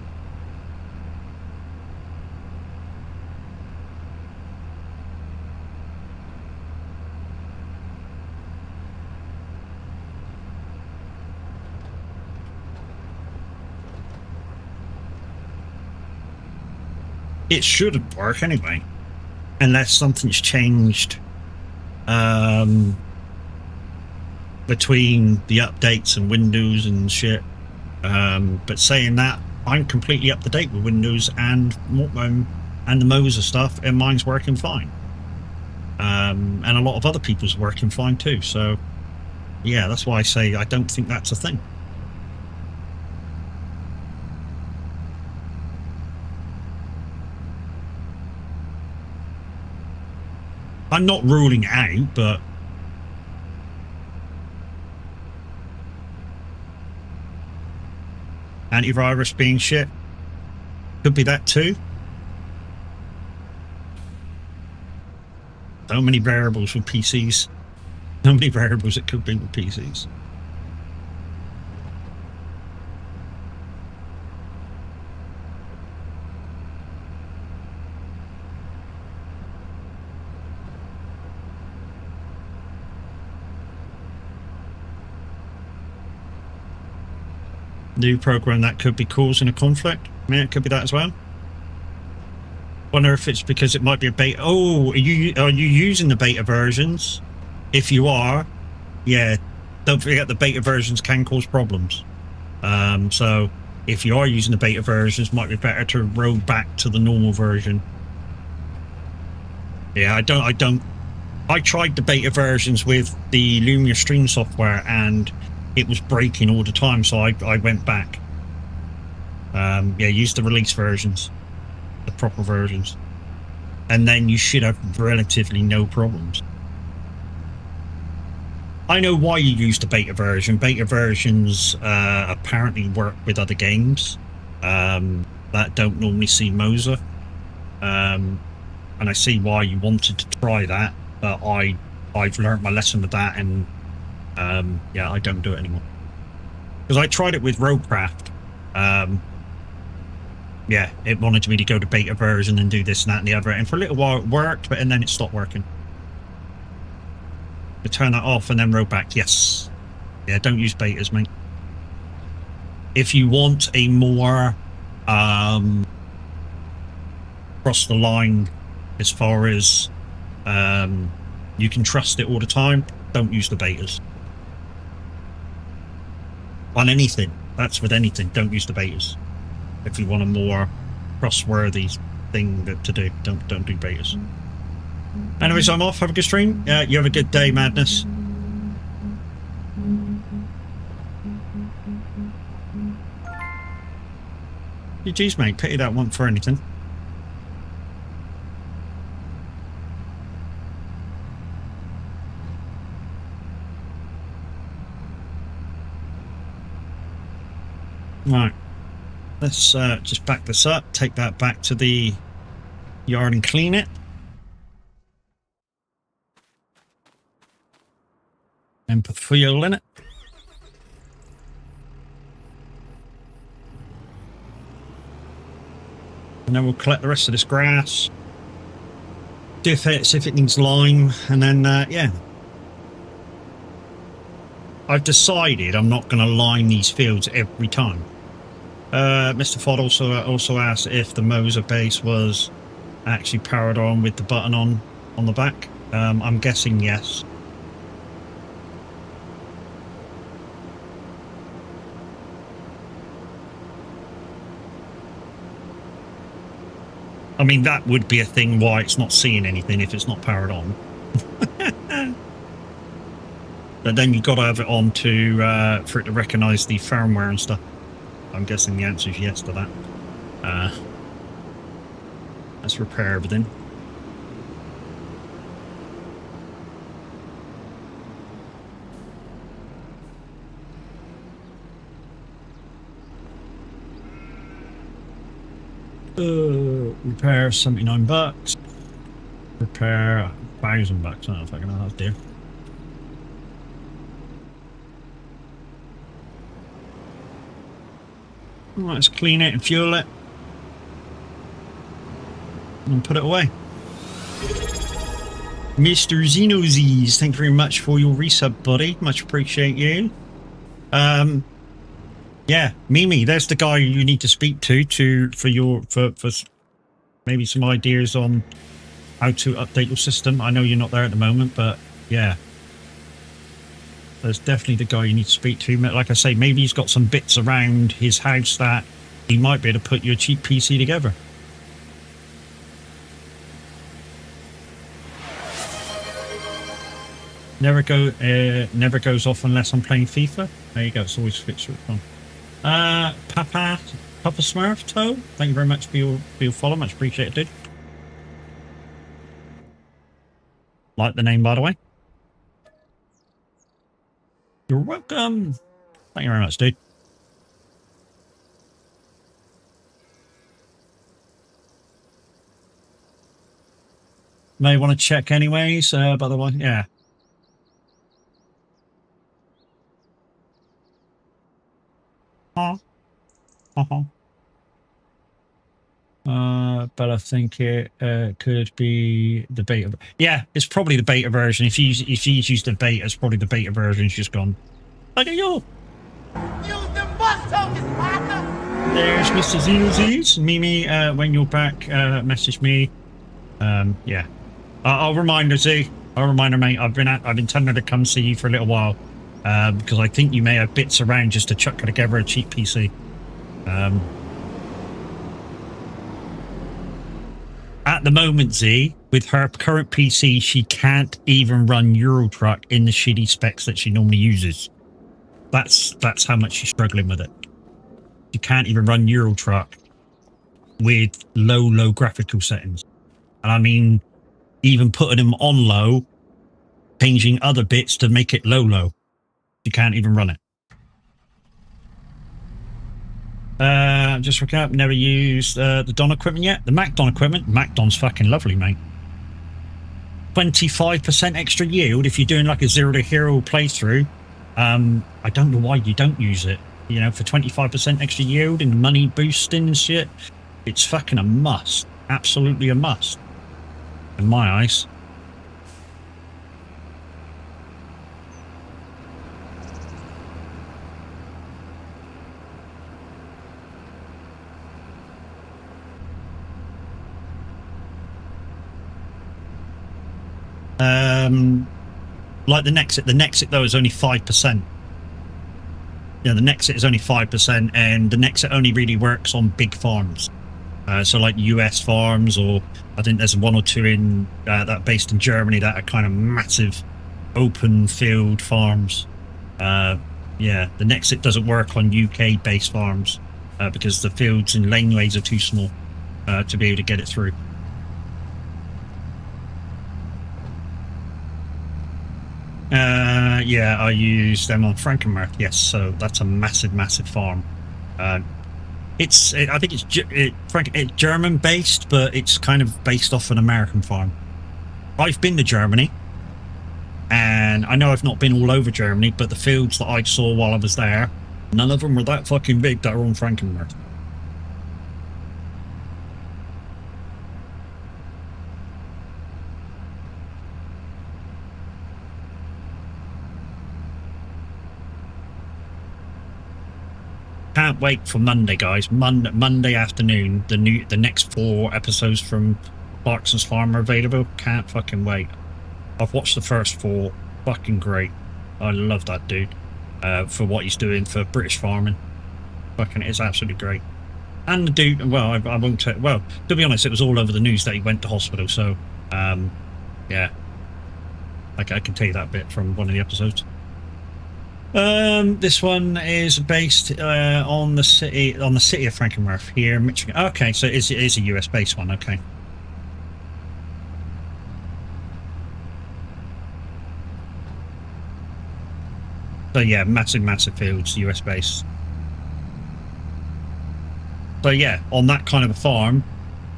It shouldn't work anyway, unless something's changed between the updates and Windows and shit. But saying that, I'm completely up to date with Windows and the Moser stuff, and mine's working fine. And a lot of other people's working fine too. So yeah, that's why I say I don't think that's a thing. I'm not ruling it out, but antivirus being shit could be that too. So many variables with PCs. So many variables it could be with PCs. New program that could be causing a conflict. I mean, it could be that as well. Wonder if it's because it might be a beta. Oh, are you using the beta versions? If you are, yeah, don't forget the beta versions can cause problems. So if you are using the beta versions, it might be better to roll back to the normal version. Yeah, I tried the beta versions with the Lumia Stream software, and it was breaking all the time, so I went back. Yeah, use the release versions, the proper versions, and then you should have relatively no problems. I know why you use the beta version. Beta versions apparently work with other games that don't normally see Moser, and I see why you wanted to try that, but I've learned my lesson with that, and yeah, I don't do it anymore. Because I tried it with Roadcraft. Yeah, it wanted me to go to beta version and do this and that and the other, and for a little while it worked, but then it stopped working. I turn that off and then roll back. Yes. Yeah, don't use betas, mate. If you want a more cross the line as far as you can trust it all the time, don't use the betas. On anything, that's with anything, don't use the betas. If you want a more trustworthy thing to do, don't do betas. Anyways, I'm off. Have a good stream. You have a good day, Madness. GG's, mate. Pity that one for anything. Right. Let's just back this up. Take that back to the yard and clean it. And put fuel in it. And then we'll collect the rest of this grass. See if it needs lime, and then yeah. I've decided I'm not going to line these fields every time. Mr. Fod also asked if the Moser base was actually powered on with the button on the back. I'm guessing yes. I mean, that would be a thing why it's not seeing anything if it's not powered on. But then you've got to have it on to for it to recognise the firmware and stuff. I'm guessing the answer is yes to that. Let's repair everything. Repair $79. Repair $1,000. I don't know if I can have that there. Right, let's clean it and fuel it. And put it away. Mr. Xenozes, thank you very much for your resub, buddy. Much appreciate you. Yeah, Mimi, there's the guy you need to speak to for maybe some ideas on how to update your system. I know you're not there at the moment, but yeah. There's definitely the guy you need to speak to. Like I say, maybe he's got some bits around his house that he might be able to put your cheap PC together. Never goes off unless I'm playing FIFA. There you go. It's always fixed with fun. Papa Smurf Toe, thank you very much for your follow. Much appreciated, dude. Like the name, by the way. You're welcome. Thank you very much, dude. May want to check anyways, by the way. Yeah. But I think it could be the beta. Yeah, it's probably the beta version. If he's used the beta, it's probably the beta version. It's just gone. Look at you. There's Mr. Xenozes. Mimi, when you're back, message me. Yeah, I'll remind her. Z. I'll remind her, mate. I've been telling her to come see you for a little while, because I think you may have bits around just to chuck her together a cheap PC. At the moment, Z, with her current PC, she can't even run Euro Truck in the shitty specs that she normally uses. That's how much she's struggling with it. She can't even run Euro Truck with low graphical settings. And I mean, even putting them on low, changing other bits to make it low. She can't even run it. Just recap, never used the Don equipment yet. The Mac Don equipment, Mac Don's fucking lovely, mate. 25% extra yield if you're doing like a 0 to hero playthrough. I don't know why you don't use it. You know, for 25% extra yield and money boosting and shit, it's fucking a must. Absolutely a must. In my eyes. Like the Nexit though is only 5%. Yeah, the Nexit is only 5%, and the Nexit only really works on big farms. So like US farms, or I think there's one or two in that based in Germany that are kind of massive open field farms. Yeah, the Nexit doesn't work on UK based farms. because the fields and laneways are too small to be able to get it through. Yeah, I use them on Frankenmuth. Yes, so that's a massive, massive farm. I think it's German based, but it's kind of based off an American farm. I've been to Germany, and I know I've not been all over Germany, but the fields that I saw while I was there, none of them were that fucking big that are on Frankenmuth. Can't wait for Monday, guys. Monday afternoon, the next 4 episodes from Clarkson's Farm are available. Can't fucking wait. I've watched the first 4. Fucking great. I love that dude for what he's doing for British farming. Fucking, it's absolutely great. And the dude, well, I won't tell. Well, to be honest, it was all over the news that he went to hospital. So, yeah, I can tell you that bit from one of the episodes. This one is based on the city of Frankenmuth here in Michigan. Okay, so it is a US based one. Okay. So yeah, massive fields, US based. So yeah, on that kind of a farm,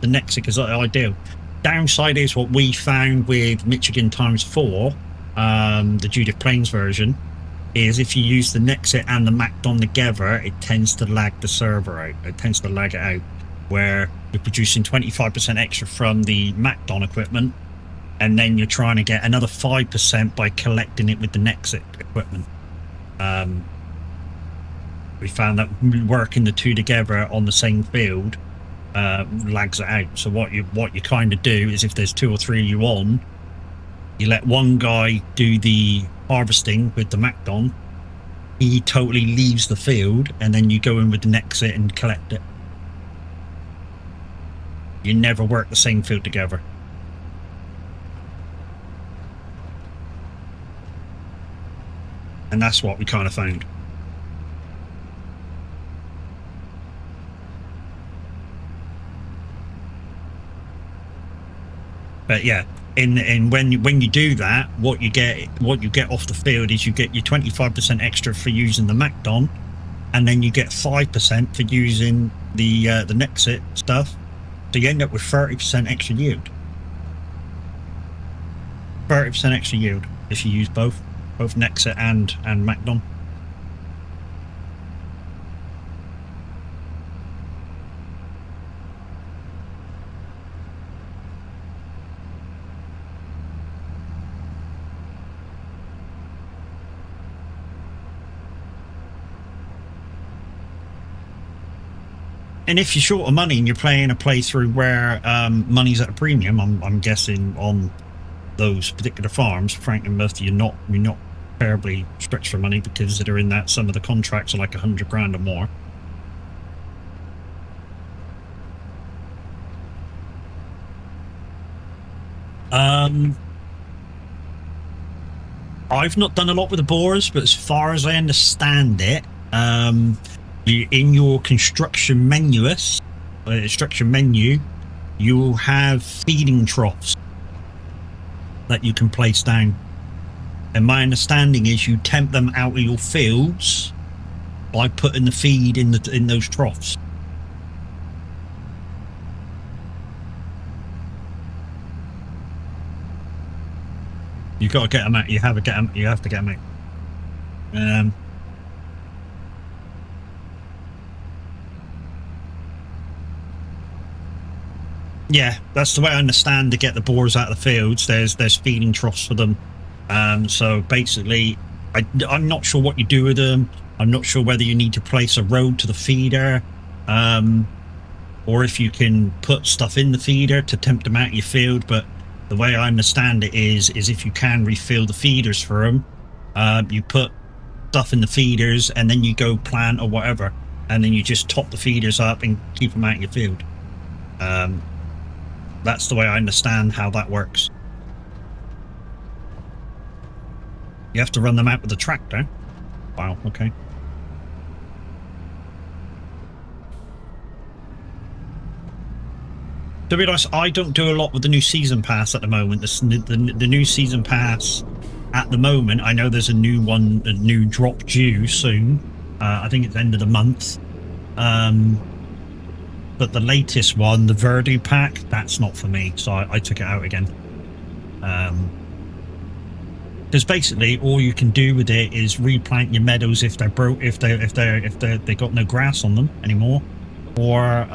the Nexic is ideal. Downside is what we found with Michigan x4, the Judith Plains version, is if you use the Nexit and the Macdon together, it tends to lag the server out. It tends to lag it out, where you're producing 25% extra from the Macdon equipment, and then you're trying to get another 5% by collecting it with the Nexit equipment. We found that working the two together on the same field lags it out. So what you kind of do is, if there's 2 or 3 of you on, you let one guy do the harvesting with the Macdon, he totally leaves the field, and then you go in with the Nexit and collect it. You never work the same field together. And that's what we kind of found. But yeah, in when you do that, what you get off the field is you get your 25% extra for using the Macdon, and then you get 5% for using the Nexit stuff. So you end up with 30% extra yield. 30% extra yield if you use both Nexit and Macdon. And if you're short of money and you're playing a playthrough where money's at a premium, I'm guessing on those particular farms, Frankenmuth, you're not terribly stretched for money, because they're in that some of the contracts are like 100 grand or more. I've not done a lot with the borers, but as far as I understand it, in your construction menu, you'll have feeding troughs that you can place down. And my understanding is you tempt them out of your fields by putting the feed in those troughs. You got to get them out. You have to get them out. Yeah, that's the way I understand to get the boars out of the fields. There's feeding troughs for them. So basically, I'm not sure what you do with them. I'm not sure whether you need to place a road to the feeder, or if you can put stuff in the feeder to tempt them out of your field. But the way I understand it is if you can refill the feeders for them, you put stuff in the feeders and then you go plant or whatever, and then you just top the feeders up and keep them out of your field. That's the way I understand how that works. You have to run them out with the tractor. Wow, okay. To be honest, I don't do a lot with the new season pass at the moment. The new season pass at the moment, I know there's a new one, a new drop due soon. I think it's the end of the month. But the latest one, the Verdu pack, that's not for me, so I took it out again. Because basically, all you can do with it is replant your meadows if they're broke, if they got no grass on them anymore, or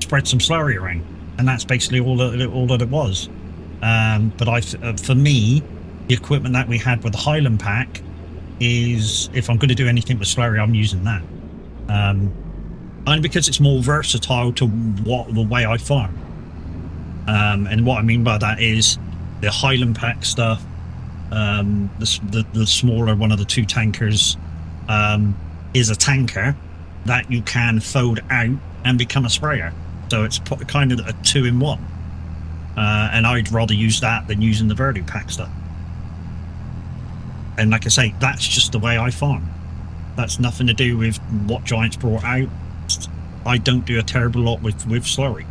spread some slurry around, and that's basically all that it was. But for me, the equipment that we had with the Highland pack is, if I'm going to do anything with slurry, I'm using that. And because it's more versatile to the way I farm. And what I mean by that is the Highland pack stuff, the smaller one of the two tankers, is a tanker that you can fold out and become a sprayer. So it's kind of a 2-in-1. And I'd rather use that than using the Verdu pack stuff. And like I say, that's just the way I farm. That's nothing to do with what Giants brought out. I don't do a terrible lot with slurry.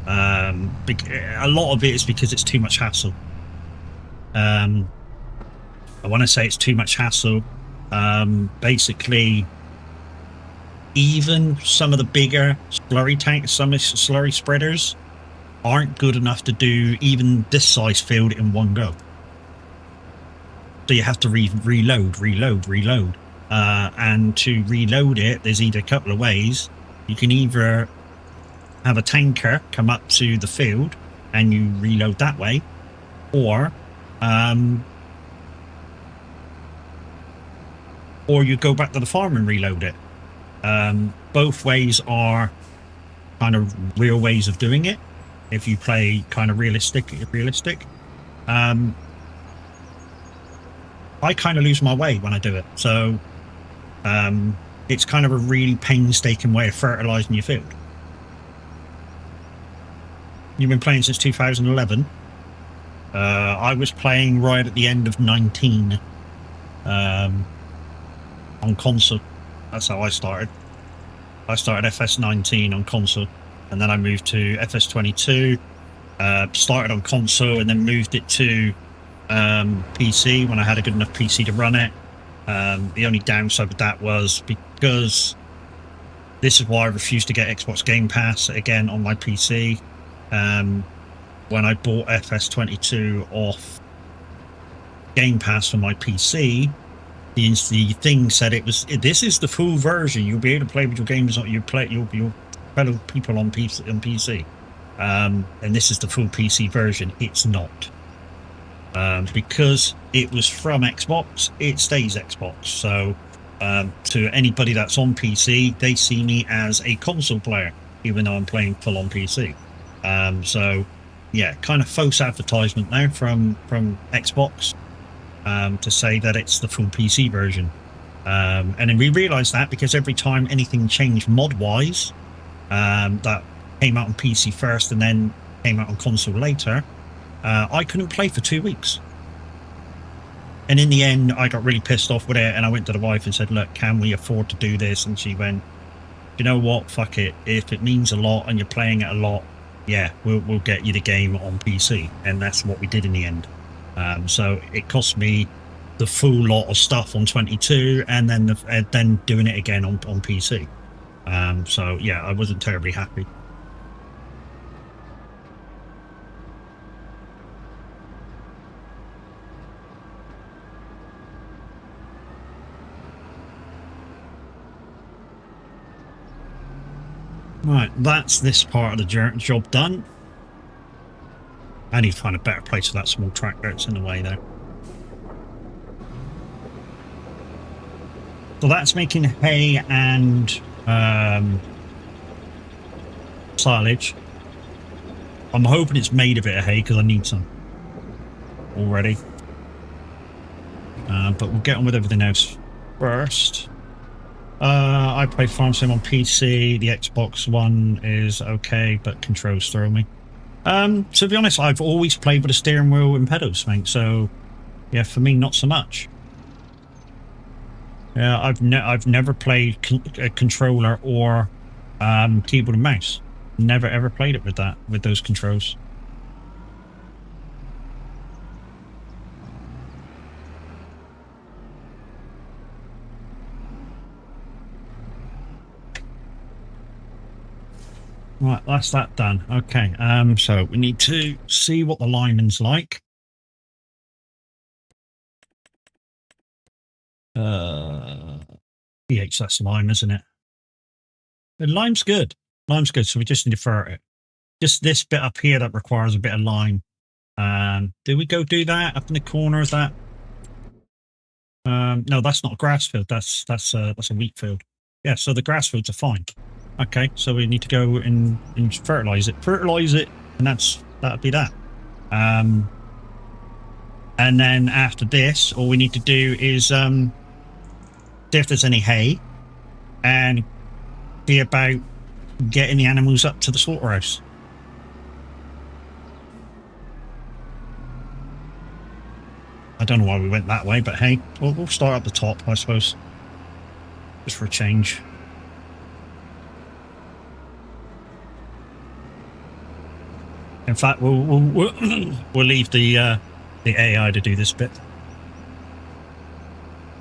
A lot of it is because it's too much hassle. I want to say it's too much hassle. Basically, even some of the bigger slurry tanks, some slurry spreaders, aren't good enough to do even this size field in one go. So you have to reload. And to reload it, there's either a couple of ways. You can either have a tanker come up to the field and you reload that way, or you go back to the farm and reload it. Both ways are kind of real ways of doing it if you play kind of realistic. I kind of lose my way when I do it, so it's kind of a really painstaking way of fertilizing your field. You've been playing since 2011. I was playing right at the end of 19 on console. That's how I started. I started FS19 on console, and then I moved to FS22. Started on console and then moved it to PC when I had a good enough PC to run it. The only downside with that was because this is why I refused to get Xbox Game Pass again on my PC. When I bought FS22 off Game Pass for my PC, the thing said this is the full version. You'll be able to play with your games on your fellow people on PC. And this is the full PC version. It's not. Because it was from Xbox, it stays Xbox. So to anybody that's on PC, they see me as a console player, even though I'm playing full on PC. So yeah, kind of false advertisement now from Xbox to say that it's the full PC version. And then we realized that because every time anything changed mod-wise, that came out on PC first and then came out on console later, I couldn't play for 2 weeks. And in the end, I got really pissed off with it, and I went to the wife and said, look, can we afford to do this? And she went, you know what, fuck it. If it means a lot and you're playing it a lot, yeah, we'll get you the game on PC. And that's what we did in the end. So it cost me the full lot of stuff on 22 and then doing it again on PC. So yeah, I wasn't terribly happy. Right, that's this part of the job done. I need to find a better place for that small tractor. It's in the way there. So that's making hay and silage. I'm hoping it's made a bit of hay because I need some already. But we'll get on with everything else first. I play Farm Sim on PC. The Xbox One is okay, but controls throw me. To be honest, I've always played with a steering wheel and pedals, mate. So, yeah, for me, not so much. Yeah, I've never played a controller or keyboard and mouse. Never ever played it with that, with those controls. Right, that's that done. Okay, so we need to see what the lineman's like. PH, that's lime, isn't it? But lime's good. Lime's good, so we just need to ferret it. Just this bit up here that requires a bit of lime. Do we go do that up in the corner? Is that? No, that's not a grass field. That's a wheat field. Yeah, so the grass fields are fine. Okay, so we need to go and fertilize it. Fertilize it, and that'd be that. And then after this, all we need to do is see if there's any hay, and see about getting the animals up to the slaughterhouse. I don't know why we went that way, but hey, we'll start at the top, I suppose, just for a change. In fact, we'll leave the AI to do this bit,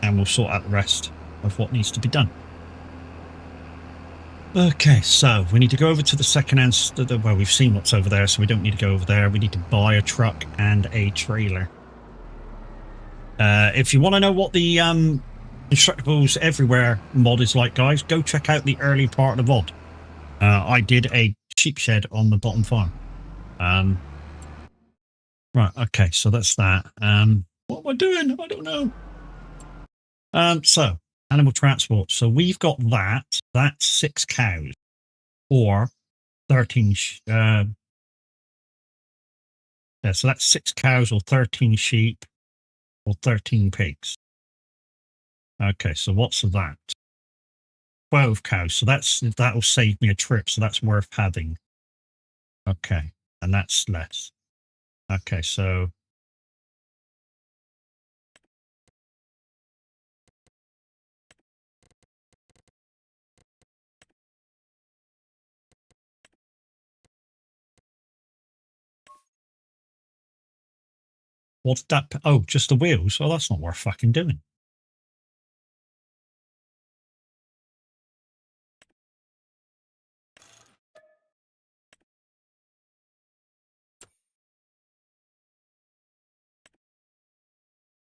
and we'll sort out the rest of what needs to be done. Okay, so we need to go over to the second-hand. Well, we've seen what's over there, so we don't need to go over there. We need to buy a truck and a trailer. If you want to know what the Instructables Everywhere mod is like, guys, go check out the early part of the VOD. I did a sheep shed on the bottom farm. Right, okay, so that's that. What am I doing? I don't know. So animal transport. So we've got that's 6 cows or 13 yeah, so that's 6 cows or 13 sheep or 13 pigs. Okay, so what's that? 12 cows. So that'll save me a trip, so that's worth having. Okay, and that's less. Okay, so what's that? Oh, just the wheels. Oh, that's not worth fucking doing.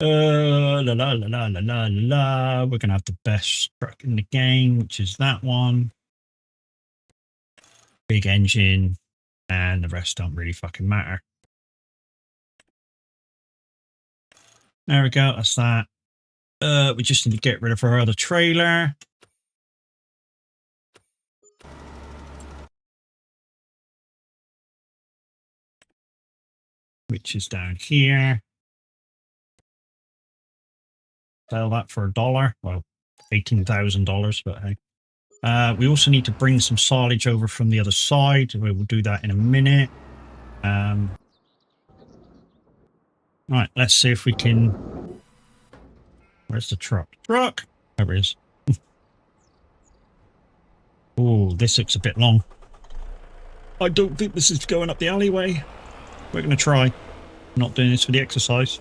La la la la la la la. We're gonna have the best truck in the game, which is that one. Big engine, and the rest don't really fucking matter. There we go. That's that. We just need to get rid of our other trailer. Which is down here. Sell that for $1. Well, $18,000, but hey. We also need to bring some silage over from the other side. We will do that in a minute. Right, let's see if we can... Where's the truck? Truck! There it is. Oh, this looks a bit long. I don't think this is going up the alleyway. We're going to try. I'm not doing this for the exercise.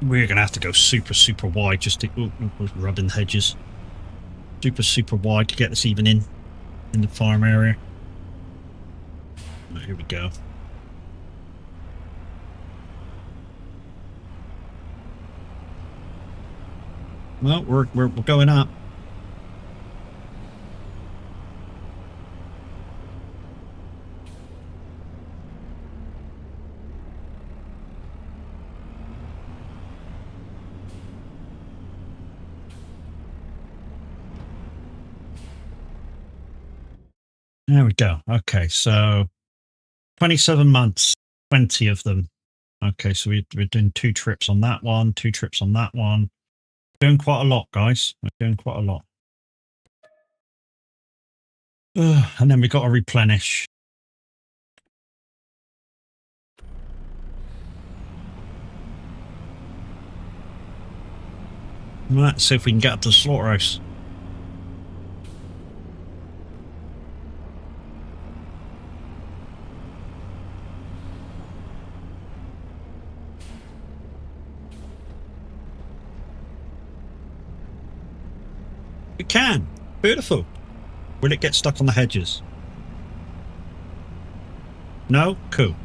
We're going to have to go super wide just to... Oh, rubbing hedges. Super wide to get this even in the farm area. Right, here we go. Well, we're going up. There we go. Okay, so 27 months, 20 of them. Okay, so we're doing 2 trips on that one, 2 trips on that one. Doing quite a lot, guys. We're doing quite a lot. And then we've got to replenish. Let's see if we can get up to the slaughterhouse. We can. Beautiful. Will it get stuck on the hedges? No? Cool.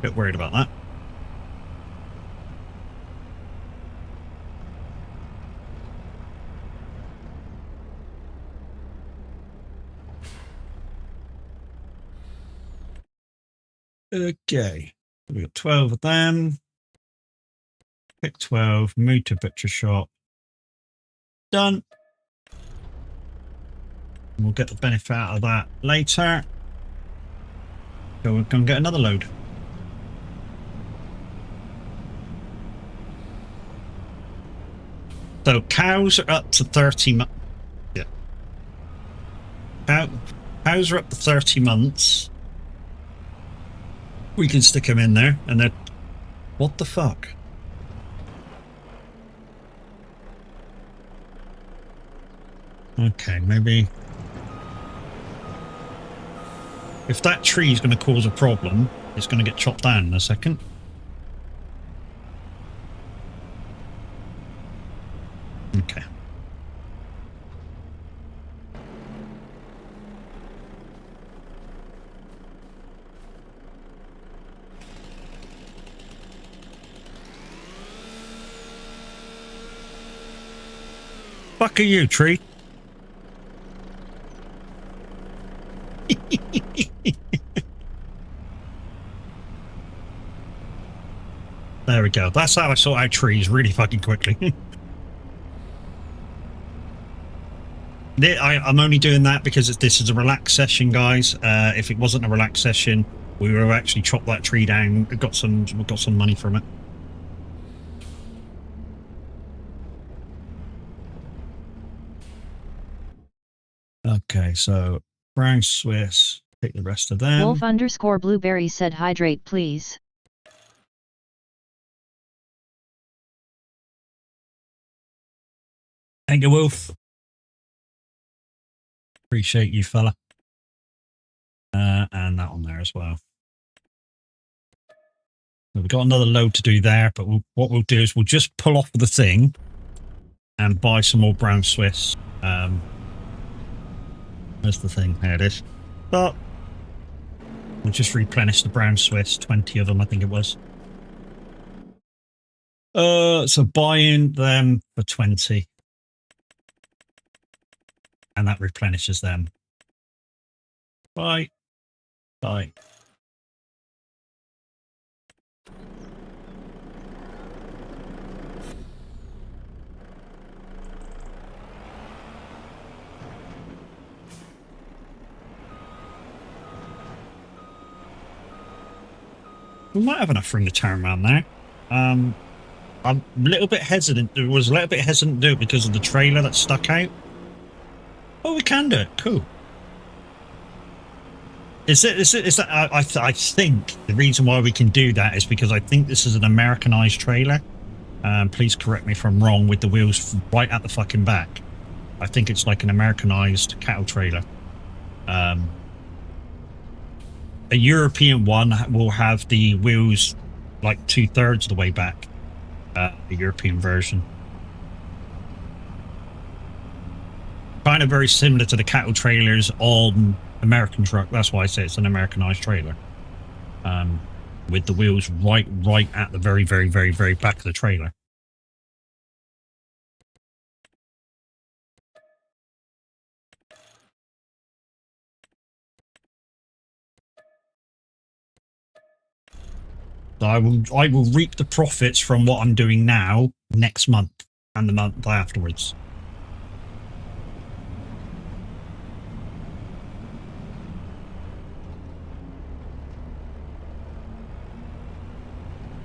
Bit worried about that. Okay. We got 12 of them. Pick 12. Move to butcher shop. Done. We'll get the benefit out of that later. So we're going to get another load. So cows are up to 30 months. Yeah. Cows are up to 30 months. We can stick them in there and they're... What the fuck? Okay, maybe... If that tree is going to cause a problem, it's going to get chopped down in a second. Okay. Fuck are you, tree? There we go. That's how I sort out trees really fucking quickly. I'm only doing that because this is a relaxed session, guys. If it wasn't a relaxed session, we would have actually chopped that tree down. We got some money from it. Okay, so brown Swiss. Take the rest of them. Wolf_blueberry said hydrate please. Thank you, Wolf. Appreciate you, fella. And that one there as well. So we've got another load to do there, but what we'll do is we'll just pull off the thing and buy some more brown Swiss. There's the thing. There it is. But we'll just replenish the brown Swiss. 20 of them, I think it was. So buying them for 20. And that replenishes them. Bye. Bye. We might have enough room to turn around there. I'm a little bit hesitant. I was a little bit hesitant to do it because of the trailer that stuck out. Oh, we can do it. Cool. I think the reason why we can do that is because I think this is an Americanized trailer. Please correct me if I'm wrong, with the wheels right at the fucking back. I think it's like an Americanized cattle trailer. A European one will have the wheels like 2/3 of the way back. The European version. Kind of very similar to the cattle trailers on American truck. That's why I say it's an Americanized trailer. With the wheels right at the very back of the trailer. So I will reap the profits from what I'm doing now next month and the month afterwards.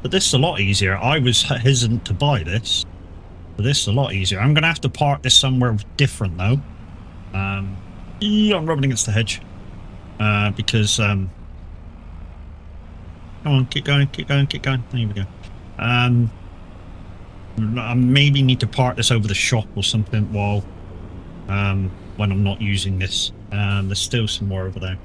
But this is a lot easier. I was hesitant to buy this, but this is a lot easier. I'm going to have to park this somewhere different though. Yeah, I'm rubbing against the hedge because come on, keep going. There we go. I maybe need to park this over the shop or something while when I'm not using this. There's still some more over there.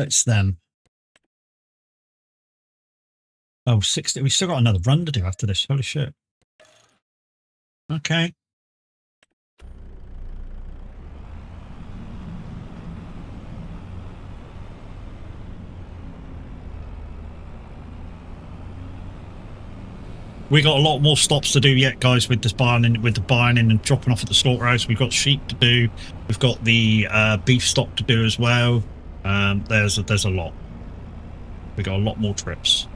It's them. Oh, 60. We still got another run to do after this. Holy shit. Okay. We got a lot more stops to do yet, guys, with this buying and dropping off at the slaughterhouse. We've got sheep to do. We've got the beef stock to do as well. There's a lot. We got a lot more trips.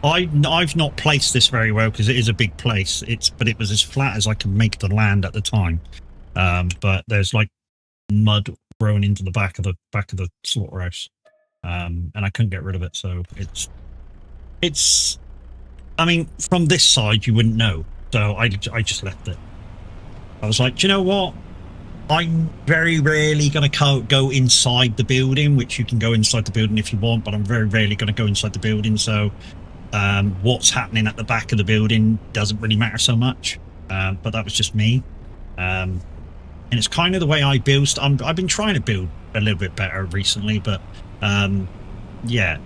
I've not placed this very well because it is a big place. But it was as flat as I could make the land at the time. But there's like mud growing into the back of the slaughterhouse, and I couldn't get rid of it. So it's. I mean, from this side you wouldn't know. So I just left it. I was like, do you know what? I'm very rarely going to go inside the building, which you can go inside the building if you want, but I'm very rarely going to go inside the building. So what's happening at the back of the building doesn't really matter so much. But that was just me. And it's kind of the way I build. I've been trying to build a little bit better recently, but yeah,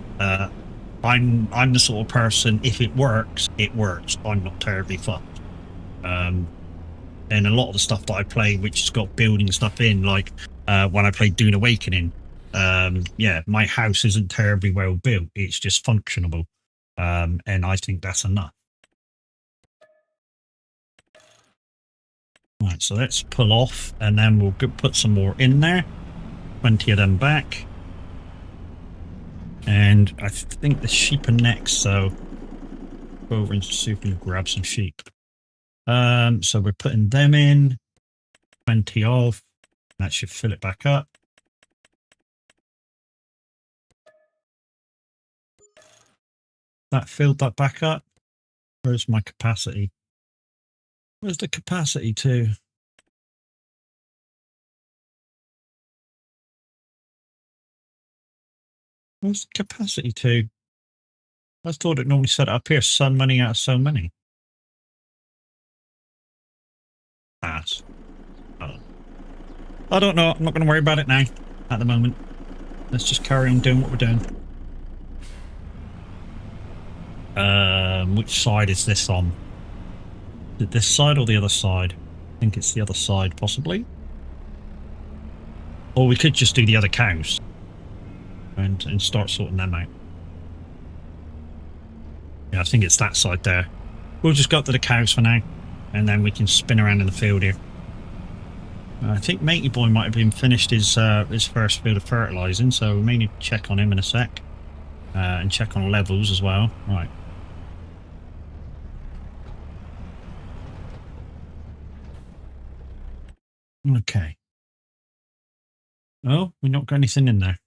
I'm the sort of person, if it works, it works. I'm not terribly fucked. And a lot of the stuff that I play, which has got building stuff in, like when I played Dune Awakening, yeah, my house isn't terribly well built. It's just functionable. And I think that's enough. Right, so let's pull off, and then we'll put some more in there. 20 of them back. And I think the sheep are next, so go over and see if we can grab some sheep. So we're putting them in. 20 of. That should fill it back up. That filled that back up. Where's my capacity? Where's the capacity to? Where's the capacity to? I thought it normally set up here, so many out of so many. Pass. Oh. I don't know. I'm not going to worry about it now at the moment. Let's just carry on doing what we're doing. Which side is this on? Is it this side or the other side? I think it's the other side, possibly. Or we could just do the other cows and start sorting them out. Yeah, I think it's that side there. We'll just go up to the cows for now, and then we can spin around in the field here. I think Matey Boy might have been finished his first field of fertilising, so we may need to check on him in a sec. And check on levels as well. Right. Okay. Oh, we've not got anything in there.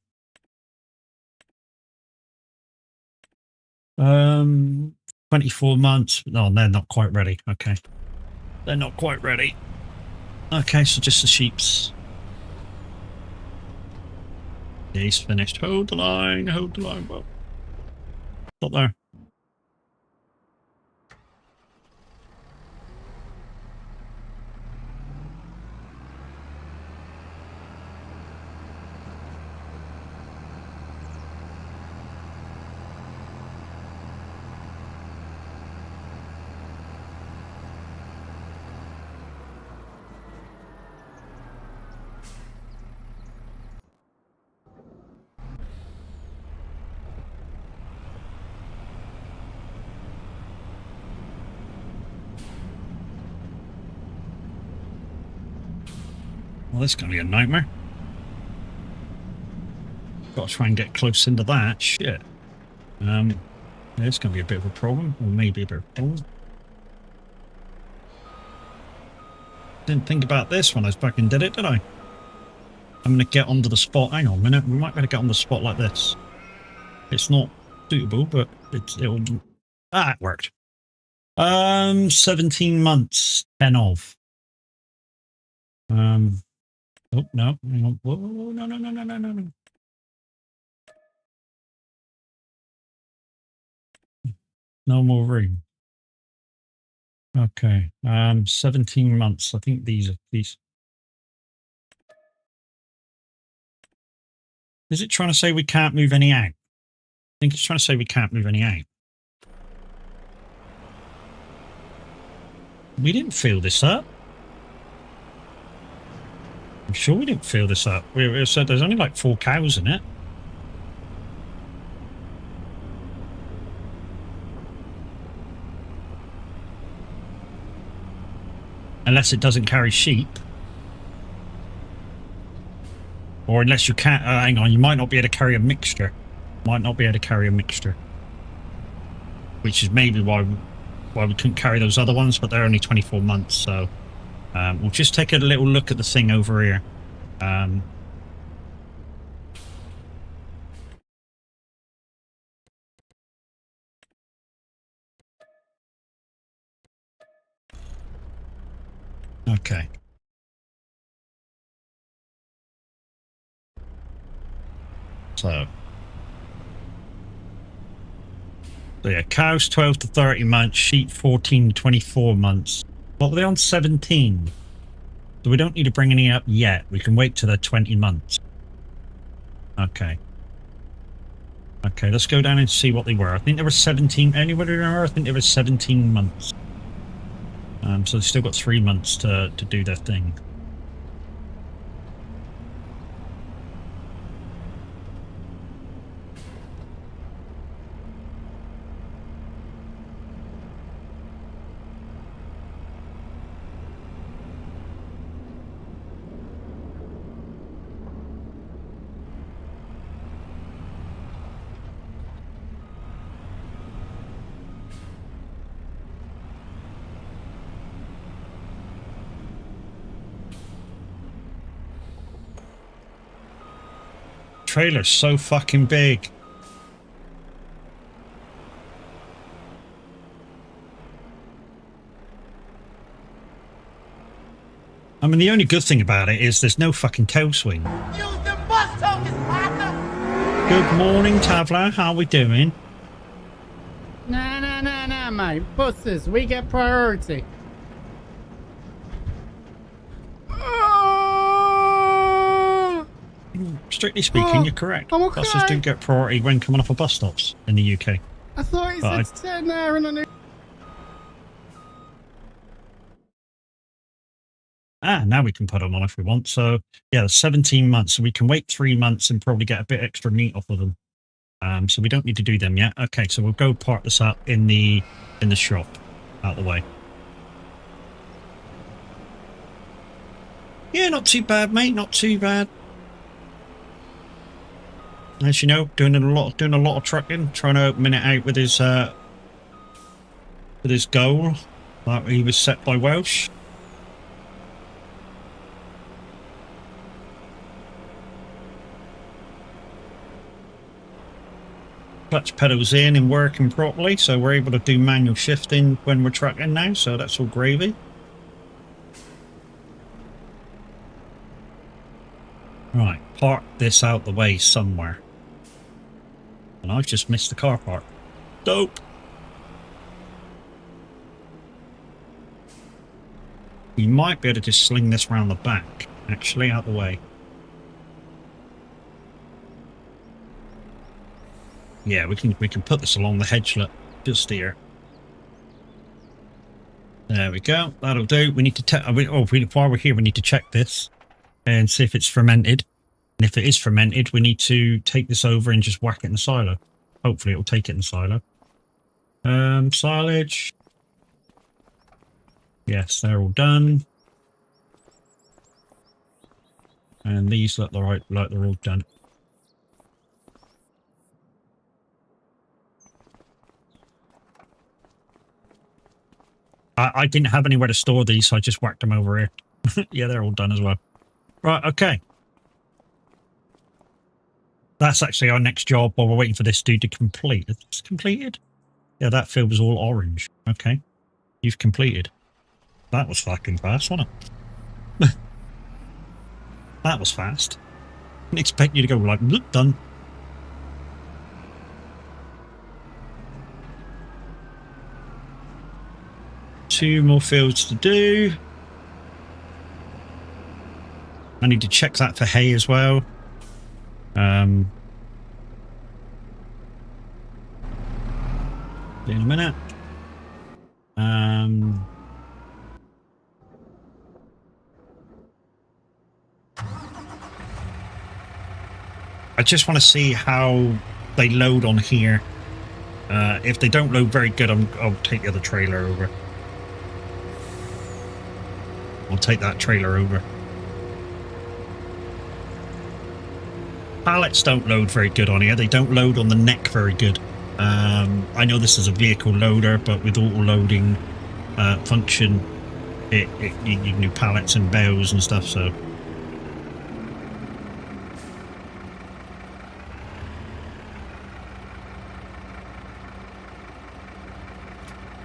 24 months. No, they're not quite ready. Okay. They're not quite ready. Okay, so just the sheeps. Yeah, he's finished. Hold the line, hold the line. Well, stop there. Well, this is going to be a nightmare. Got to try and get close into that. Shit. Yeah, it's going to be a bit of a problem, or maybe a bit of a problem. Didn't think about this when I was back and did it, did I? I'm going to get onto the spot. Hang on a minute. We might be able to get on the spot like this. It's not suitable, but it'll... Ah, it worked. 17 months, 10 of. Oh, no. Hang on. Whoa, no. No more room. Okay. 17 months. I think these are these. Is it trying to say we can't move any out? I think it's trying to say we can't move any out. We didn't fill this up. I'm sure we didn't fill this up. We said there's only like 4 cows in it. Unless it doesn't carry sheep. Or unless you can't, hang on, you might not be able to carry a mixture. Might not be able to carry a mixture. Which is maybe why we couldn't carry those other ones, but they're only 24 months, so... we'll just take a little look at the thing over here. Okay. So yeah, cows 12 to 30 months, sheep 14 to 24 months. What were they on? 17. So we don't need to bring any up yet. We can wait till they're 20 months. Okay. Okay, let's go down and see what they were. I think there were 17. Anybody remember? I think there were 17 months. So they've still got 3 months to do their thing. Trailer's so fucking big. I mean, the only good thing about it is there's no fucking tail swing. Use the bus tokens, partner! Good morning, Tavla. How we doing? Nah, mate. Buses, we get priority. Strictly speaking, you're correct. I'm okay. Buses do get priority when coming off of bus stops in the UK. I thought he But said 10 there and I knew... Now we can put them on if we want. So, yeah, 17 months. So we can wait 3 months and probably get a bit extra meat off of them. So we don't need to do them yet. Okay, so we'll go park this up in the shop, out the way. Yeah, not too bad, mate. Not too bad. As you know, doing a lot of trucking, trying to open it out with his goal that he was set by Welsh. Clutch pedals in and working properly, so we're able to do manual shifting when we're trucking now, so that's all gravy. Right, park this out the way somewhere. And I've just missed the car park. Dope! You might be able to just sling this round the back, actually, out the way. Yeah, we can put this along the hedgelet just here. There we go. That'll do. We need to while we're here, we need to check this and see if it's fermented. And if it is fermented, we need to take this over and just whack it in the silo. Hopefully, it will take it in the silo. Silage. Yes, they're all done. And these look like they're all done. I didn't have anywhere to store these, so I just whacked them over here. Yeah, they're all done as well. Right, okay. That's actually our next job while we're waiting for this dude to complete. It's completed? Yeah, that field was all orange. Okay. You've completed. That was fucking fast, wasn't it? That was fast. Didn't expect you to go like, look, done. Two more fields to do. I need to check that for hay as well. In a minute. I just want to see how they load on here. If they don't load very good, I'll take the other trailer over. I'll take that trailer over. Pallets don't load very good on here. They don't load on the neck very good. I know this is a vehicle loader, but with auto-loading function, you can do pallets and bales and stuff, so...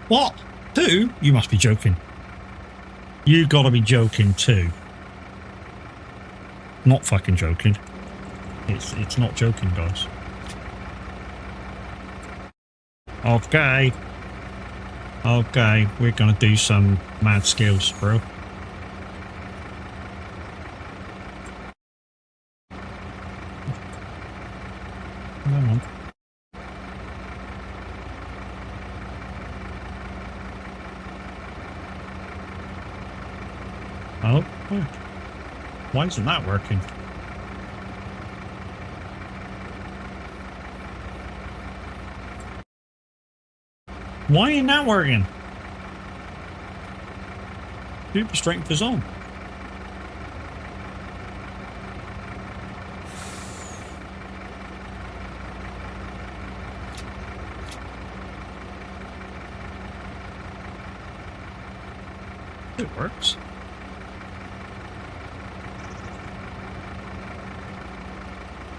What? 2? You must be joking. You gotta be joking too. Not fucking joking. It's not joking, guys. Okay. Okay, we're gonna do some mad skills, bro. Come on. Oh, why isn't that working? Why ain't that working? Super strength is on. It works.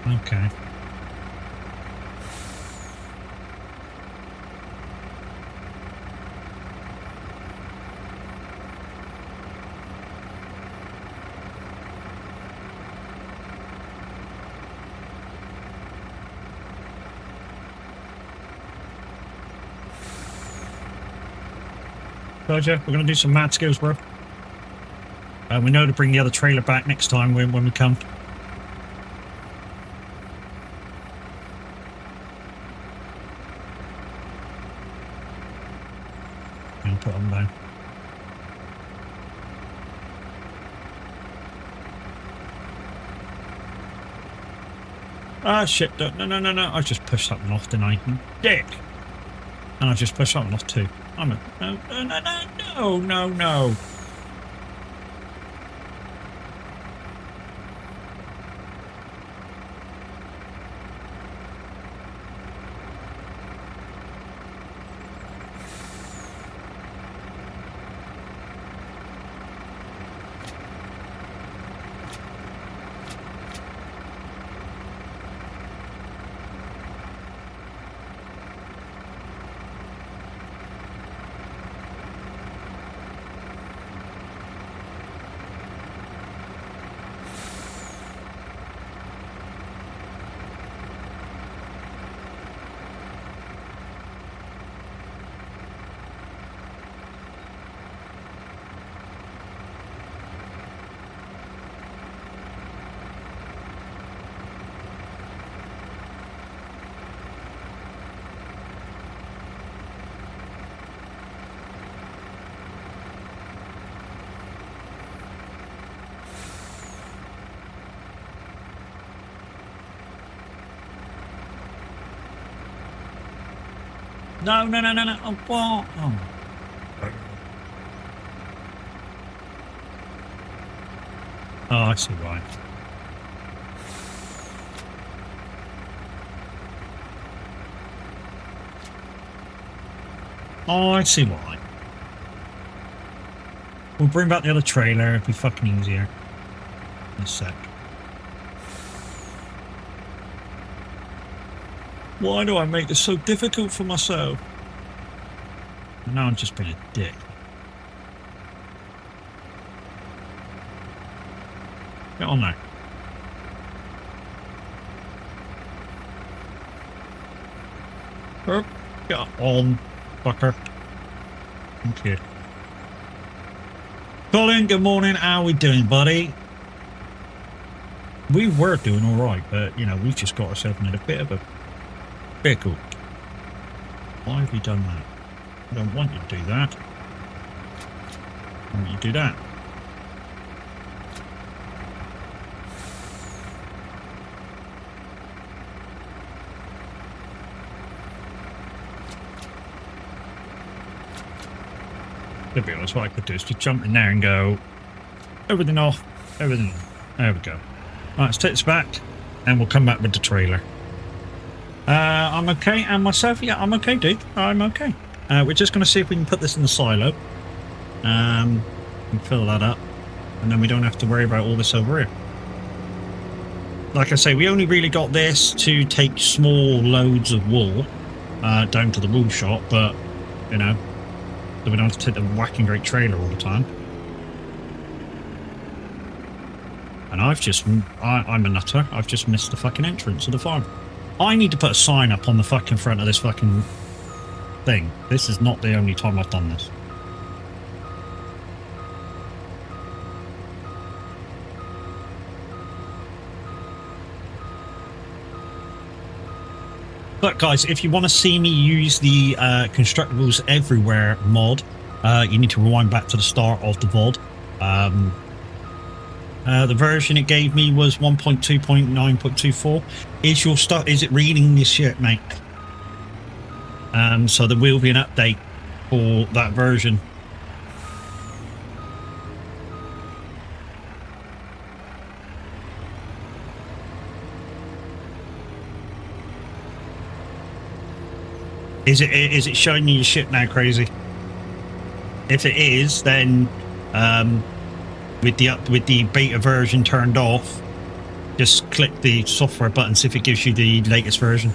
Okay. Roger, we're going to do some mad skills, bro. We know to bring the other trailer back next time when we come. And put them down. Ah, shit. No. I just pushed that one off, didn't I? Dick! And I just pushed that one off too. I'm a... No. No. Oh, what? Oh. Oh, I see why. Oh, I see why. We'll bring back the other trailer. It'll be fucking easier. In a sec. Why do I make this so difficult for myself? Now I'm just being a dick. Get on there. Get on, fucker. Okay. Colin, good morning. How we doing, buddy? We were doing all right, but you know we've just got ourselves in a bit of a pickle. Why have you done that? I don't want you to do that. I want you to do that. To be honest, what I could do is just jump in there and go everything off, everything on. There we go. Right, let's take this back and we'll come back with the trailer. I'm okay, and myself, yeah, I'm okay, dude. I'm okay. We're just going to see if we can put this in the silo. And fill that up, and then we don't have to worry about all this over here. Like I say, we only really got this to take small loads of wool down to the wool shop, but, you know, so we don't have to take the whacking great trailer all the time. And I'm a nutter. I've just missed the fucking entrance of the farm. I need to put a sign up on the fucking front of this fucking thing. This is not the only time I've done this. But guys, if you want to see me use the Constructables Everywhere mod, you need to rewind back to the start of the VOD. The version it gave me was 1.2.9.24. Is it reading this shit, mate? So there will be an update for that version. Is it showing you your shit now, Crazy? If it is, then with the beta version turned off, just click the software button, see if it gives you the latest version.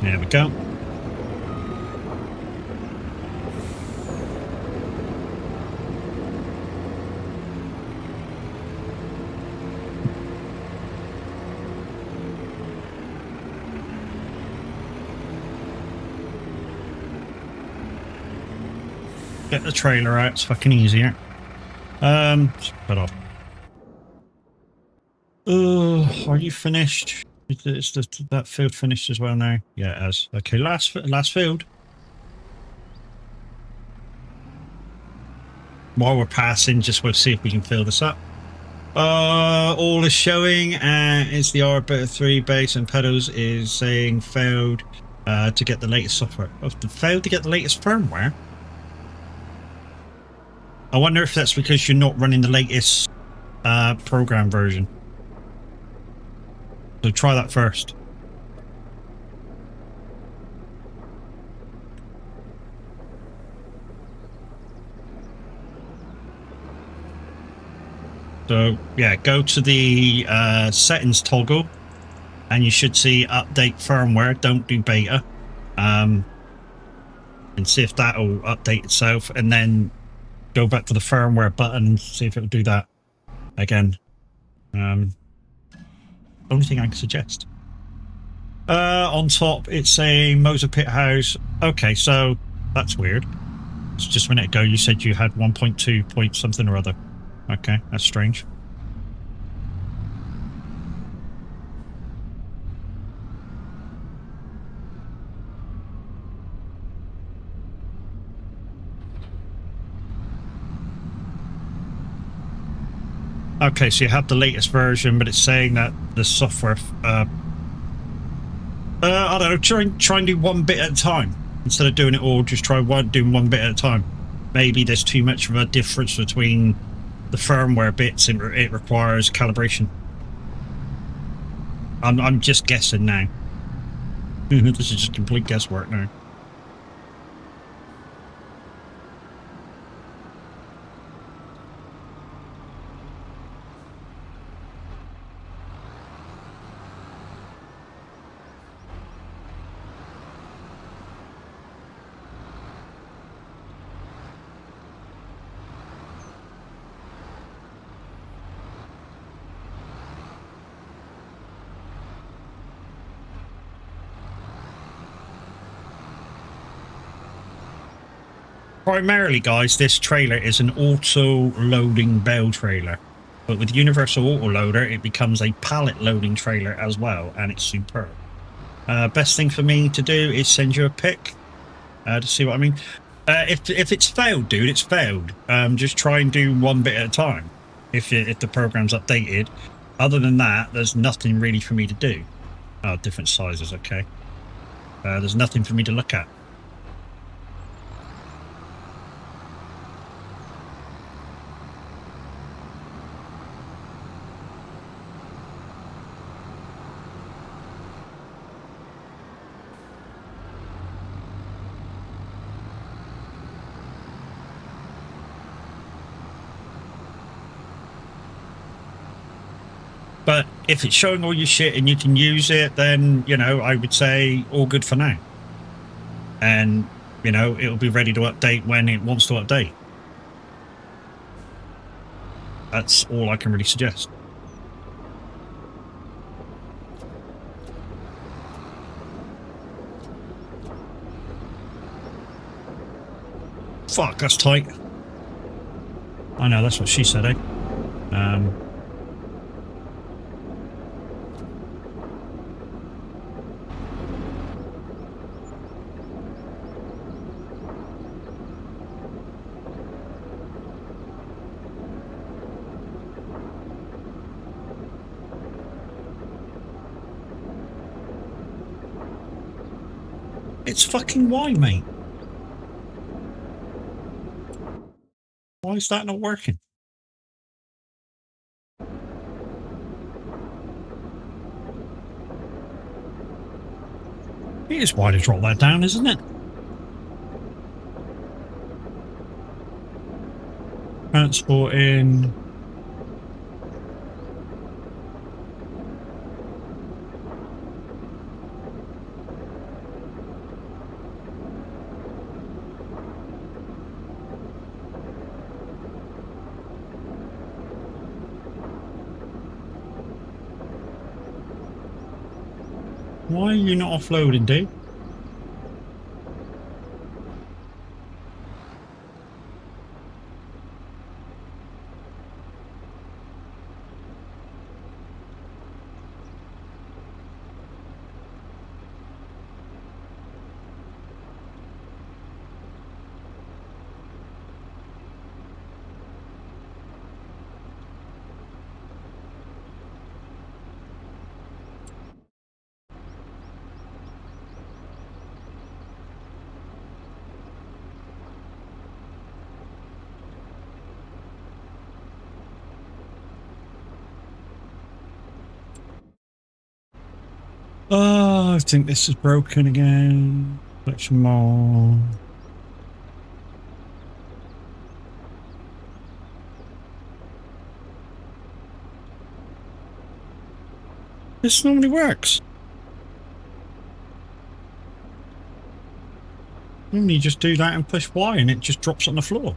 There we go. Get the trailer out, it's fucking easier. Put off. Are you finished? Is that field finished as well now? Yeah, it has. Okay, last field. While we're passing, just we'll see if we can fill this up. All is showing, is the Arbiter 3 base and pedals is saying failed to get the latest software. Oh, failed to get the latest firmware? I wonder if that's because you're not running the latest program version. So try that first. So yeah, go to the settings toggle and you should see update firmware. Don't do beta. And see if that'll update itself, and then go back to the firmware button and see if it'll do that again. Only thing I can suggest. On top, it's a Moser Pit House. Okay, so that's weird. It's just a minute ago you said you had 1.2 point something or other. Okay, that's strange. Okay, so you have the latest version, but it's saying that the software, I don't know, try and do one bit at a time. Instead of doing it all, just try doing one bit at a time. Maybe there's too much of a difference between the firmware bits and it requires calibration. I'm just guessing now. This is just complete guesswork now. primarily, guys, this trailer is an auto-loading bale trailer. But with Universal Auto Loader, it becomes a pallet loading trailer as well, and it's superb. Best thing for me to do is send you a pic to see what I mean. If it's failed, dude, it's failed. Just try and do one bit at a time if the program's updated. Other than that, there's nothing really for me to do. Oh, different sizes, okay. There's nothing for me to look at. But if it's showing all your shit and you can use it, then, you know, I would say all good for now. And, you know, it'll be ready to update when it wants to update. That's all I can really suggest. Fuck, that's tight. I know, that's what she said, eh? It's fucking why, mate? Why is that not working? It is why to drop that down, isn't it? Transporting. Why are you not offloading, dude? Oh, I think this is broken again. Collection more. This normally works. Normally you just do that and push Y and it just drops on the floor.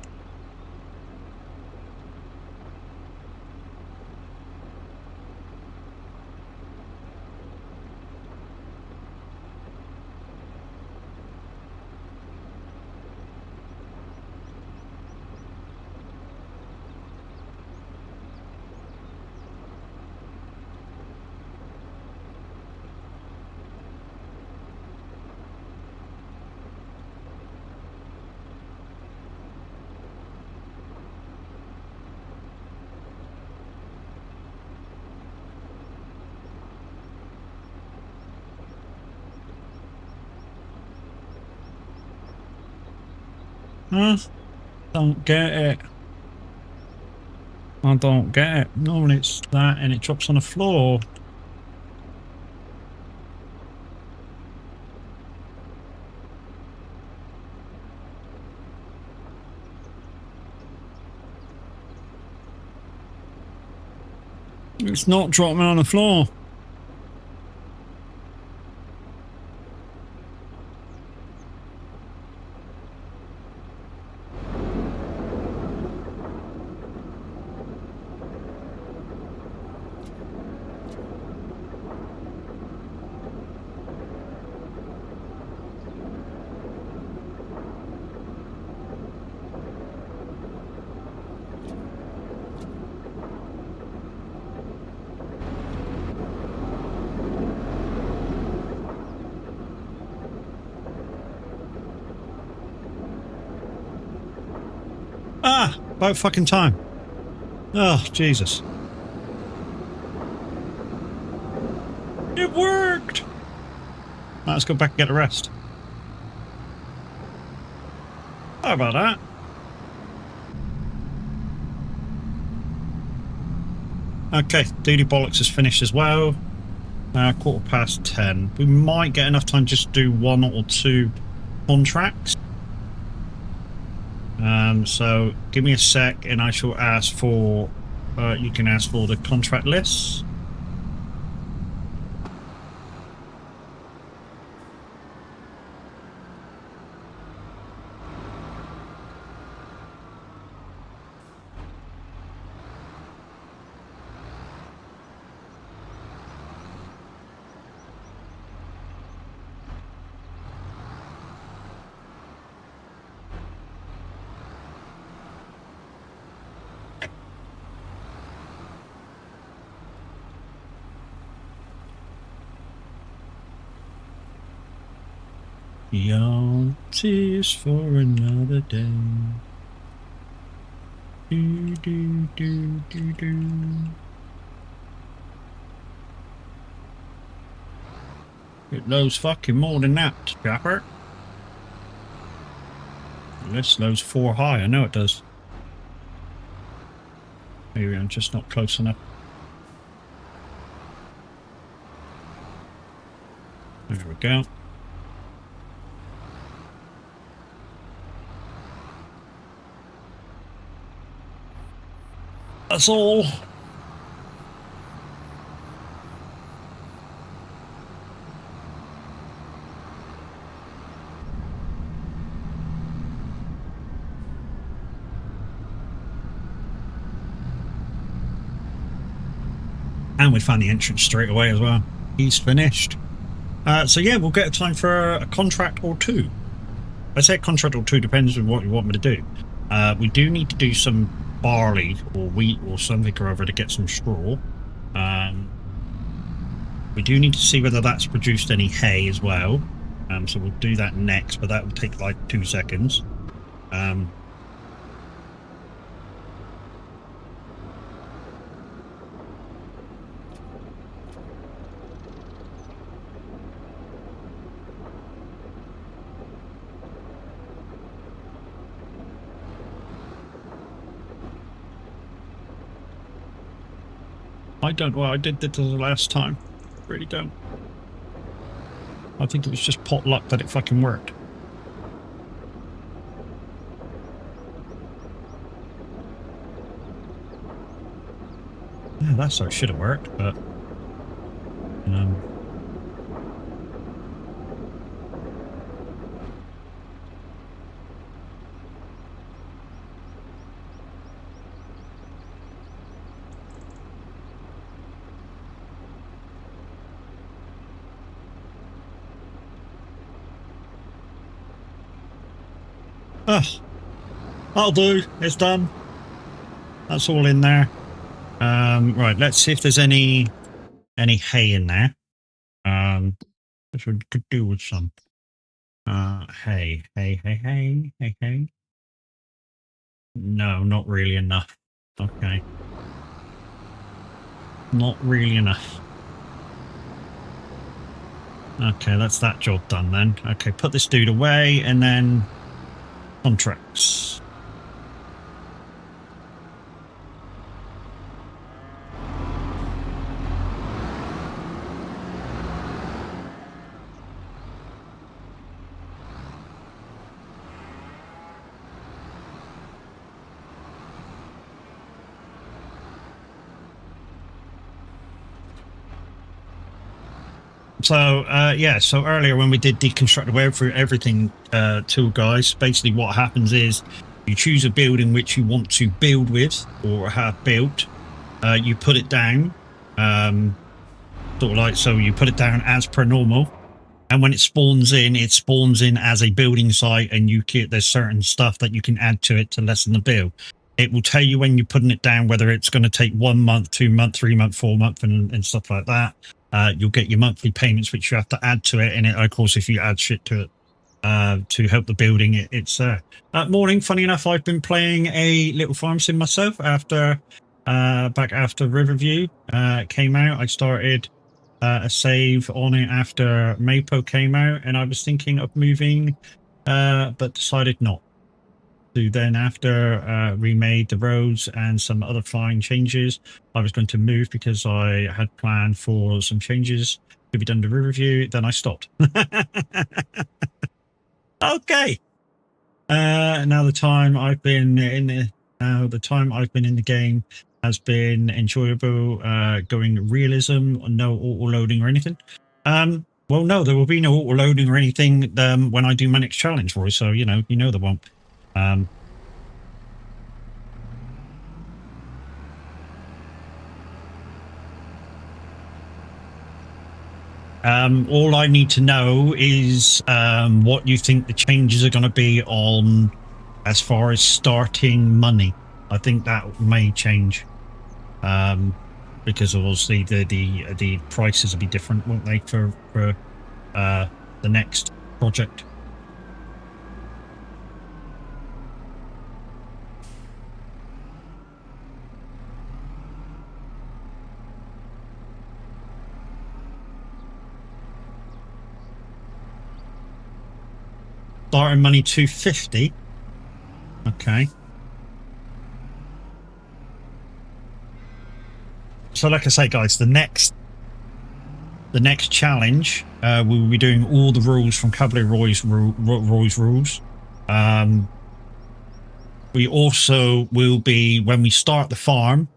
Huh? Don't get it. I don't get it. Normally it's that and it drops on the floor. It's not dropping on the floor. Ah, about fucking time. Oh, Jesus. It worked! Right, let's go back and get the rest. How about that? Okay, Duty Bollocks is finished as well. 10:15. We might get enough time just to do 1 or 2 contracts. So give me a sec and I shall ask for, you can ask for the contract lists. Young tears for another day. Do, do, do, do, do. It knows fucking more than that, Japper. This knows 4 high, I know it does. Maybe I'm just not close enough. There we go. That's all. And we found the entrance straight away as well. He's finished. So yeah, we'll get a time for a contract or 2. I say a contract or 2 depends on what you want me to do. We do need to do some barley or wheat or something or other to get some straw. We do need to see whether that's produced any hay as well. So we'll do that next, but that will take like 2 seconds. I don't know. I did this the last time. Really don't. I think it was just pot luck that it fucking worked. Yeah, that's how it should have worked, but that'll do. It's done. That's all in there. Right, let's see if there's any hay in there. Which we could do with some. Hay. No, not really enough. Okay. Not really enough. Okay, that's that job done then. Okay, put this dude away and then contracts. So, yeah, so earlier when we did deconstruct everything, tool guys, basically what happens is you choose a building which you want to build with or have built, you put it down, sort of like, so you put it down as per normal, and when it spawns in as a building site, and there's certain stuff that you can add to it to lessen the build. It will tell you when you're putting it down whether it's going to take 1 month, 2 month, 3 month, 4 month, and stuff like that. You'll get your monthly payments which you have to add to it, and of course if you add shit to it, to help the building. It's morning. Funny enough, I've been playing a little farm sim myself after back after Riverview came out. I started a save on it after Mapo came out, and I was thinking of moving, but decided not to. Then after remade the roads and some other fine changes, I was going to move because I had planned for some changes to be done to Riverview. Then I stopped. Okay. Now the time I've been in the game has been enjoyable. Going realism, no auto loading or anything. Well, no, there will be no auto loading or anything when I do my next challenge, Roy. So you know there won't. All I need to know is what you think the changes are going to be on as far as starting money. I think that may change because obviously the prices will be different, won't they, for the next project? Starting money 250. Okay. So like I say, guys, the next challenge, we will be doing all the rules from Cabaret Roy's rules. We also will be, when we start the farm,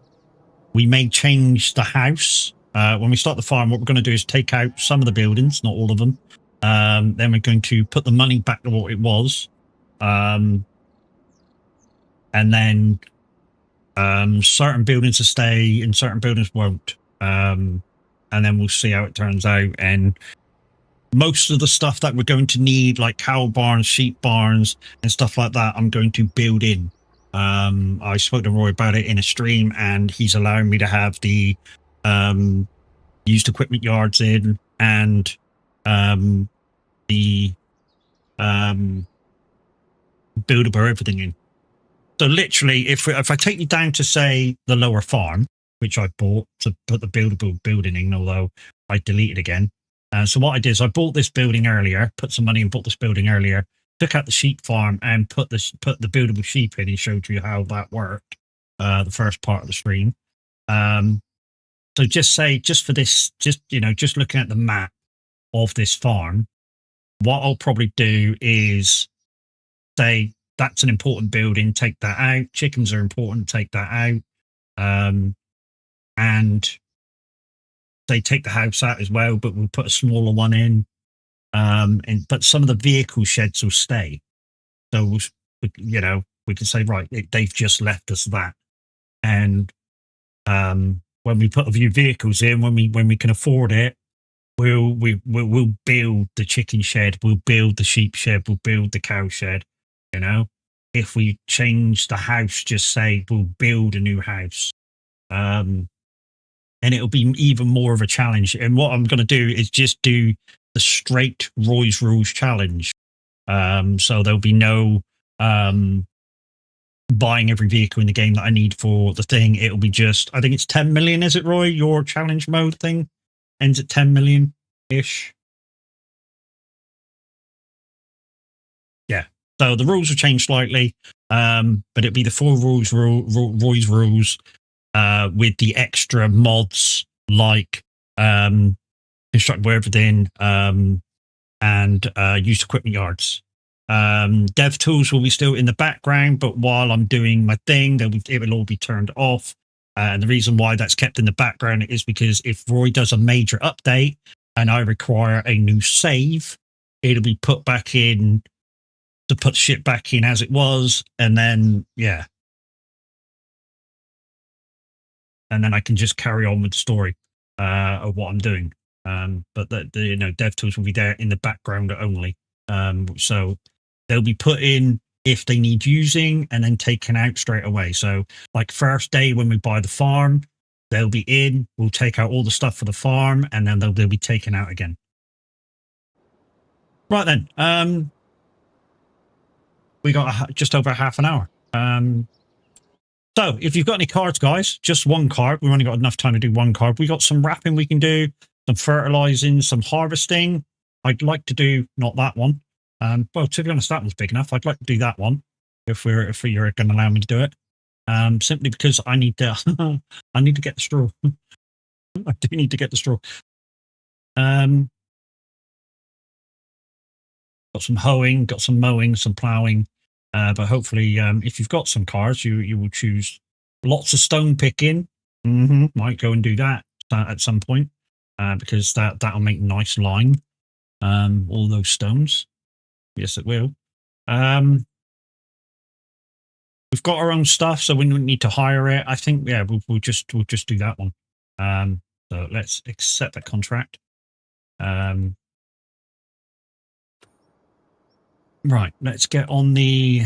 we may change the house. When we start the farm, what we're going to do is take out some of the buildings, not all of them. Then we're going to put the money back to what it was. And then certain buildings will stay and certain buildings won't. And then we'll see how it turns out. And most of the stuff that we're going to need, like cow barns, sheep barns, and stuff like that, I'm going to build in. I spoke to Roy about it in a stream, and he's allowing me to have the used equipment yards in and the buildable everything in. So literally, if I take you down to, say, the lower farm, which I bought to put the buildable building in, although I deleted again. So what I did is I bought this building earlier, put some money and bought this building earlier, took out the sheep farm and put the buildable sheep in, and showed you how that worked, the first part of the stream. So just for this, just looking at the map of this farm, what I'll probably do is say that's an important building, take that out. Chickens are important, take that out. And they take the house out as well, but we'll put a smaller one in. But some of the vehicle sheds will stay. So, we can say, right, they've just left us that. And when we put a few vehicles in, when we can afford it, we'll build the chicken shed, we'll build the sheep shed, we'll build the cow shed. If we change the house, just say we'll build a new house. And it'll be even more of a challenge. And what I'm going to do is just do the straight Roy's Rules challenge. So there'll be no buying every vehicle in the game that I need for the thing. It'll be just, I think it's 10 million, is it, Roy? Your challenge mode thing ends at 10 million-ish. Yeah. So the rules will change slightly, but it'll be the full Roy's Rules. With the extra mods like constructible everything and used equipment yards. Dev tools will be still in the background, but while I'm doing my thing, it will all be turned off. And the reason why that's kept in the background is because if Roy does a major update and I require a new save, it'll be put back in to put shit back in as it was, and then and then I can just carry on with the story of what I'm doing. But the dev tools will be there in the background only. So they'll be put in if they need using and then taken out straight away. So like first day when we buy the farm, they'll be in, we'll take out all the stuff for the farm, and then they'll be taken out again. Right then. we got just over half an hour. So if you've got any cards, guys, just one card. We've only got enough time to do one card. We got some wrapping we can do, some fertilizing, some harvesting. I'd like to do not that one. Well, to be honest, that one's big enough. I'd like to do that one if you're going to allow me to do it. Simply because I need to I need to get the straw. I do need to get the straw. Got some hoeing, got some mowing, some ploughing. But hopefully, if you've got some cards, you will choose lots of stone picking. Might go and do that at some point because that'll make nice lime. All those stones. Yes, it will. We've got our own stuff, so we don't need to hire it. I think, yeah, we'll just do that one. So let's accept that contract. Right, let's get on the.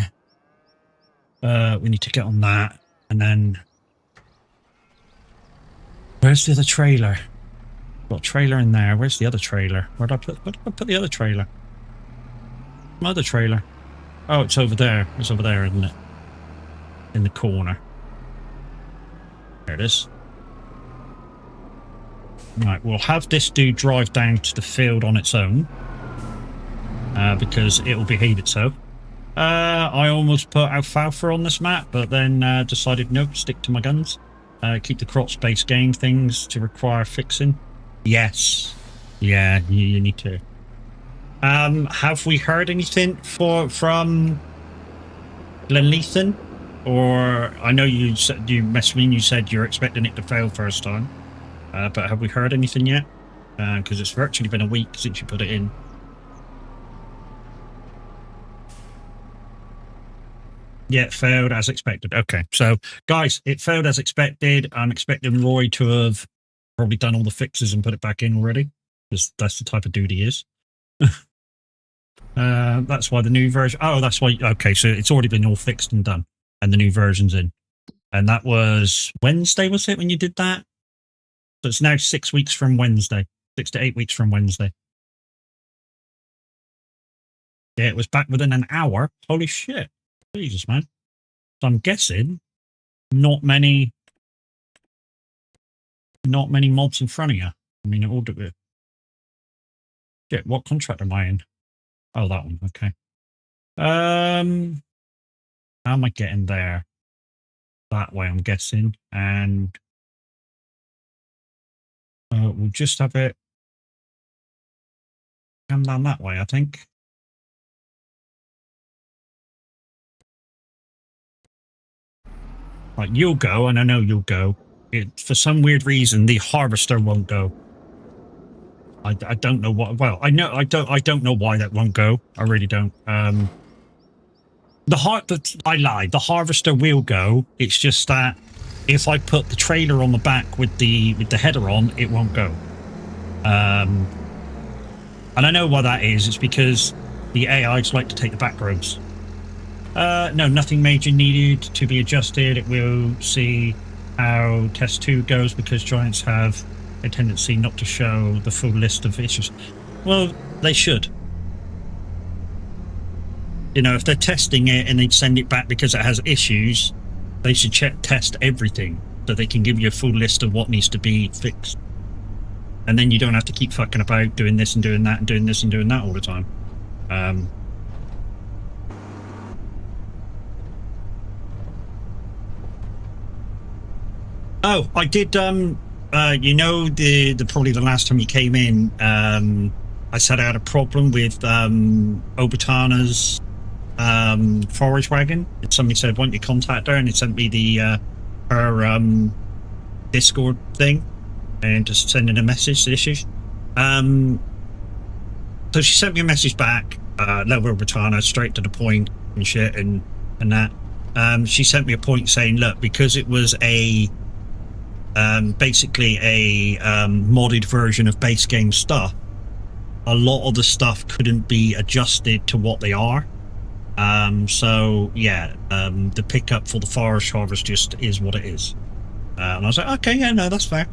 We need to get on that, and then. Where's the other trailer? Got a trailer in there. Where's the other trailer? Where did I put the other trailer? My other trailer. Oh, it's over there. It's over there, isn't it? In the corner. There it is. Right, we'll have this dude drive down to the field on its own. Because it will behave itself. I almost put alfalfa on this map, but then decided nope, stick to my guns. Keep the crop space game things to require fixing. Yes. Yeah, you need to. Have we heard anything from Glenleason? Or I know you said you messaged me and you said you're expecting it to fail first time. But have we heard anything yet? Because it's virtually been a week since you put it in. Yeah, it failed as expected. Okay, so guys, it failed as expected. I'm expecting Roy to have probably done all the fixes and put it back in already, because that's the type of dude he is. That's why the new version. Oh, that's why. Okay, so it's already been all fixed and done, and the new version's in. And that was Wednesday, was it, when you did that? So it's now 6 weeks from Wednesday, 6 to 8 weeks from Wednesday. Yeah, it was back within an hour. Holy shit. Jesus, man. So I'm guessing not many mobs in front of you. I mean, it all do it. Shit, what contract am I in? Oh, that one. Okay. How am I getting there? That way, I'm guessing. And we'll just have it come down that way, I think. Right, you'll go, and I know you'll go. For some weird reason, the harvester won't go. I don't know what. Well, I don't know why that won't go. I really don't. I lied. The harvester will go. It's just that if I put the trailer on the back with the header on, it won't go. And I know why that is. It's because the AIs like to take the back roads. No, nothing major needed to be adjusted. It will see how test 2 goes because giants have a tendency not to show the full list of issues. Well, they should. You know, if they're testing it and they send it back because it has issues, they should test everything so they can give you a full list of what needs to be fixed. And then you don't have to keep fucking about doing this and doing that and doing this and doing that all the time. Oh, I did, you know, probably the last time you came in, I said I had a problem with Obitana's forage wagon. And somebody said, why don't you contact her? And it sent me the her Discord thing and just sending a message to issues. So she sent me a message back, Level Obitana, straight to the point and shit and that. She sent me a point saying, look, because it was a basically a modded version of base game stuff, a lot of the stuff couldn't be adjusted to what they are. So yeah, the pickup for the forest harvest just is what it is. And I was like, okay, yeah, no, that's fair.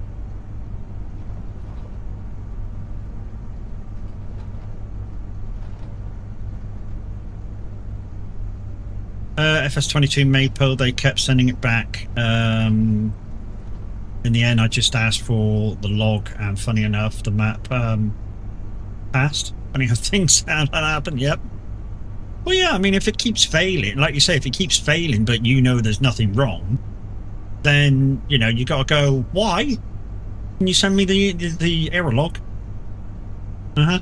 FS22 Maple, they kept sending it back. In the end, I just asked for the log, and funny enough, the map passed. Funny how things happen, yep. Well, yeah, I mean, if it keeps failing, like you say, if it keeps failing, but you know there's nothing wrong, then, you know, you got to go, why? Can you send me the error log? Uh-huh.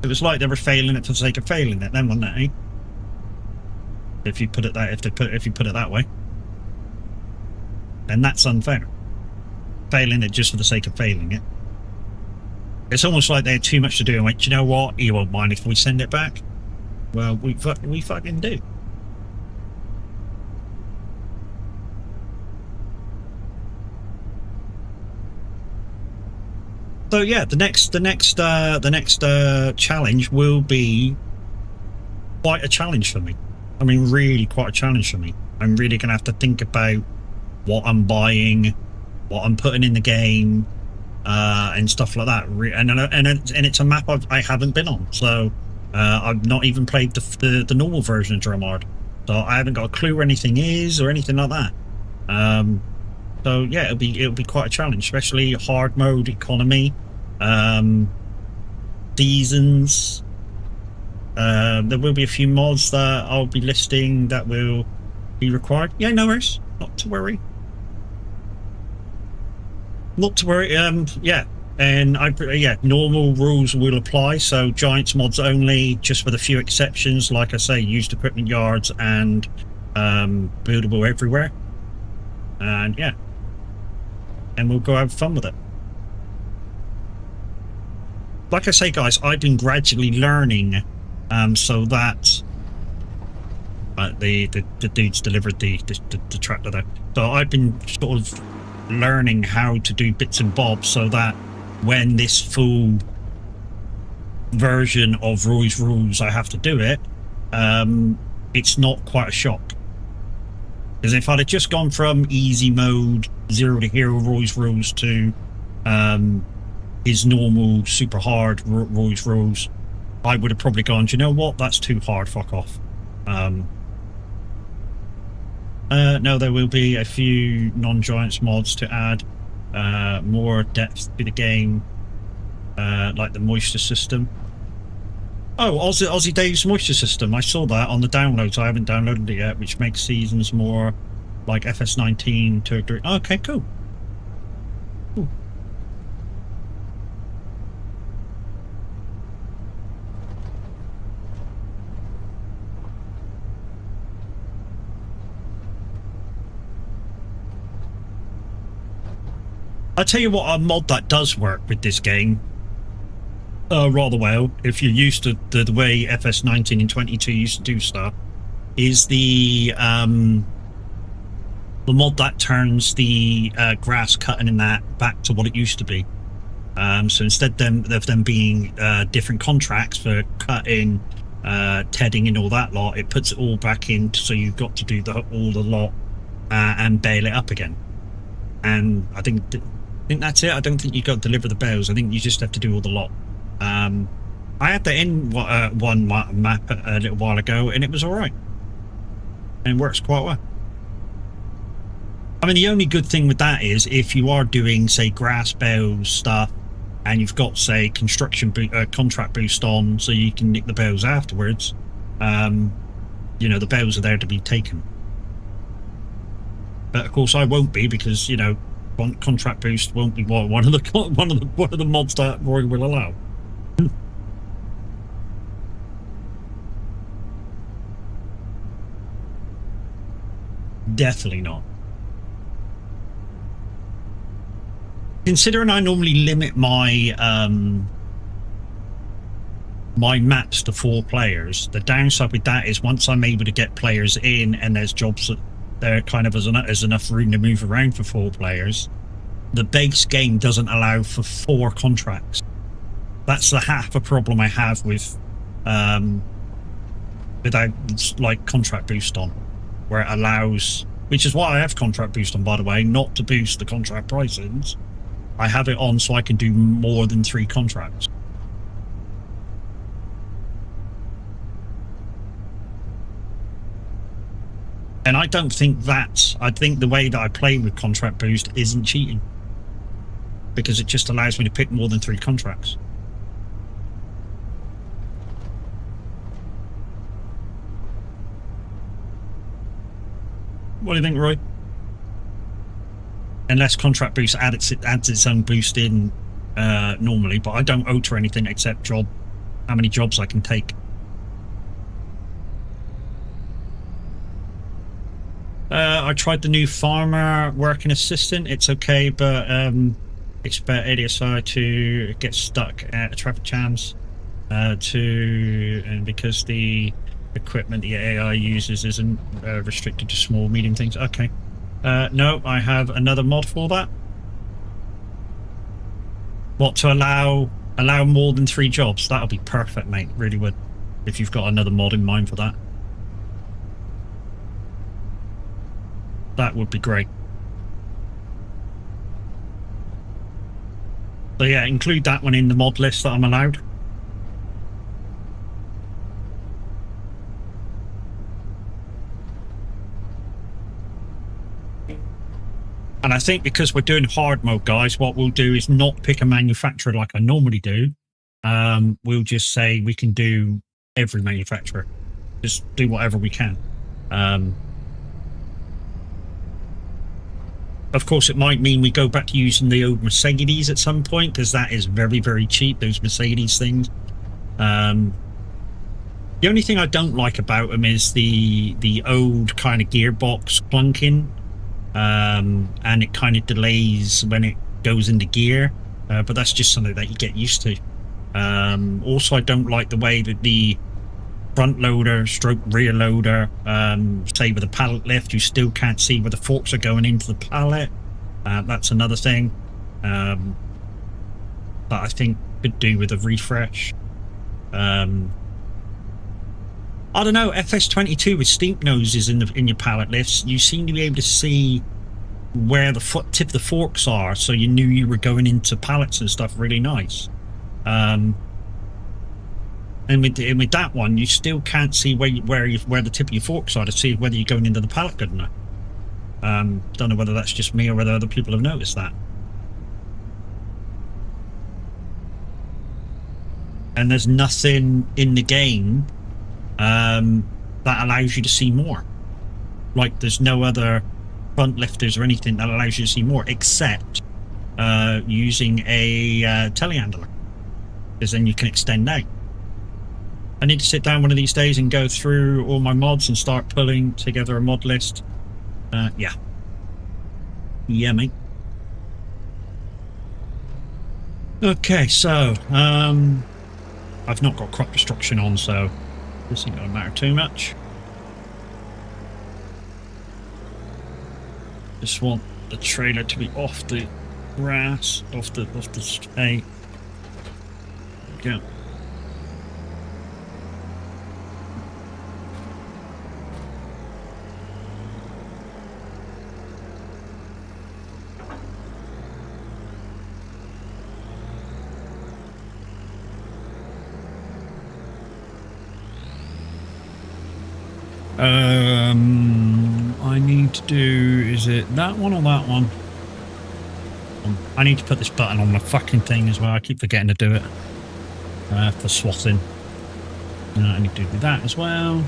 It was like they were failing it for the sake of failing it, then, wasn't it, eh? If you put it that way. Then that's unfair. Failing it just for the sake of failing it. It's almost like they had too much to do and went, you know what, you won't mind if we send it back? Well, we fucking do. So yeah, the next challenge will be quite a challenge for me. I mean, really quite a challenge for me. I'm really gonna have to think about what I'm buying, what I'm putting in the game, and stuff like that. And it's a map I haven't been on, so I've not even played the normal version of Dromard, so I haven't got a clue where anything is or anything like that. So yeah, it'll be quite a challenge, especially hard mode, economy, seasons. There will be a few mods that I'll be listing that will be required. Yeah, no worries, not to worry. Not to worry. Yeah, and normal rules will apply. So Giants mods only, just with a few exceptions. Like I say, used equipment yards and buildable everywhere. And yeah, and we'll go have fun with it. Like I say, guys, I've been gradually learning, so that the dudes delivered the tractor there. So I've been sort of learning how to do bits and bobs, so that when this full version of Roy's Rules I have to do it, it's not quite a shock. Because if I'd have just gone from easy mode, 0 to hero Roy's Rules to his normal super hard Roy's Rules, I would have probably gone, do you know what, that's too hard, fuck off. No, there will be a few non-Giants mods to add more depth to the game, like the moisture system. Oh, Aussie Dave's moisture system. I saw that on the downloads. I haven't downloaded it yet, which makes seasons more like FS19 to a degree. Okay, cool. Cool. I'll tell you what, a mod that does work with this game rather well, if you're used to the way FS19 and 22 used to do stuff, is the mod that turns the grass cutting in that back to what it used to be. So instead of them being different contracts for cutting, tedding and all that lot, it puts it all back in, so you've got to do all the lot and bale it up again. And I think that's it. I don't think you got to deliver the bales. I think you just have to do all the lot. I had that in one map a little while ago, and it was all right. And it works quite well. I mean, the only good thing with that is if you are doing, say, grass bales stuff, and you've got, say, construction contract boost on, so you can nick the bales afterwards. You know, the bales are there to be taken. But of course, I won't be, because you know, contract boost won't be one of the mods that Roy will allow. Definitely not. Considering I normally limit my my maps to 4 players, the downside with that is once I'm able to get players in and there's jobs that there kind of as enough room to move around for 4 players, the base game doesn't allow for 4 contracts. That's the half a problem I have with without like contract boost on, where it allows, which is why I have contract boost on, by the way, not to boost the contract pricings. I have it on so I can do more than 3 contracts. And I don't think that's... I think the way that I play with Contract Boost isn't cheating. Because it just allows me to pick more than 3 contracts. What do you think, Roy? Unless Contract Boost adds its own boost in normally, but I don't alter anything except how many jobs I can take. I tried the new farmer working assistant. It's okay, but expect ADSI to get stuck at traffic jams and because the equipment the AI uses isn't restricted to small, medium things. Okay. No, I have another mod for that. What, to allow more than 3 jobs? That'll be perfect, mate. Really would. If you've got another mod in mind for that. That would be great. So yeah, include that one in the mod list that I'm allowed. And I think because we're doing hard mode, guys, what we'll do is not pick a manufacturer like I normally do. We'll just say we can do every manufacturer. Just do whatever we can. Of course, it might mean we go back to using the old Mercedes at some point, because that is very, very cheap, those Mercedes things. The only thing I don't like about them is the old kind of gearbox clunking. And it kind of delays when it goes into gear, but that's just something that you get used to. Also, I don't like the way that the front loader stroke rear loader, say with a pallet lift, you still can't see where the forks are going into the pallet. That's another thing that I think could do with a refresh. I don't know, FS22 with steep noses in your pallet lifts, you seem to be able to see where the tip of the forks are, so you knew you were going into pallets and stuff really nice. And with that one, you still can't see where the tip of your forks are to see whether you're going into the pallet good enough. Don't know whether that's just me or whether other people have noticed that. And there's nothing in the game that allows you to see more. Like, there's no other front lifters or anything that allows you to see more, except using a telehandler, because then you can extend out. I need to sit down one of these days and go through all my mods and start pulling together a mod list. Yeah, mate. Okay, so I've not got crop destruction on, so this ain't gonna matter too much. Just want the trailer to be off the grass, off the hay. There we go. I need to do, is it that one or that one? I need to put this button on my fucking thing as well. I keep forgetting to do it for swatting. I need to do that as well.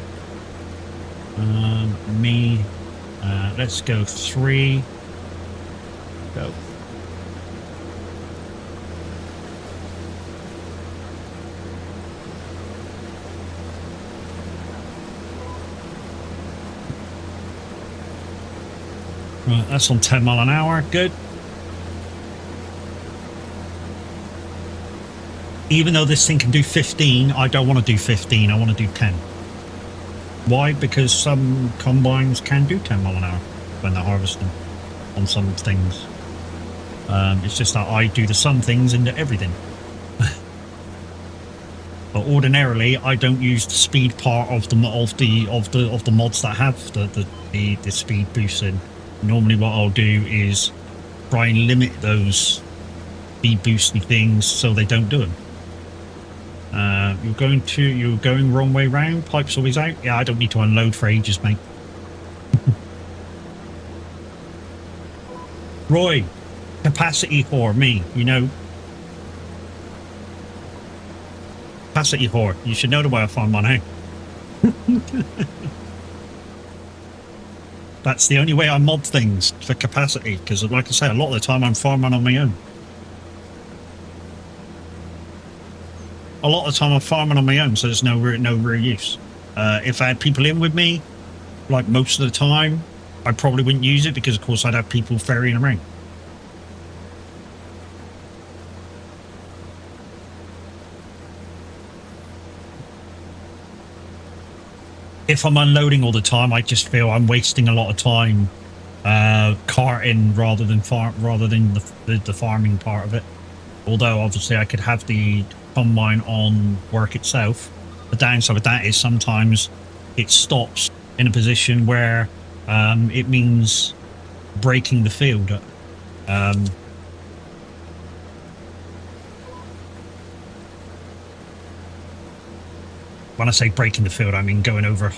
Let's go 3. Go. Right, that's on 10 mile an hour. Good. Even though this thing can do 15, I don't want to do 15. I want to do 10. Why? Because some combines can do 10 mile an hour when they're harvesting on some things. It's just that I do the some things into everything. But ordinarily, I don't use the speed part of the mods that have the speed boosting. Normally what I'll do is try and limit those speed boosty things so they don't do them. You're going wrong way round, pipe's always out. Yeah, I don't need to unload for ages, mate. Roy, capacity whore, me, you know. Capacity whore. You should know the way I find money. That's the only way I mod things, for capacity, because like I say, a lot of the time I'm farming on my own. A lot of the time I'm farming on my own, so there's no real use. If I had people in with me, like most of the time, I probably wouldn't use it because, of course, I'd have people ferrying around. If I'm unloading all the time, I just feel I'm wasting a lot of time carting rather than the farming part of it. Although obviously I could have the combine on work itself. The downside with that is sometimes it stops in a position where it means breaking the field. When I say breaking the field, I mean going over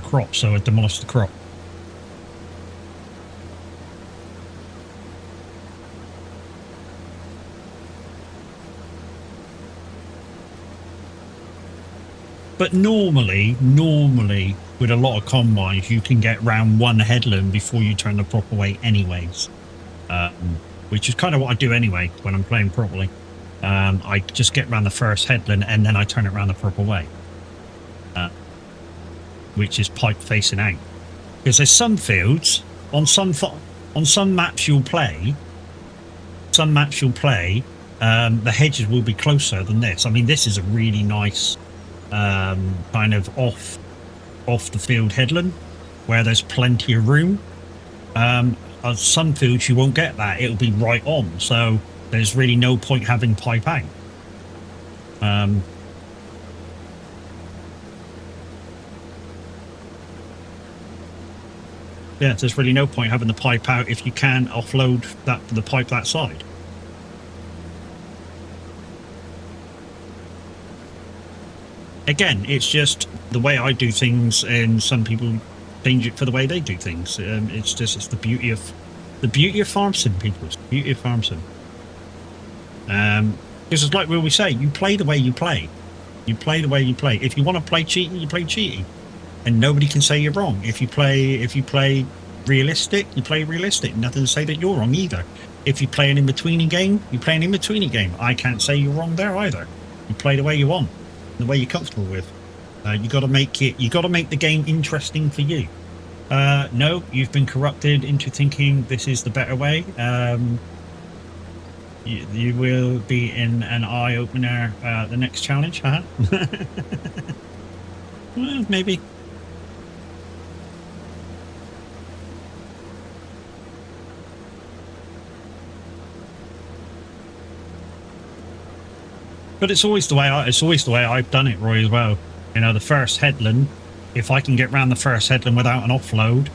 crops, so I demolish the crop. But normally, with a lot of combines, you can get round one headland before you turn the proper way anyways. Which is kind of what I do anyway when I'm playing properly. I just get round the first headland and then I turn it round the proper way. Which is pipe facing out. Because there's some fields, on some maps you'll play, the hedges will be closer than this. I mean, this is a really nice kind of off the field headland where there's plenty of room. On some fields you won't get that, it'll be right on, so there's really no point having pipe out. Yeah, there's really no point having the pipe out if you can offload the pipe that side. Again, it's just the way I do things, and some people change it for the way they do things. It's the beauty of farm sim, people. It's the beauty of farm sim. Because it's like we always say, you play the way you play. You play the way you play. If you want to play cheating, you play cheating. And nobody can say you're wrong. If you play realistic, you play realistic. Nothing to say that you're wrong either. If you play an in-betweening game, you play an in-betweening game. I can't say you're wrong there either. You play the way you want, the way you're comfortable with. You got to make the game interesting for you. No, you've been corrupted into thinking this is the better way. You will be in an eye opener the next challenge, huh? Well, maybe. But it's always the way I've done it, Roy, as well. You know, the first headland, if I can get round the first headland without an offload,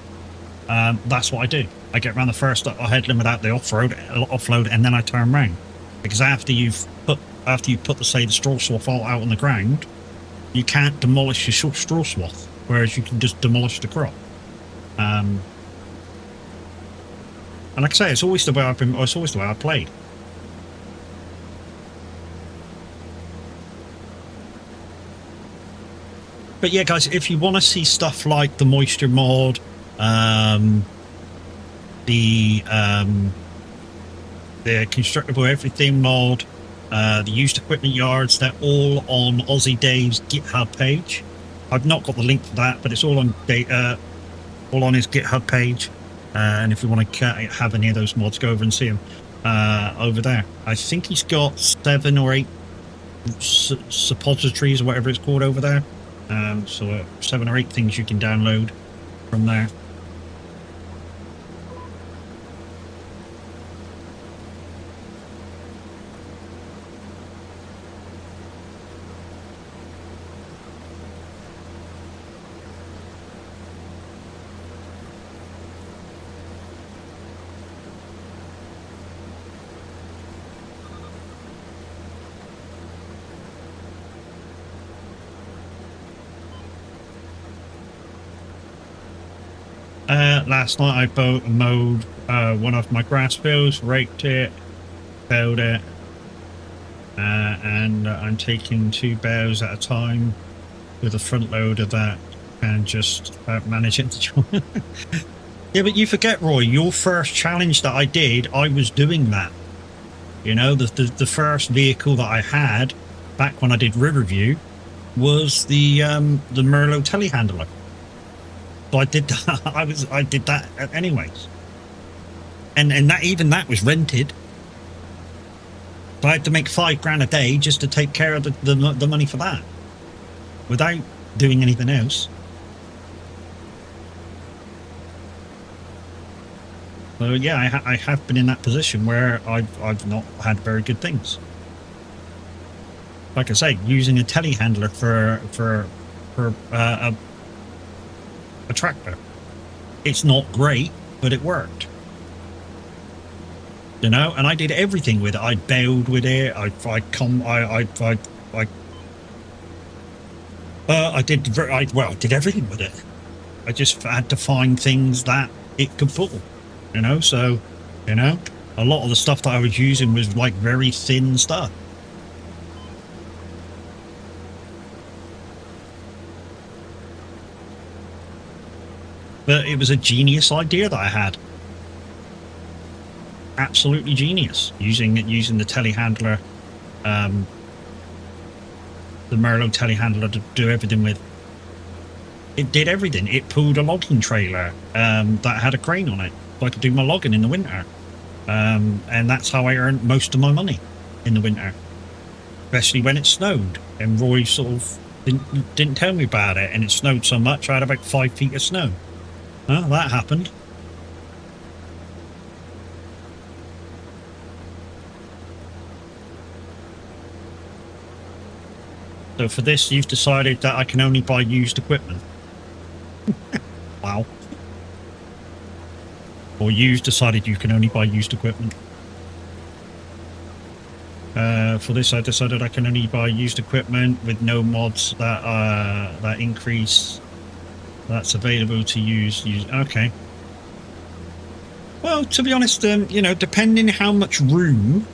that's what I do. I get round the first headland without the offload, and then I turn round. Because after you've put the straw swath all out on the ground, you can't demolish your straw swath, whereas you can just demolish the crop. And like I say, it's always the way I've played. But yeah, guys, if you want to see stuff like the moisture mod, the constructible everything mod, the used equipment yards, they're all on Aussie Dave's GitHub page. I've not got the link for that, but it's all on his GitHub page. And if you want to have any of those mods, go over and see him over there. I think he's got 7 or 8 suppositories or whatever it's called over there. So 7 or 8 things you can download from there. Last night I mowed one of my grass fields, raked it, baled it, and I'm taking 2 bales at a time with a front loader that can just about manage it. Yeah, but you forget, Roy, your first challenge that I did, I was doing that. You know, the first vehicle that I had back when I did Riverview was the Merlot telehandler. So I did that. I did that anyways, and that was rented. So I had to make $5,000 a day just to take care of the money for that, without doing anything else. So yeah, I have been in that position where I've not had very good things. Like I say, using a telehandler for a tractor, it's not great, but it worked. You know, and I did everything with it. I baled with it. I did everything with it. I just had to find things that it could pull. You know, so, you know, a lot of the stuff that I was using was like very thin stuff. But it was a genius idea that I had. Absolutely genius. Using the telehandler, the Merlot telehandler to do everything with. It did everything. It pulled a logging trailer that had a crane on it, so I could do my logging in the winter. And that's how I earned most of my money in the winter, especially when it snowed. And Roy sort of didn't tell me about it, and it snowed so much I had about 5 feet of snow. Well, that happened. So for this, you've decided that I can only buy used equipment. Wow. Or you've decided you can only buy used equipment. For this, I decided I can only buy used equipment with no mods that increase. That's available to use. Okay. Well, to be honest, you know, depending how much room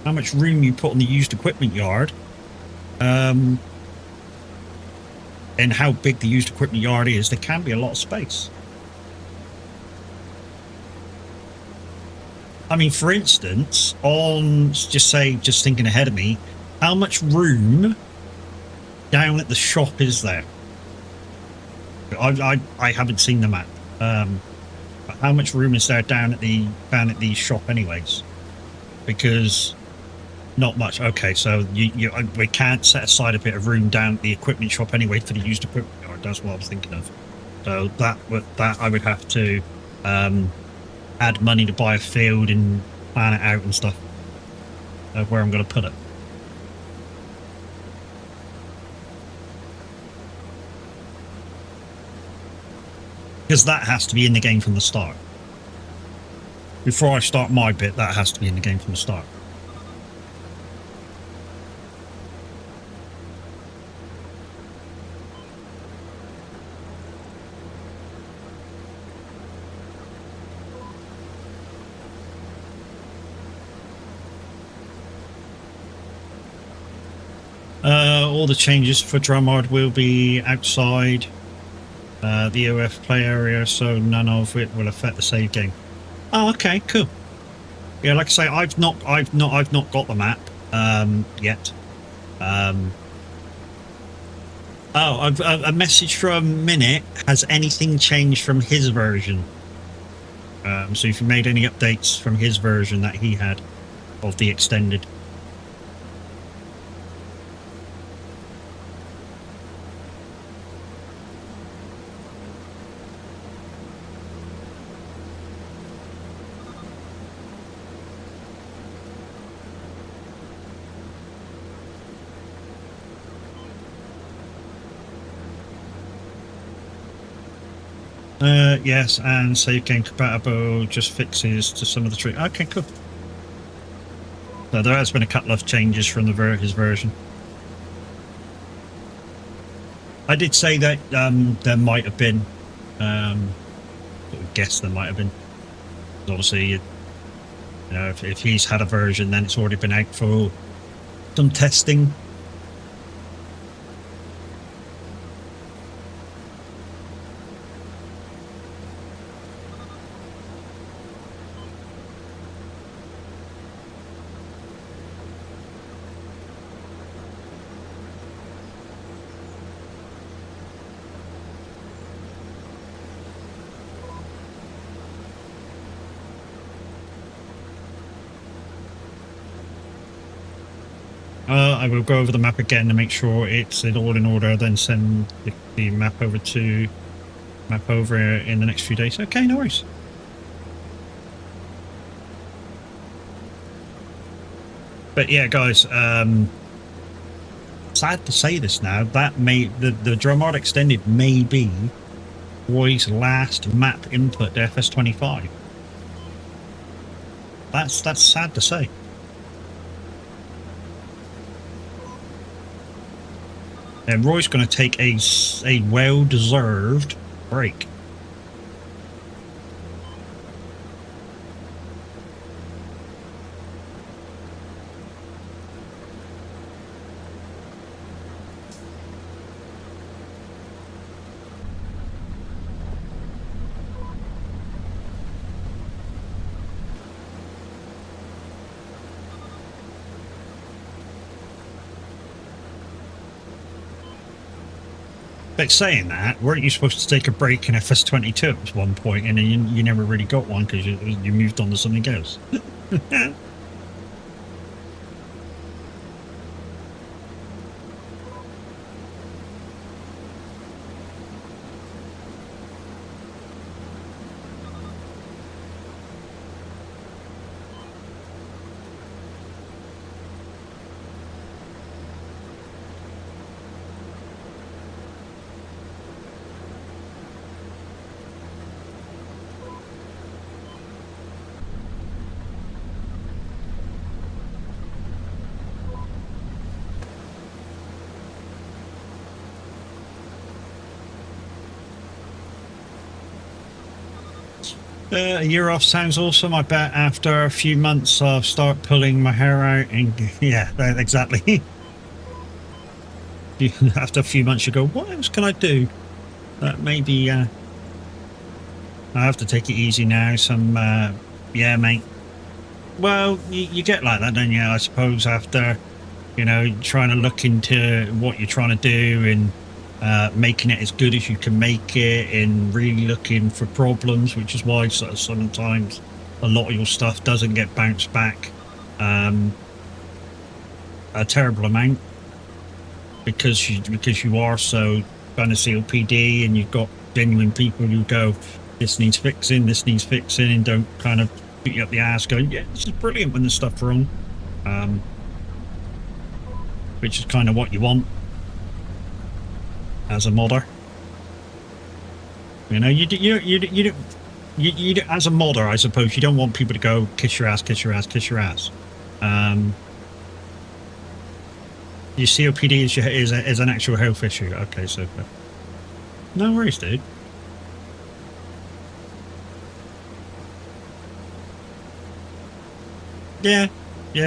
you put on the used equipment yard, and how big the used equipment yard is, there can be a lot of space. I mean, for instance, on just thinking ahead of me, how much room down at the shop is there? I haven't seen the map. But how much room is there down at the shop, anyways? Because not much. Okay, so we can't set aside a bit of room down at the equipment shop anyway for the used equipment yard. That's what I was thinking of. So that I would have to add money to buy a field and plan it out and stuff. Where I'm going to put it. Because that has to be in the game from the start. Before I start my bit, that has to be in the game from the start. All the changes for Drummond will be outside the OF play area, so none of it will affect the save game. Oh, okay, cool. Yeah, like I say, I've not got the map yet. A message from Minute. Has anything changed from his version? So if you made any updates from his version that he had of the extended. Yes, and save game compatible just fixes to some of the tricks. Okay, cool. So there has been a couple of changes from his version. I did say that there might have been sort of guess there might have been. Obviously, you know, if he's had a version, then it's already been out for some testing. I will go over the map again to make sure it's all in order, then send the map over in the next few days. Okay, no worries. But yeah, guys, sad to say this now, that the Dromard Extended may be Roy's last map input to FS25. That's sad to say. And Roy's going to take a well-deserved break. But saying that, weren't you supposed to take a break in FS22 at one point, and then you never really got one because you moved on to something else? A year off sounds awesome. I bet after a few months I'll start pulling my hair out and yeah, exactly. After a few months you go, what else can I do? Maybe I have to take it easy now. Yeah, mate. Well, you get like that, don't you? I suppose after, you know, trying to look into what you're trying to do and making it as good as you can make it, and really looking for problems, which is why sort of sometimes a lot of your stuff doesn't get bounced back a terrible amount because you are so kind of COPD, and you've got genuine people who go, this needs fixing, and don't kind of put you up the ass going, yeah, this is brilliant when there's stuff wrong, which is kind of what you want as a modder. You know, you as a modder, I suppose you don't want people to go kiss your ass. Your COPD is an actual health issue. Okay, super. No worries, dude. Yeah,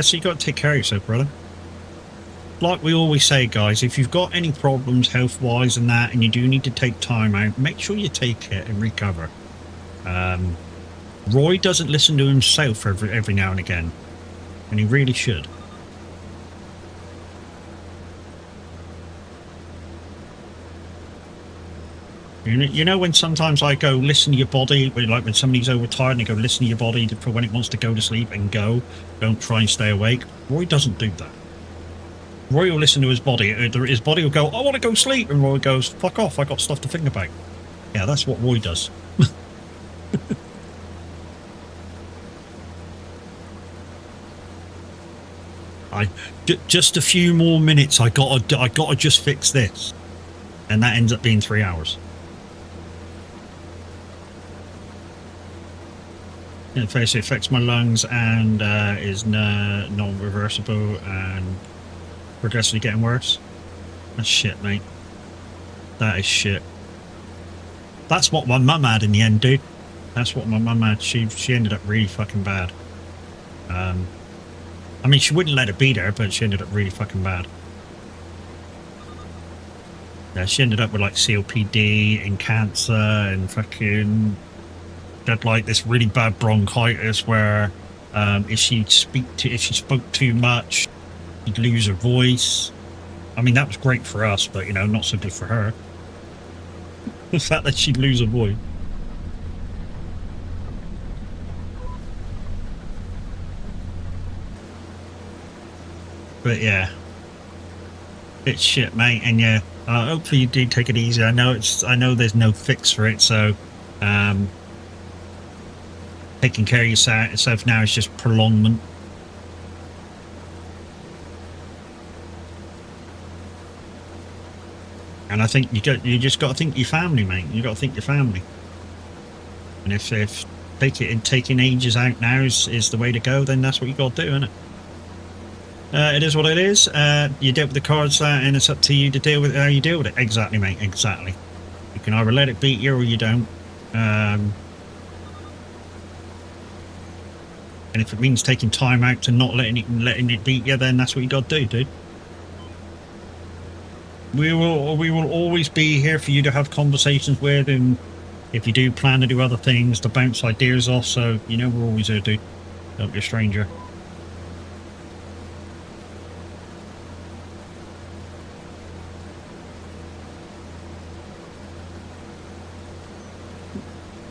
so you got to take care of yourself, brother. Like we always say, guys, if you've got any problems health-wise and that, and you do need to take time out, make sure you take it and recover. Roy doesn't listen to himself every now and again, and he really should. You know when sometimes I go, listen to your body, like when somebody's overtired and they go, listen to your body for when it wants to go to sleep and go, don't try and stay awake. Roy doesn't do that. Roy will listen to his body. His body will go, I want to go sleep. And Roy goes, fuck off, I got stuff to think about. Yeah, that's what Roy does. Just a few more minutes. I gotta just fix this. And that ends up being 3 hours. It affects my lungs and is non-reversible and progressively getting worse. That's shit, mate. That is shit. That's what my mum had in the end, dude. That's what my mum had. She ended up really fucking bad. I mean, she wouldn't let it beat her, but she ended up really fucking bad. Yeah, she ended up with like COPD and cancer and fucking had like this really bad bronchitis where if she spoke too much, she'd lose her voice. I mean, that was great for us, but you know, not so good for her. The fact that she'd lose her voice. But yeah, it's shit, mate. And yeah, hopefully you do take it easy. I know there's no fix for it, so taking care of yourself now is just prolongment. And I think you just got to think your family, mate. You got to think your family. And if taking ages out now is the way to go, then that's what you got to do, isn't it? It is what it is. You dealt with the cards, and it's up to you to deal with how you deal with it. Exactly, mate. Exactly. You can either let it beat you or you don't. And if it means taking time out to not letting it beat you, then that's what you got to do, dude. We will always be here for you to have conversations with, and if you do plan to do other things, to bounce ideas off. So you know we're always here, dude. Don't be a stranger.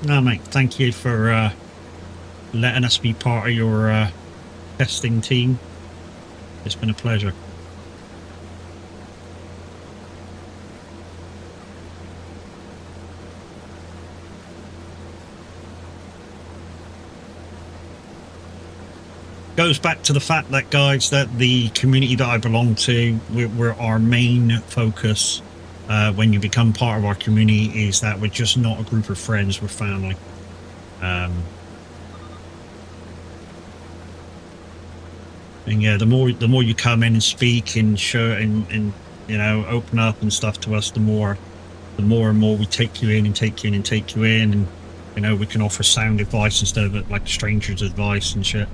No, mate, thank you for letting us be part of your testing team. It's been a pleasure. Goes back to the fact that, guys, that the community that I belong to, we're our main focus. When you become part of our community, is that we're just not a group of friends, we're family. And yeah, the more you come in and speak and show and you know, open up and stuff to us, the more and more we take you in and take you in and take you in, and you know, we can offer sound advice instead of it like strangers' advice and shit.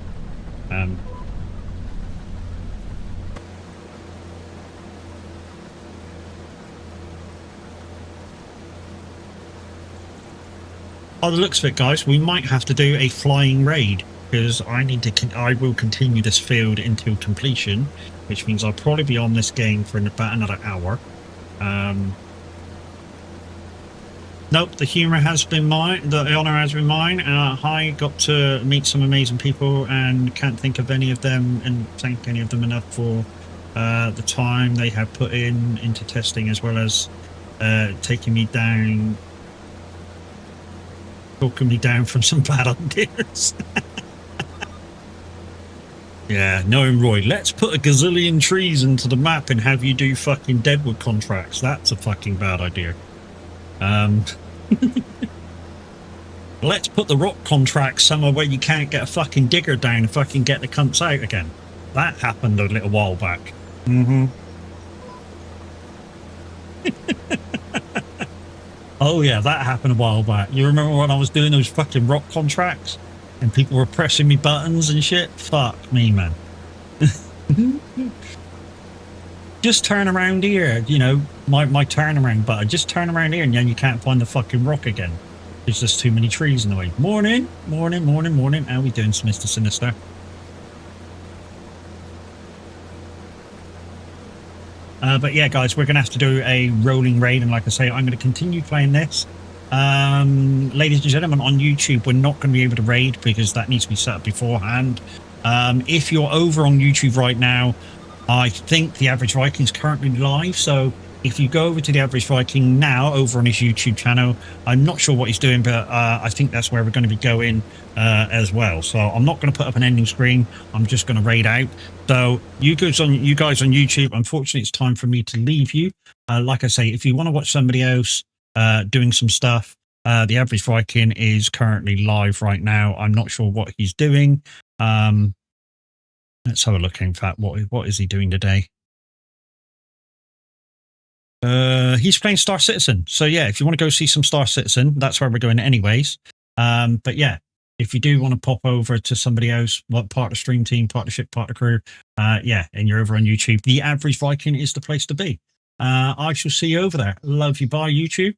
By the looks of it, guys, we might have to do a flying raid, because I will continue this field until completion, which means I'll probably be on this game for about another hour. Nope, the humour has been mine, the honour has been mine. I got to meet some amazing people and can't think of any of them and thank any of them enough for the time they have put into testing, as well as taking me down, talking me down from some bad ideas. Yeah, knowing Roy, let's put a gazillion trees into the map and have you do fucking deadwood contracts. That's a fucking bad idea. Let's put the rock contracts somewhere where you can't get a fucking digger down and fucking get the cunts out again. That happened a little while back. Oh yeah, that happened a while back. You remember when I was doing those fucking rock contracts and people were pressing me buttons and shit? Fuck me, man. Just turn around here, you know, my turnaround button. Just turn around here and then you can't find the fucking rock again. There's just too many trees in the way. Morning. How we doing, Mr. Sinister? But yeah, guys, we're going to have to do a rolling raid. And like I say, I'm going to continue playing this. Ladies and gentlemen, on YouTube, we're not going to be able to raid because that needs to be set up beforehand. If you're over on YouTube right now, I think the Average Viking is currently live, so if you go over to the Average Viking now over on his YouTube channel, I'm not sure what he's doing, but I think that's where we're going to be going as well. So I'm not going to put up an ending screen. I'm just going to raid out. So you guys on YouTube, unfortunately, it's time for me to leave you. Like I say, if you want to watch somebody else doing some stuff, the Average Viking is currently live right now. I'm not sure what he's doing. Let's have a look. In fact, what is he doing today? He's playing Star Citizen. So yeah, if you want to go see some Star Citizen, that's where we're going anyways. But yeah, if you do want to pop over to somebody else, what part of the stream team, part of the ship, part of the crew, yeah, and you're over on YouTube, The Average Viking is the place to be. I shall see you over there. Love you. Bye, YouTube.